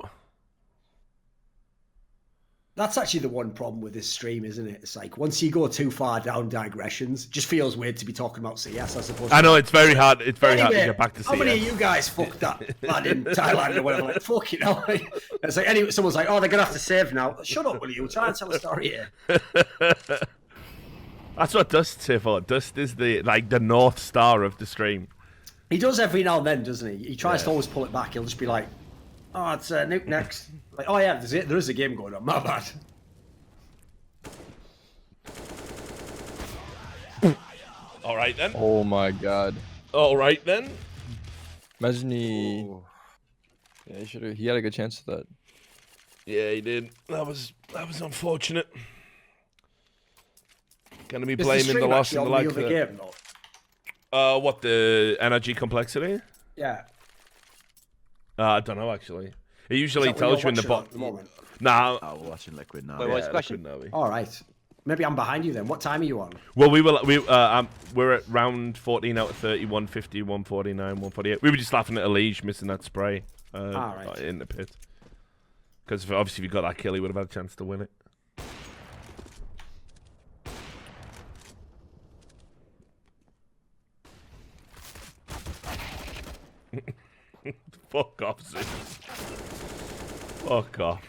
That's actually the one problem with this stream, isn't it? It's like, once you go too far down digressions, it just feels weird to be talking about CS, I suppose. I know, it's very hard. It's very hard to get back to How many of CS. you guys fucked that lad in Thailand or whatever? Like, fuck it, know. It's like, anyway, someone's like, oh, they're going to have to save now. Shut up, will you? Try and tell a story here. That's what Dust's here for. Dust is the North Star of the stream. He does every now and then, doesn't he? He tries to always pull it back. He'll just be like, oh, it's Nuke next. Like, oh, yeah, there is a game going on. My bad. All right, then. Oh my god. All right, then. Imagine he. Yeah, he should have. He had a good chance at that. Yeah, he did. That was unfortunate. Gonna be Is blaming the stream loss in actually the on like. the other game, though? What, the energy complexity? Yeah. I don't know actually. It Is usually that what tells you you're in the watching at bot. the moment? Nah. Oh, we're watching Liquid now. Wait, what's the Yeah, question? Liquid Na'Vi. All right. Maybe I'm behind you then. What time are you on? Well, we're at round 14 out of 30, 150, 149, 148. We were just laughing at Elige missing that spray right. in the pit. Because obviously, if he got that kill, he would have had a chance to win it. Fuck off, Zeus. Fuck off.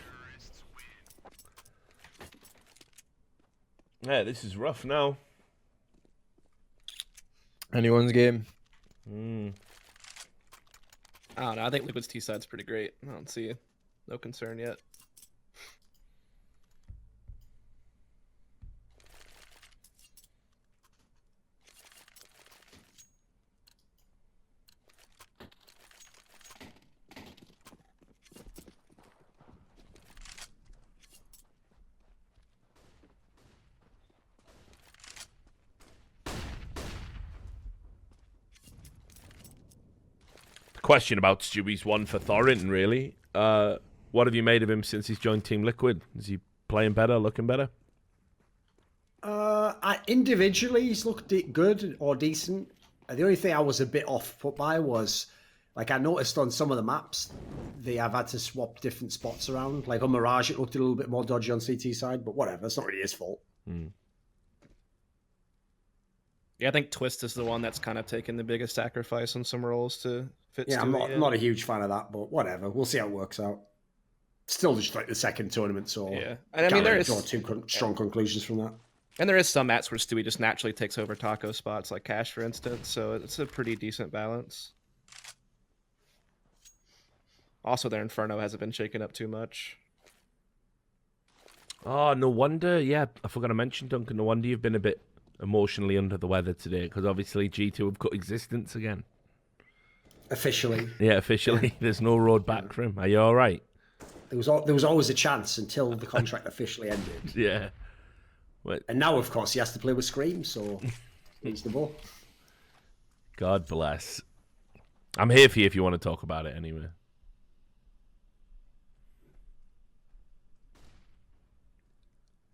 Yeah, this is rough now. Anyone's game. I don't know. I think Liquid's T side's pretty great. I don't see no concern yet. Question about Stewie's one for Thorin, really. What have you made of him since he's joined Team Liquid? Is he playing better, looking better? Individually, he's looked good or decent. The only thing I was a bit off put by was, like, I noticed on some of the maps, they have had to swap different spots around. Like on Mirage, it looked a little bit more dodgy on CT side, but whatever. It's not really his fault. Yeah, I think Twist is the one that's kind of taken the biggest sacrifice on some roles to fit. Yeah, I'm not a huge fan of that, but whatever. We'll see how it works out. Still just like the second tournament, so yeah. And I mean, there is draw two strong conclusions from that. And there is some mats where Stewie just naturally takes over taco spots, like Cash, for instance. So it's a pretty decent balance. Also, their Inferno hasn't been shaken up too much. Oh, no wonder. Yeah, I forgot to mention, Duncan. No wonder you've been a bit emotionally under the weather today, because obviously G2 have cut existence again. Officially. Yeah, officially. Yeah. There's no road back for him. Are you all right? There was always a chance until the contract officially ended. Yeah. What? And now, of course, he has to play with Scream, so he's the ball. God bless. I'm here for you if you want to talk about it anyway.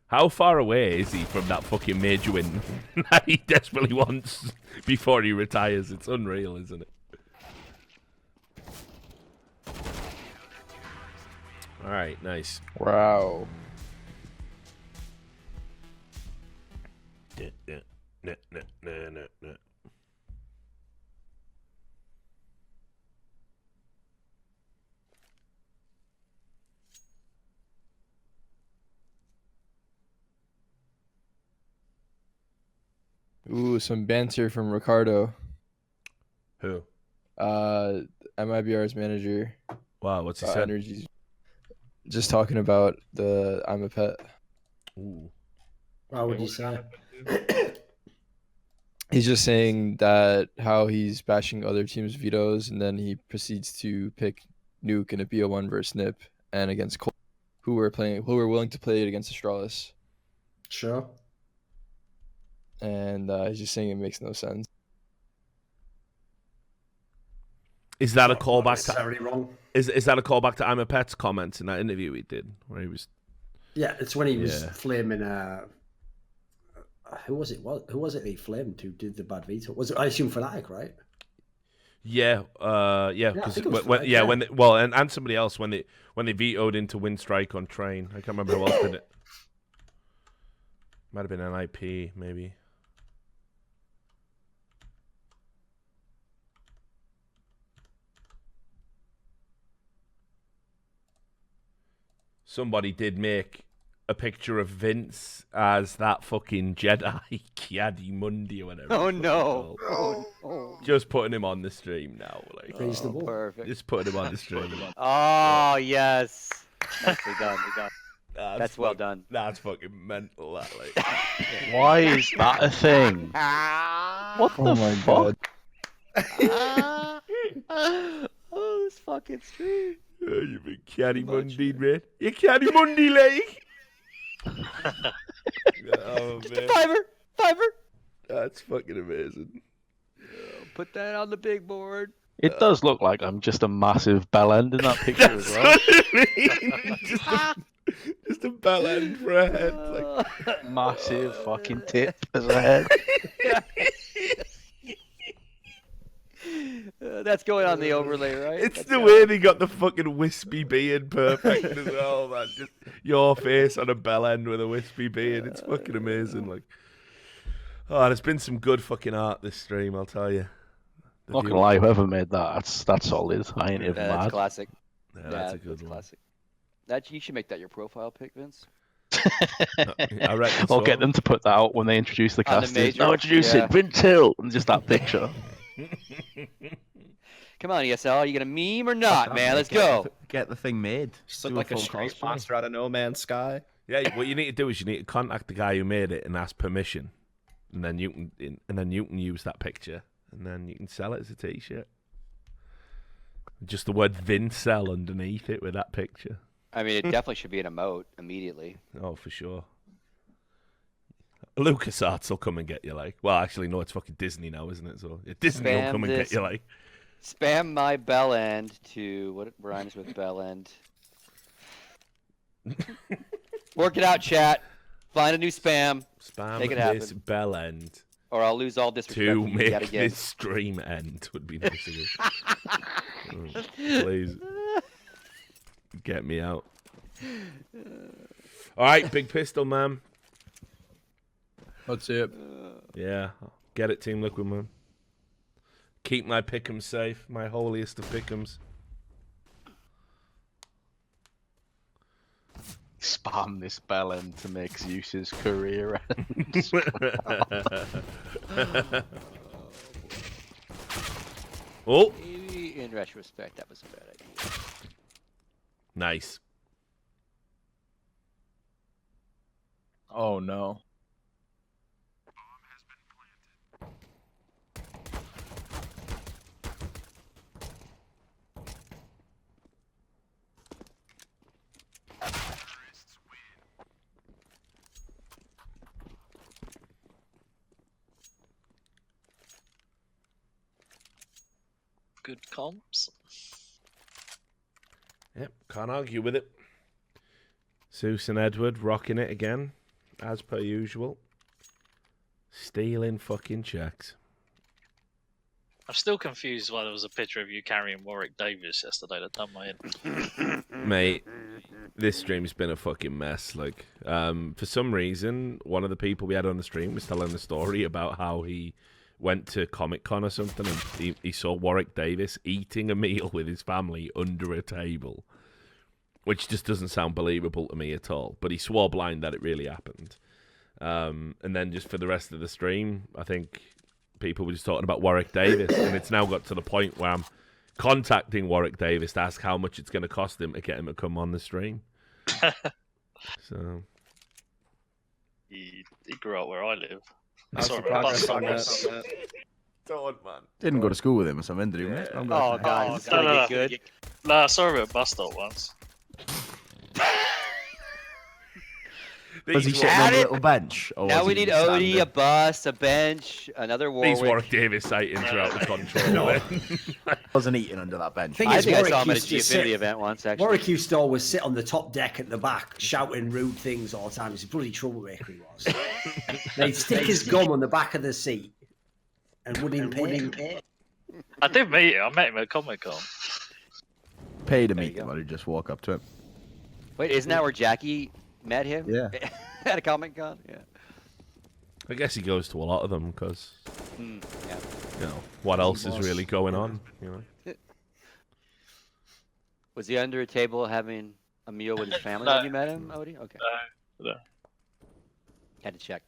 How far away is he from that fucking major win that he desperately wants before he retires? It's unreal, isn't it? All right, nice. Wow. Ooh, some banter from Ricardo. Who? MIBR's manager. Wow, what's he said? Energy. Just talking about the I'm a Pet. Ooh. What would you say? He's just saying that how he's bashing other teams' vetoes, and then he proceeds to pick Nuke in a BO1 versus Nip and against Cole, who were willing to play it against Astralis. Sure. And he's just saying it makes no sense. Is that a callback to wrong? Is that a callback to I'm a Pet's comments in that interview he did where he was? Yeah, it's when he was flaming. Who was it? Who was it? He flamed who did the bad veto? Was it? I assume Fnatic, right? Yeah, yeah. And somebody else when they vetoed into Win Strike on Train. I can't remember who else did it. Might have been an IP, maybe. Somebody did make a picture of Vince as that fucking Jedi, Kiadi Mundi or whatever. Oh no! Oh. Just putting him on the stream now, like. Reasonable. Perfect. Just putting him on the stream. Oh yes, nicely done. That's well done. That's fucking mental. That like. Why is that a thing? What the fuck? Oh, this fucking stream. Oh, you've been Kiadi Mundi, man. You Kiadi Mundi, like. Oh man. Fiver. That's fucking amazing. Put that on the big board. It does look like I'm just a massive bell end in that picture as That's well. what I mean. Just a bell end for a head. Like, Massive fucking tip as a head. That's going on the overlay, right? it's That's the going- way they got the fucking wispy beard perfect as well, man. Just your face on a bell end with a wispy beard. It's fucking amazing. Like, oh, there's been some good fucking art this stream, I'll tell you. The Not gonna lie, whoever made that, that's solid. I ain't even That's mad. classic. Yeah, that's a good that's one. classic. That you should make that your profile pic, Vince. I reckon Or so. get them to put that out when they introduce the On the cast. major? No, introduce Yeah. it, Vince Hill, and just that picture. Come on, ESL, are you gonna meme or not, man? Let's go. Get the thing made. Just look Do like a full straight cosplay. monster out of no man's sky. Yeah, what you need to do is you need to contact the guy who made it and ask permission, and then you can use that picture, and then you can sell it as a T-shirt. Just the word Vincel underneath it with that picture. I mean, it definitely should be an emote immediately. Oh, for sure. LucasArts will come and get you, like. Well, actually, no, it's fucking Disney now, isn't it? So yeah, Disney will Spam come and this. get you, like. Spam my bell end to what rhymes with bell end. Work it out, chat. Find a new spam, Spam Make it this happen. bell end or I'll lose all disrespect to for you yet make again. this stream end would be nice of you. Oh, please. Get me out. All right, Big Pistol, man. That's it. Yeah, get it, Team Liquid, man. Keep my pick'ems safe, my holiest of pick'ems. Spam this bell end to make Zeus's career end. Oh, Maybe in retrospect, that was a bad idea. nice. Oh no. Good comps. Yep, can't argue with it. Zeus and Edward rocking it again, as per usual. Stealing fucking checks. I'm still confused why there was a picture of you carrying Warwick Davis yesterday. That done my head. Mate, this stream's been a fucking mess. Like, for some reason, one of the people we had on the stream was telling the story about how he went to Comic-Con or something and he saw Warwick Davis eating a meal with his family under a table, which just doesn't sound believable to me at all. But he swore blind that it really happened. And then just for the rest of the stream, I think people were just talking about Warwick Davis, and it's now got to the point where I'm contacting Warwick Davis to ask how much it's going to cost him to get him to come on the stream. So He grew up where I live. I How's saw the him at a bus progress stop on once. that? don't, man. Didn't go to school with him or something, did he? Yeah. I'm Oh glad. god, this is gonna get good. No, I saw him at a bus stop once. Was he These sitting Add on a it. little bench? Or Now was we he need Odie, standing? a bus, a bench, another These Warwick. Warwick Davis sightings are out of control. Wasn't eating under that bench. Thing I is, think I Warwick saw him at a used to Geofinity sit- event once, actually. Warwick used to always sit on the top deck at the back, shouting rude things all the time. He's a bloody troublemaker, he was. They'd stick his gum on the back of the seat and wouldn't pay. I did meet him. I met him at Comic Con. Pay to There meet you him, go. or did you just walk up to him? Wait, isn't that where Jackie met him? Yeah. At a Comic Con? Yeah. I guess he goes to a lot of them because, Yeah. you know, what else is was. really going on? You know. Was he under a table having a meal with his family No. when you met him, Odie? Okay. No. Had to check.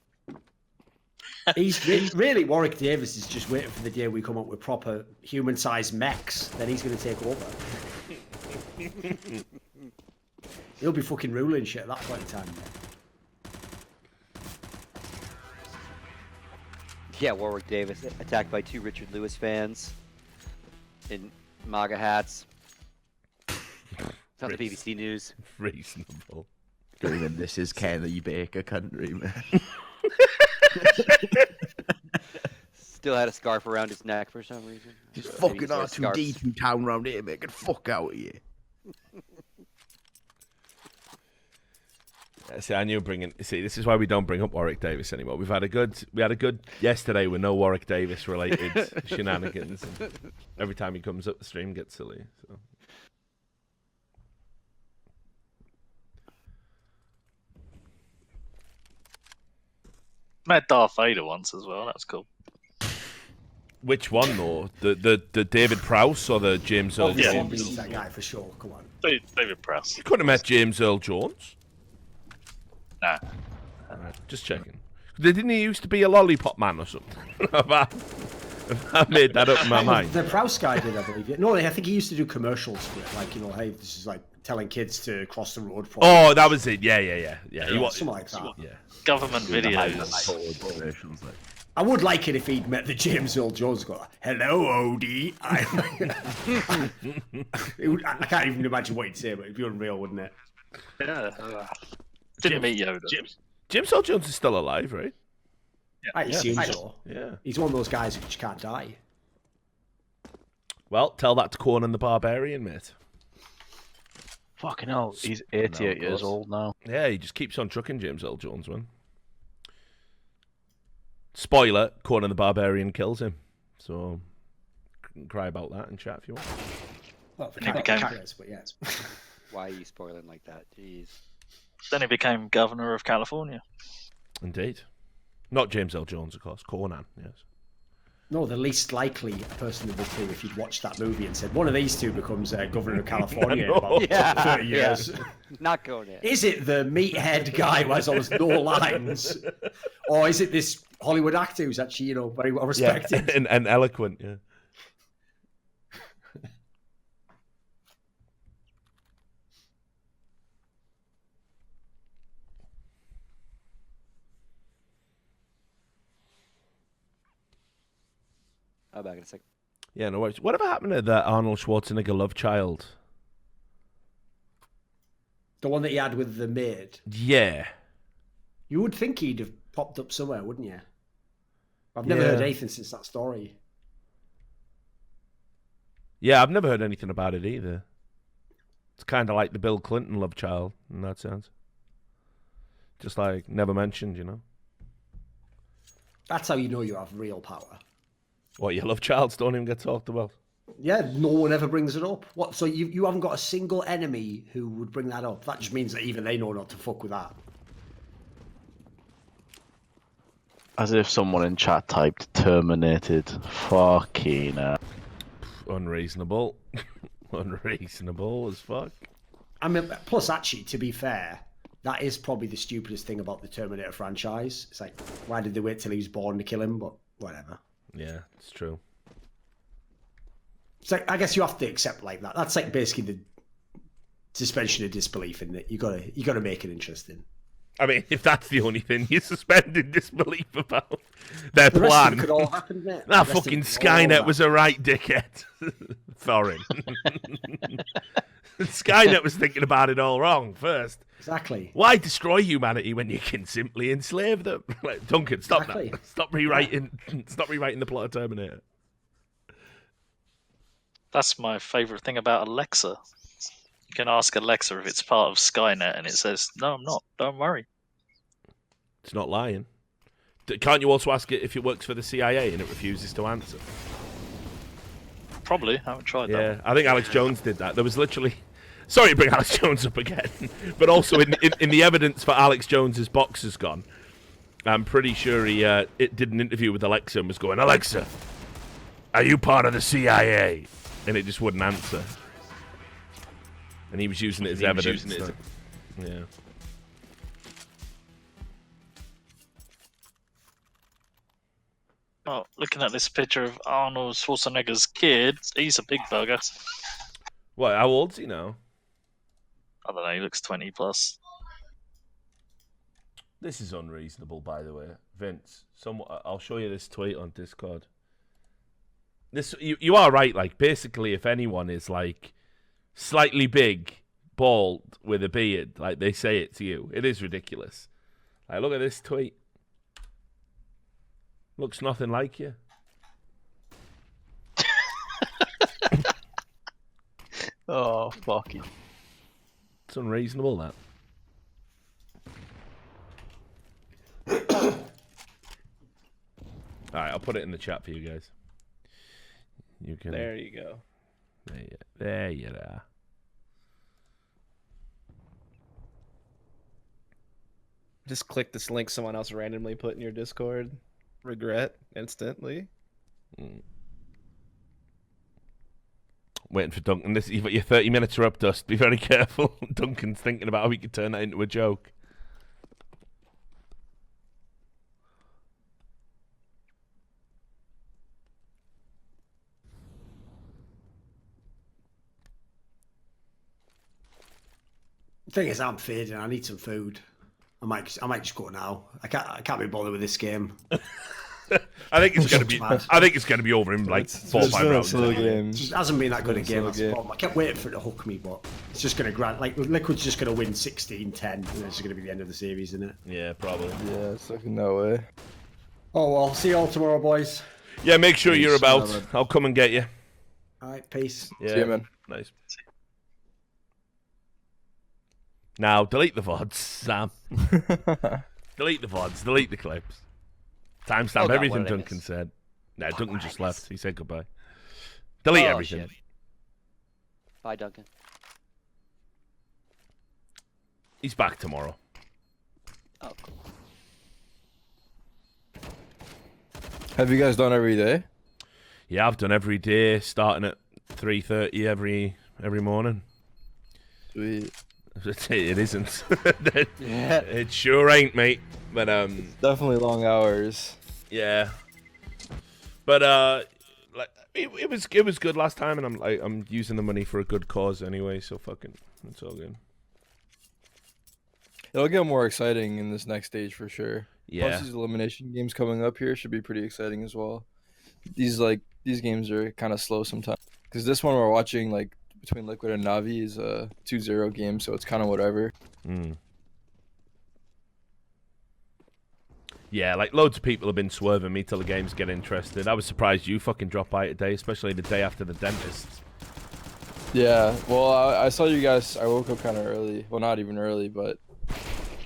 He's really Warwick Davis is just waiting for the day we come up with proper human-sized mechs. Then he's going to take over. He'll be fucking ruling shit at that point in time. Yeah, Warwick Davis attacked by 2 Richard Lewis fans in MAGA hats. It's on the BBC News. Reasonable. Screaming, "This is Kenny Baker country, man." still had a scarf around his neck for some reason. Just Maybe fucking he's wearing scarves. R2D2 town round here, mate. Get the fuck out of here. See, I knew bringing. See, this is why we don't bring up Warwick Davis anymore. We had a good yesterday with no Warwick Davis related shenanigans. And every time he comes up, the stream gets silly. So. Met Darth Vader once as well. That's cool. Which one though? The David Prowse or the James Earl Obviously, Jones? he's that guy for sure. Come on. David Prowse. You couldn't have met James Earl Jones. Nah. Right, just checking. Didn't he used to be a lollipop man or something? I made that up in my mind. The Prowse guy did, I believe. No, I think he used to do commercials for it. Like, hey, this is like telling kids to cross the road. Oh, that was it. Yeah. He was something like that. Yeah. Government videos. I would like it if he'd met the James Earl Jones. Go, hello, Odie. I can't even imagine what he'd say, but it'd be unreal, wouldn't it? Yeah. Didn't meet Yoda. James Earl Jones is still alive, right? I assume so. Yeah. He's one of those guys who just can't die. Well, tell that to Conan the Barbarian, mate. Fucking hell, he's 88 years old now. Yeah, he just keeps on trucking James Earl Jones, man. Spoiler, Conan the Barbarian kills him. So, you can cry about that in chat if you want. Well, for He became- characters, but yes. Why are you spoiling like that? Jeez. Then he became governor of California. Indeed. Not James Earl Jones, of course. Conan, yes. No, the least likely person would be if you'd watched that movie and said, one of these two becomes governor of California in about 30 years. Not going in. Is it the meathead guy who has almost no lines? Or is it this Hollywood actor who's actually, very well respected? Yeah, and eloquent, yeah. I'll back in a second. Yeah, no worries. Whatever happened to that Arnold Schwarzenegger love child? The one that he had with the maid. Yeah. You would think he'd have popped up somewhere, wouldn't you? I've never heard anything since that story. Yeah, I've never heard anything about it either. It's kind of like the Bill Clinton love child in that sense. Just like never mentioned, That's how you know you have real power. What, your love childs don't even get talked about? Yeah, no one ever brings it up. What? So you haven't got a single enemy who would bring that up? That just means that even they know not to fuck with that. As if someone in chat typed terminated. Fucking hell. Unreasonable. Unreasonable as fuck. I mean, plus actually, to be fair, that is probably the stupidest thing about the Terminator franchise. It's like, why did they wait till he was born to kill him? But whatever. Yeah, it's true. It's like, I guess you have to accept like that. That's like basically the suspension of disbelief in that. You gotta make it interesting. I mean, if that's the only thing you're suspending disbelief about their The rest plan. of it could all happen, mate. That The rest of fucking it could all Skynet happen. was a right dickhead. Thorin. Skynet was thinking about it all wrong first. Exactly. Why destroy humanity when you can simply enslave them? Like, Duncan, stop Exactly. that. Stop rewriting the plot of Terminator. That's my favourite thing about Alexa. You can ask Alexa if it's part of Skynet, and it says, "No, I'm not. Don't worry." It's not lying. Can't you also ask it if it works for the CIA and it refuses to answer? Probably. I haven't tried that. Yeah, I think Alex Jones did that. There was literally... Sorry to bring Alex Jones up again, but also in the evidence for Alex Jones's box has gone, I'm pretty sure he did an interview with Alexa and was going, "Alexa, are you part of the CIA?" And it just wouldn't answer. And he was using it as evidence. Yeah. Oh, looking at this picture of Arnold Schwarzenegger's kid, he's a big bugger. What, how old's he now? I don't know, he looks 20 plus. This is unreasonable, by the way. Vince, I'll show you this tweet on Discord. You are right, like, basically, if anyone is, like, slightly big, bald, with a beard, like, they say it to you. It is ridiculous. Like, look at this tweet. Looks nothing like you. Oh, fucking. It's unreasonable, that. Alright, I'll put it in the chat for you guys. You can. There you go. There you are. Just click this link someone else randomly put in your Discord. Regret instantly. Waiting for Duncan. You've got your 30 minutes are up, Dust. Be very careful. Duncan's thinking about how he could turn that into a joke. The thing is, I'm fading. I need some food. I might just go now. I can't be bothered with this game. I think it's gonna be. I think it's gonna be over in like 4 or 5 rounds. It just hasn't been that good a game. That's the problem. I kept waiting for it to hook me, but it's just gonna grant. Like Liquid's just gonna win 16-10, and it's gonna be the end of the series, isn't it? Yeah, probably. Yeah, it's looking that way. Oh well. See you all tomorrow, boys. Yeah, make sure you're about. I'll come and get you. All right, peace. Yeah, See you, man. Nice. Now, delete the VODs, Sam. Delete the VODs, delete the clips. Timestamp everything Duncan said. No, Duncan just left. He said goodbye. Delete everything. Shit. Bye, Duncan. He's back tomorrow. Oh, cool. Have you guys done every day? Yeah, I've done every day, starting at 3:30 every morning. Sweet. It isn't. Yeah. It sure ain't, mate. But definitely long hours. Yeah. But like it was good last time, and I'm using the money for a good cause anyway. So fucking, it's all good. It'll get more exciting in this next stage for sure. Yeah. Plus these elimination games coming up here should be pretty exciting as well. These games are kind of slow sometimes. Because this one we're watching like between Liquid and Navi is a 2-0 game, so it's kind of whatever. Yeah, like loads of people have been swerving me till the games get interested. I was surprised you fucking dropped by today, especially the day after the dentist. Yeah, well, I saw you guys. I woke up kind of early. Well, not even early, but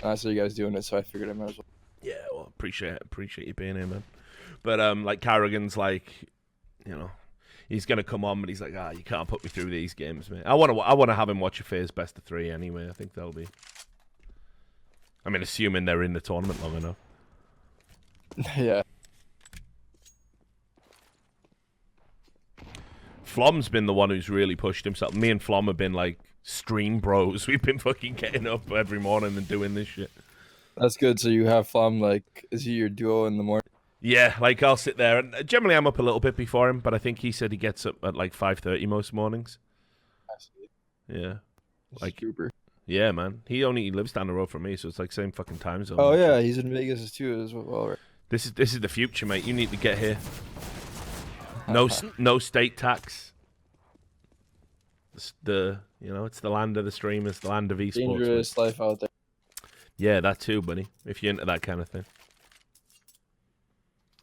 I saw you guys doing it, so I figured I might as well. Yeah, well, appreciate you being here, man. But like Carrigan's like, you know, he's gonna come on, but he's like, you can't put me through these games, man. I want to have him watch a FaZe best of 3 anyway. I think that'll be. I mean, assuming they're in the tournament long enough. Yeah. fl0m's been the one who's really pushed himself. Me and fl0m have been like stream bros. We've been fucking getting up every morning and doing this shit. That's good. So you have fl0m, like, is he your duo in the morning? Yeah, like I'll sit there, and generally I'm up a little bit before him, but I think he said he gets up at like 5:30 most mornings. Yeah, like Trooper. Yeah, man. He lives down the road from me, so it's like same fucking time zone. Oh yeah, he's in Vegas too as well. Right? This is the future, mate. You need to get here. No state tax. It's the land of the streamers, the land of esports. Dangerous life out there. Yeah, that too, buddy. If you're into that kind of thing.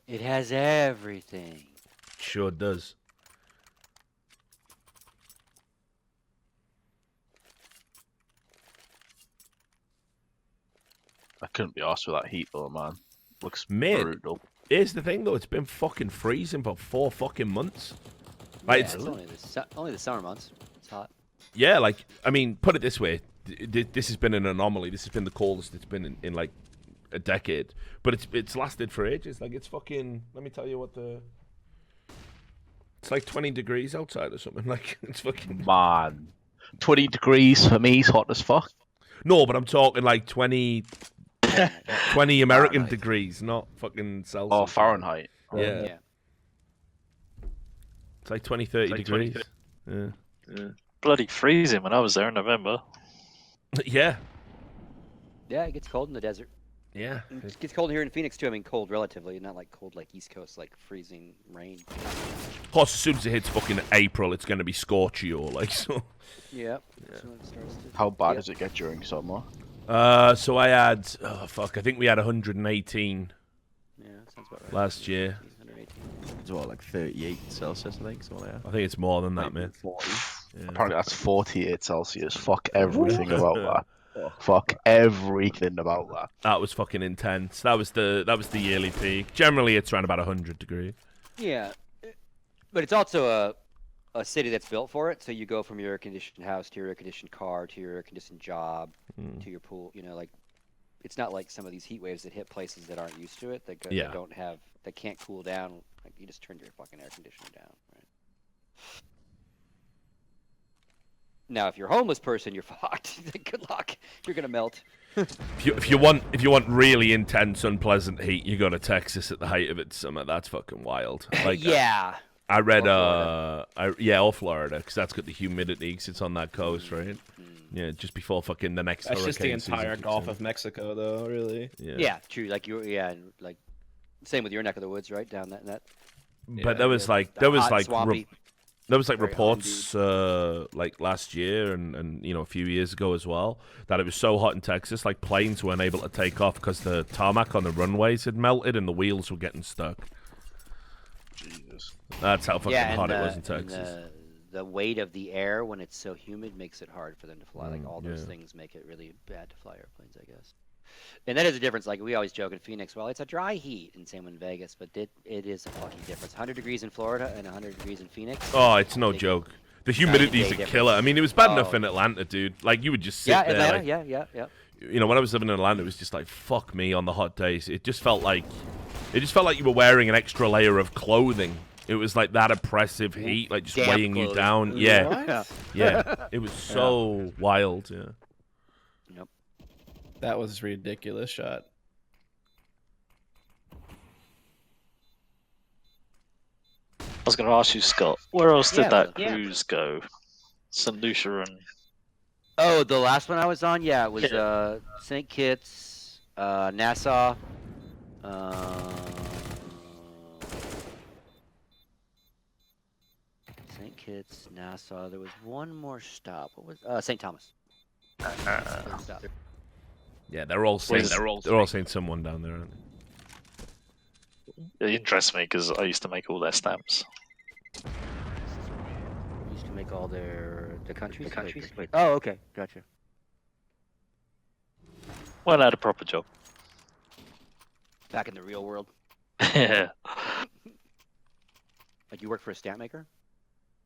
It has everything. Sure does. I couldn't be arsed with that heat though, man. Looks brutal. Here's the thing though, it's been fucking freezing for 4 fucking months. Like, Yeah, it's only the summer months. It's hot. Yeah, like, I mean, put it this way. This has been an anomaly. This has been the coldest it's been in like a decade. But it's lasted for ages. Like, it's fucking... Let me tell you what the... It's like 20 degrees outside or something. Like, it's fucking... Man. 20 degrees for me is hot as fuck. No, but I'm talking like 20 American degrees, not fucking Celsius. Oh, Fahrenheit. Yeah. It's like 20, 30 degrees. Yeah. Bloody freezing when I was there in November. Yeah. Yeah, it gets cold in the desert. Yeah. It gets cold here in Phoenix too. I mean, cold relatively, not like cold like East Coast, like freezing rain. Of course, as soon as it hits fucking April, it's going to be scorchio, like, so. Yeah. So it starts to... How bad does it get during summer? So I had, I think we had 118 sounds about right. last year. 118. It's what, like 38 Celsius, I think, something like that. I think it's more than that, man. 40. Apparently that's 48 Celsius. Fuck everything about that. Fuck everything about that. That was fucking intense. That was the yearly peak. Generally, it's around about 100 degrees. Yeah, but it's also a city that's built for it. So you go from your air-conditioned house to your air-conditioned car to your air-conditioned job to your pool. You know, like it's not like some of these heat waves that hit places that aren't used to it. That don't have, that can't cool down. Like you just turn your fucking air conditioner down, right? Now, if you're a homeless person, you're fucked. Good luck. You're gonna melt. If you want really intense, unpleasant heat, you go to Texas at the height of its summer. That's fucking wild. Like yeah. I read or Florida, because that's got the humidity, because it's on that coast, right? Yeah, just before fucking the next. That's just the hurricane entire season Gulf kicks of Mexico, though. Really. Yeah, true. Like like same with your neck of the woods, right down that. But there was swampy. There was like Very reports like last year and a few years ago as well that it was so hot in Texas, like planes weren't able to take off because the tarmac on the runways had melted and the wheels were getting stuck. Jesus. That's how fucking hot it was in Texas. The weight of the air when it's so humid makes it hard for them to fly. Like all those things make it really bad to fly airplanes, I guess. And that is a difference. Like we always joke in Phoenix, well, it's a dry heat, and same in Vegas, but it is a fucking difference. 100 degrees in Florida and 100 degrees in Phoenix. Oh, it's no joke. The humidity's a killer. I mean, it was bad enough in Atlanta, dude. Like you would just sit there. Atlanta, like, yeah. You know, when I was living in Atlanta, it was just like fuck me on the hot days. It just felt like you were wearing an extra layer of clothing. It was like that oppressive heat, like just weighing you down. Yeah, yeah. It was so wild. Yeah. Yep. That was a ridiculous shot. I was going to ask you, Scott, where else did that cruise go? St. Lucia and... Oh, the last one I was on? Yeah, it was St. Kitts, Nassau, St. Kitts, Nassau. There was one more stop. What was St. Thomas? Stop. Yeah, they're all saying someone down there, aren't they? It interests me because I used to make all their stamps. Used to make all the countries. Wait. Oh, okay, gotcha. Well, I had a proper job. Back in the real world. Yeah. Like you work for a stamp maker?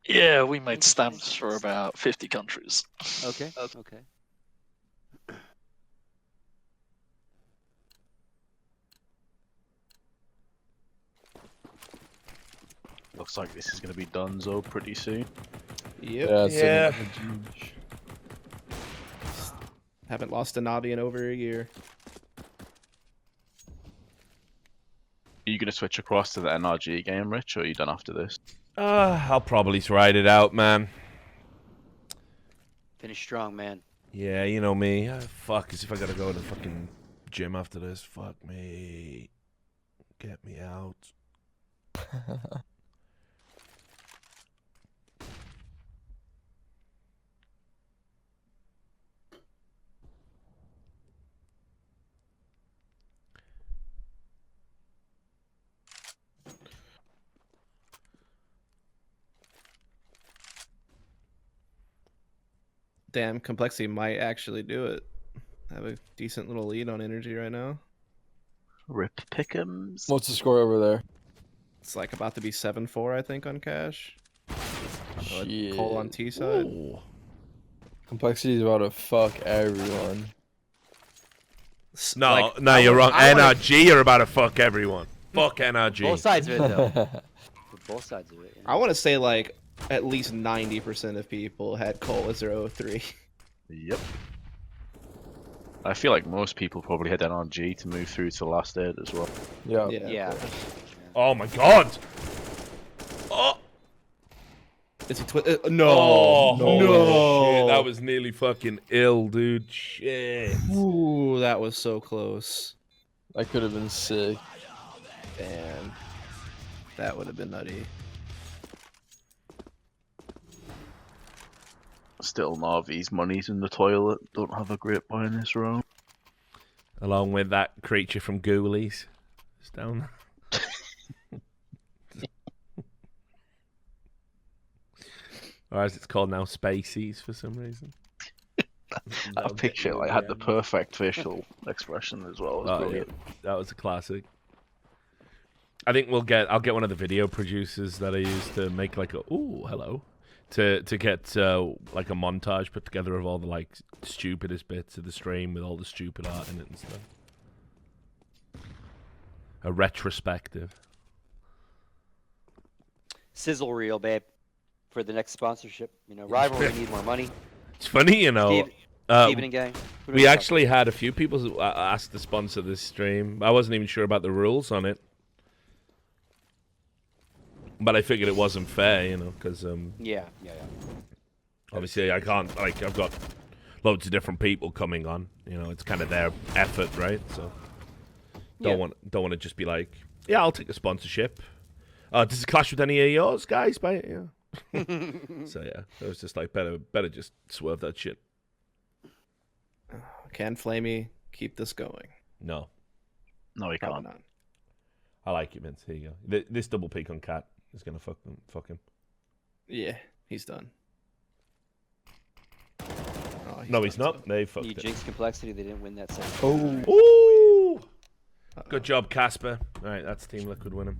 Yeah, we made stamps for about 50 countries. Okay. Looks like this is going to be donezo pretty soon. Yep. Yeah. Haven't lost a Navi in over a year. Are you going to switch across to the NRG game, Rich, or are you done after this? I'll probably ride it out, man. Finish strong, man. Yeah, you know me. Fuck, as if I gotta go to the fucking gym after this. Fuck me. Get me out. Damn, Complexity might actually do it. Have a decent little lead on energy right now. Rip Pick'ems. What's the score over there? It's like about to be 7-4, I think, on cash. Shit. Cole on T side. Ooh. Complexity is about to fuck everyone. No, you're wrong. NRG are about to fuck everyone. Fuck NRG. Both sides of it, though. Both sides of it. Yeah. I want to say like at least 90% of people had Cole as their 03. Yep. I feel like most people probably had NRG to move through to the last 8 as well. Yeah. Oh my god. Oh. It's a No. no. Shit. That was nearly fucking ill, dude. Shit. Ooh, that was so close. That could have been sick. Damn. That would have been nutty. Still, Navi's money's in the toilet. Don't have a great buy in this round. Along with that creature from Ghoulies. It's down there. Or as it's called now, Spaceys for some reason. I picture it like had the perfect facial expression as well. It was brilliant. Yeah. That was a classic. I think I'll get one of the video producers that I use to make like a hello. To get like a montage put together of all the like stupidest bits of the stream with all the stupid art in it and stuff. A retrospective. Sizzle reel, babe, for the next sponsorship. You know, Rivalry need more money. It's funny, you know. Steven and gang. We actually had a few people who asked to sponsor this stream. I wasn't even sure about the rules on it, but I figured it wasn't fair, you know, because yeah. Obviously, I can't I've got loads of different people coming on. You know, it's kind of their effort, right? So don't want to just be like, yeah, I'll take a sponsorship. Does it clash with any of yours, guys? Yeah. So yeah, it was just like better just swerve that shit. Can fl0m keep this going? No, he Probably can't. not. I like it, Vince. Here you go. This double peak on Cat is gonna fuck him. Yeah, he's done. Oh, No, he's not. They fucked You it. jinx complexity. They didn't win that set. Ooh! Good job, Casper. All right, that's Team Liquid winning.